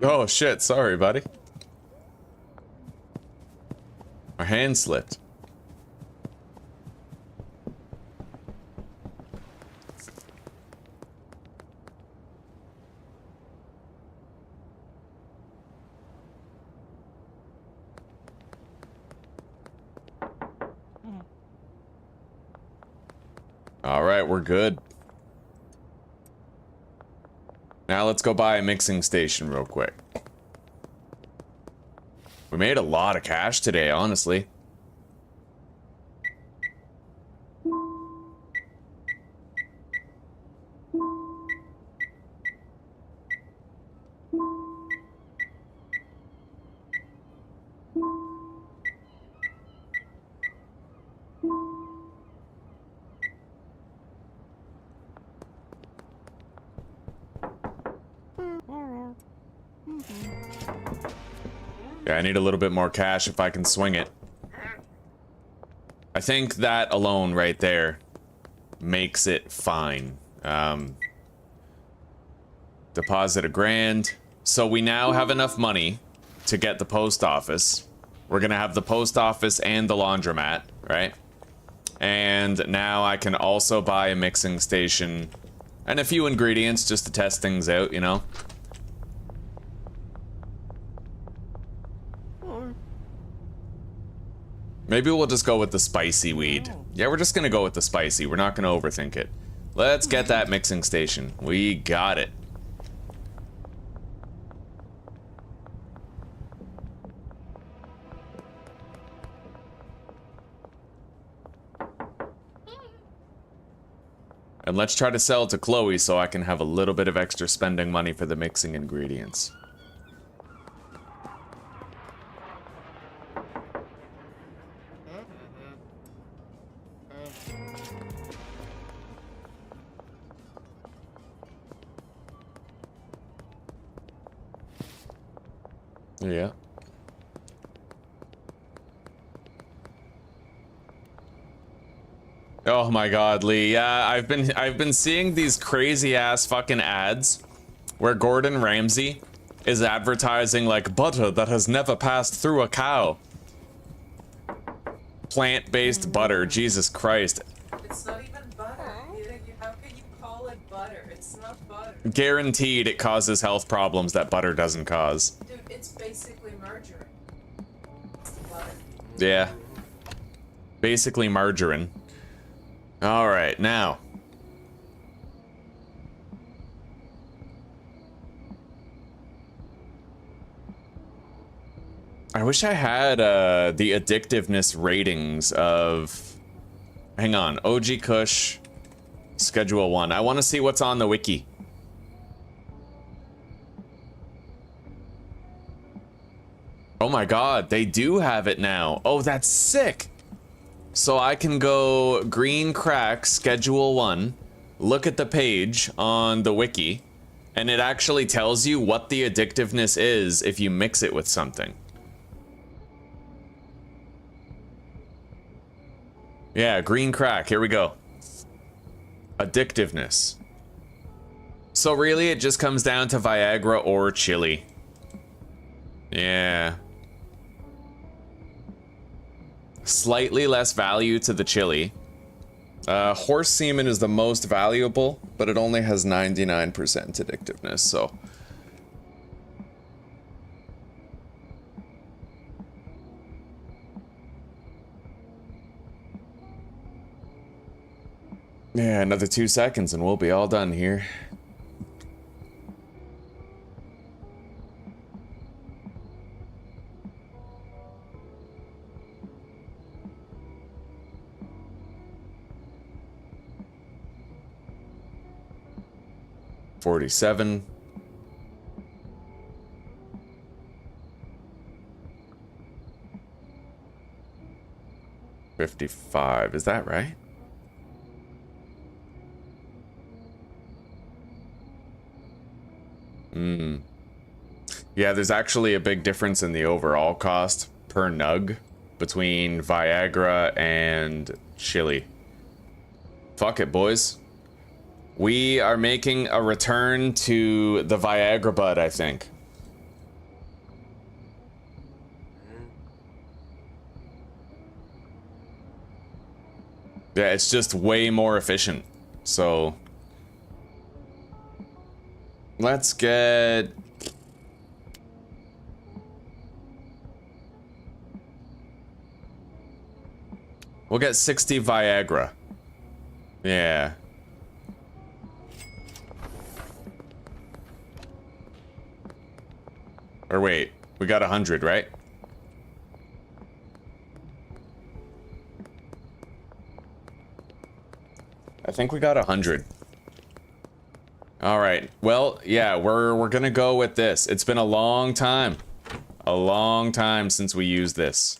Oh shit, sorry buddy. My hand slipped. All right, we're good. Now let's go buy a mixing station real quick. We made a lot of cash today, honestly. Yeah, I need a little bit more cash if I can swing it. I think that alone right there makes it fine. Deposit $1,000. So we now have enough money to get the post office. We're gonna have the post office and the laundromat, right? And now I can also buy a mixing station and a few ingredients just to test things out, you know? Maybe we'll just go with the spicy weed. Yeah, we're just gonna go with the spicy. We're not gonna overthink it. Let's get that mixing station. We got it. And let's try to sell it to Chloe so I can have a little bit of extra spending money for the mixing ingredients. Yeah. Oh my god, Lee. Yeah, I've been seeing these crazy ass fucking ads where Gordon Ramsay is advertising like butter that has never passed through a cow. Plant-based butter, Jesus Christ. It's not even butter. How can you call it butter? It's not butter. Guaranteed it causes health problems that butter doesn't cause. Dude, it's basically margarine. It's butter. Yeah. Basically margarine. Alright, now. I wish I had the addictiveness ratings of... Hang on, OG Kush, Schedule 1. I want to see what's on the wiki. Oh my god, they do have it now. Oh, that's sick! So I can go green crack, Schedule 1, look at the page on the wiki, and it actually tells you what the addictiveness is if you mix it with something. Yeah, green crack, here we go. Addictiveness. So really it just comes down to Viagra or chili. Yeah. Slightly less value to the chili. Horse semen is the most valuable, but it only has 99% addictiveness, so... Yeah, another 2 seconds and we'll be all done here. $47. $55. Is that right? Yeah, there's actually a big difference in the overall cost per nug between Viagra and chili. Fuck it, boys. We are making a return to the Viagra bud, I think. Yeah, it's just way more efficient. So... let's get... we'll get 60 Viagra. Yeah. Or wait, we got 100, right? I think we got 100. All right. Well, yeah, we're gonna go with this. It's been a long time since we used this.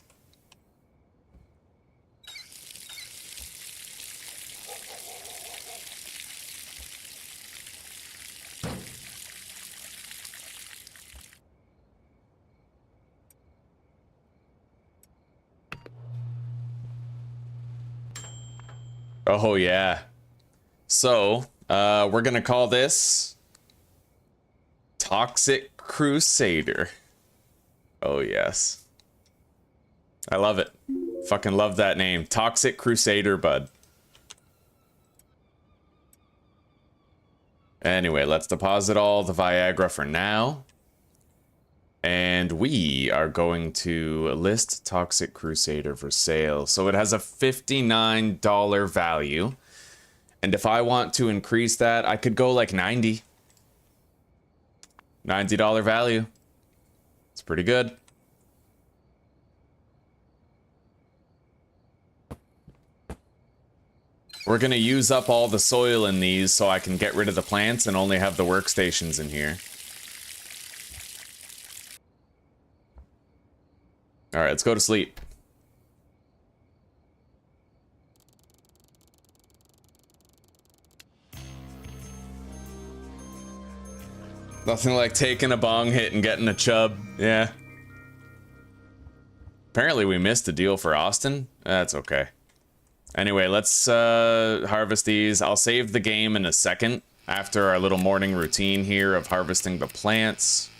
Oh, yeah. So, we're gonna call this Toxic Crusader. Oh, yes. I love it. Fucking love that name. Toxic Crusader, bud. Anyway, let's deposit all the Viagra for now. And we are going to list Toxic Crusader for sale. So it has a $59 value. And if I want to increase that, I could go like 90. $90 value. It's pretty good. We're gonna use up all the soil in these so I can get rid of the plants and only have the workstations in here. Alright, let's go to sleep. Nothing like taking a bong hit and getting a chub. Yeah. Apparently we missed a deal for Austin. That's okay. Anyway, let's harvest these. I'll save the game in a second after our little morning routine here of harvesting the plants.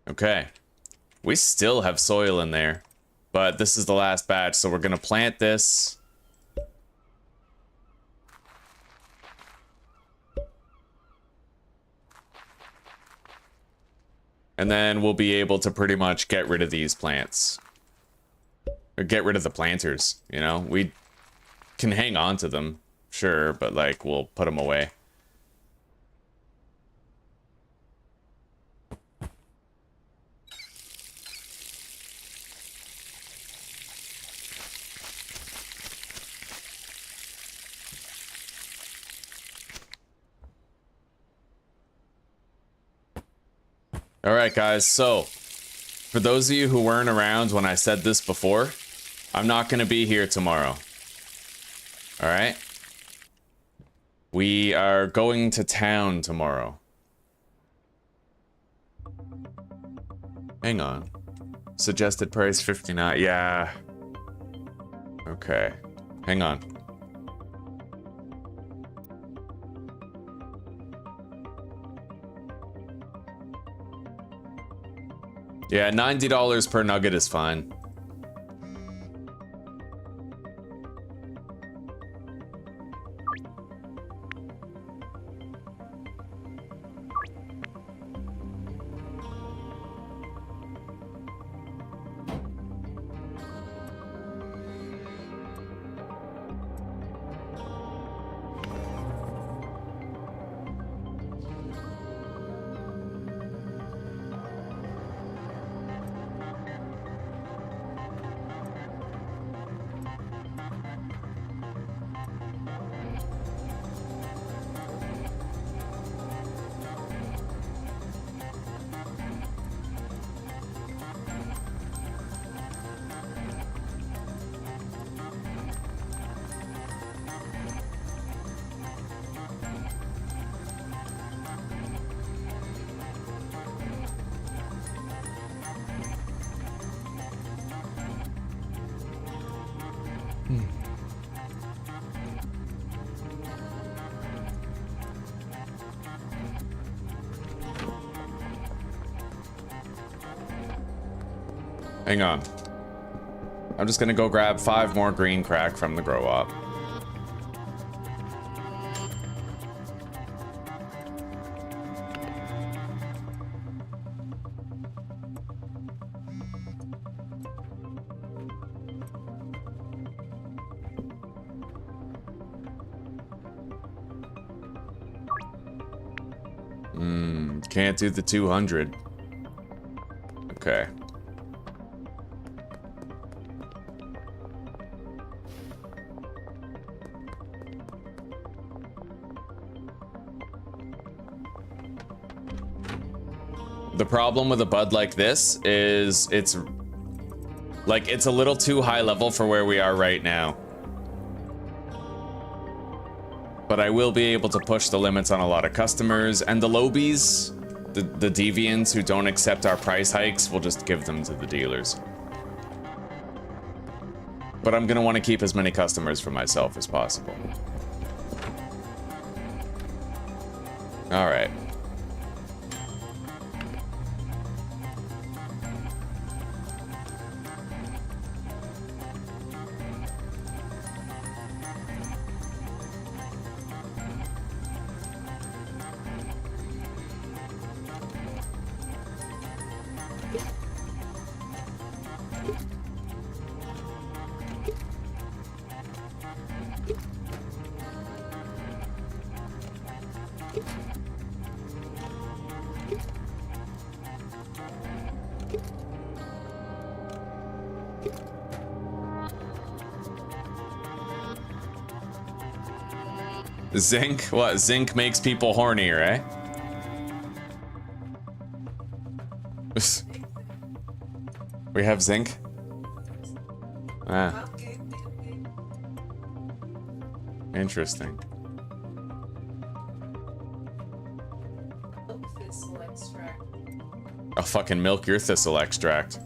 Okay. We still have soil in there, but this is the last batch, so we're gonna plant this. And then we'll be able to pretty much get rid of these plants. Or get rid of the planters, you know? We can hang on to them, sure, but like, we'll put them away. All right, guys, so for those of you who weren't around when I said this before, I'm not going to be here tomorrow. All right? We are going to town tomorrow. Hang on. Suggested price 59. Yeah. Okay. Hang on. Yeah, $90 per nugget is fine. Hang on. I'm just gonna go grab 5 more green crack from the grow op. Can't do the 200. Okay. The problem with a bud like this is it's a little too high level for where we are right now. But I will be able to push the limits on a lot of customers, and the lobies, the deviants who don't accept our price hikes, we'll just give them to the dealers. But I'm gonna want to keep as many customers for myself as possible. All right. Zinc? What? Zinc makes people hornier, eh? We have zinc? Ah. Okay. Interesting. Milk thistle extract. I'll fucking milk your thistle extract.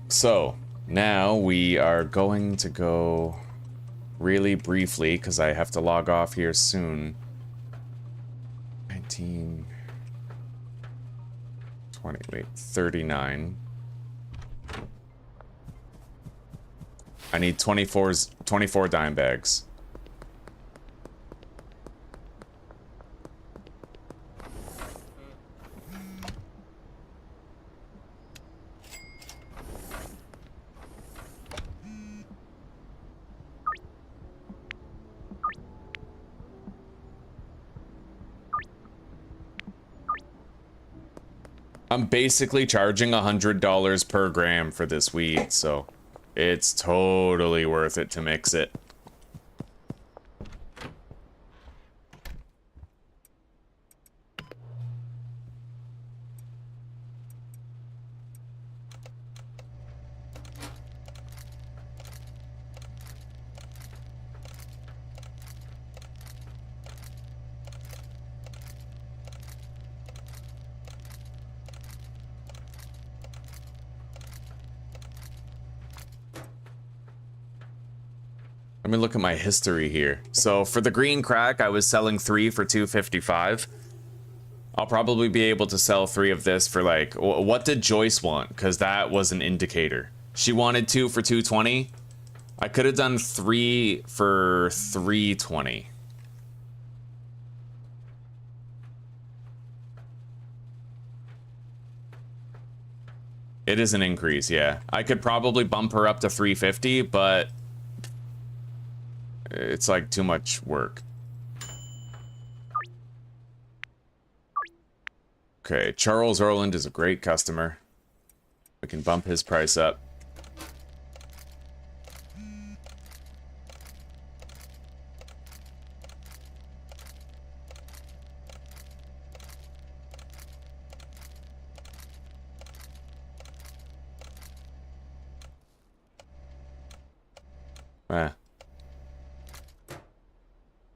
So, now we are going to go really briefly, because I have to log off here soon. 19... 20, wait, 39. I need 24 dime bags. I'm basically charging $100 per gram for this weed, so it's totally worth it to mix it. Let me look at my history here. So for the green crack, I was selling 3 for $2.55. I'll probably be able to sell 3 of this for like, what did Joyce want? Because that was an indicator. She wanted 2 for $2.20. I could have done 3 for $3.20. It is an increase, yeah. I could probably bump her up to $3.50, but it's like too much work. Okay, Charles Orland is a great customer. We can bump his price up.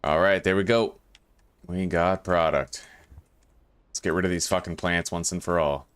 Alright, there we go. We got product. Let's get rid of these fucking plants once and for all.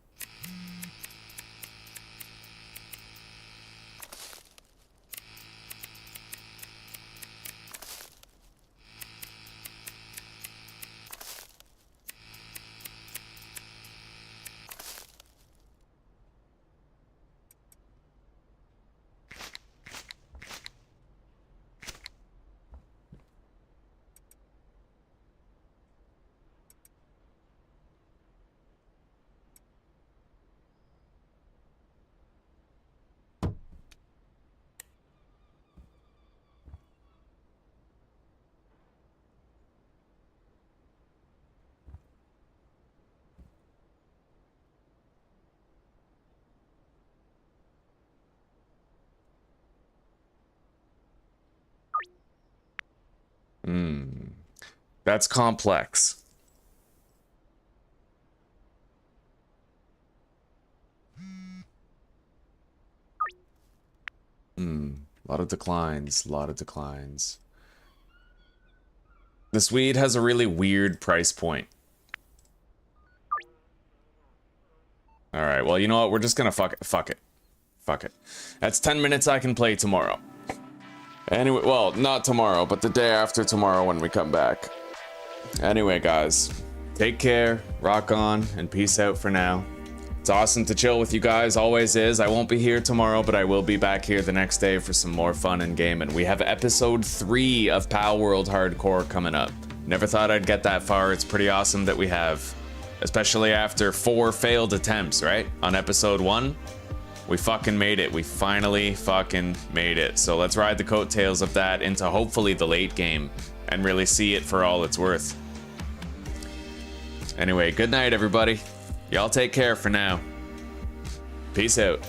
That's complex. A lot of declines, a lot of declines. The Swede has a really weird price point. Alright, well, you know what? We're just gonna fuck it. That's 10 minutes I can play tomorrow. Anyway, well, not tomorrow, but the day after tomorrow when we come back. Anyway, guys, take care, rock on, and peace out for now. It's awesome to chill with you guys, always is. I won't be here tomorrow, but I will be back here the next day for some more fun and gaming. We have episode 3 of Pal World Hardcore coming up. Never thought I'd get that far. It's pretty awesome that we have. Especially after 4 failed attempts, right? On episode 1, we fucking made it. We finally fucking made it. So let's ride the coattails of that into hopefully the late game and really see it for all it's worth. Anyway, good night, everybody. Y'all take care for now. Peace out.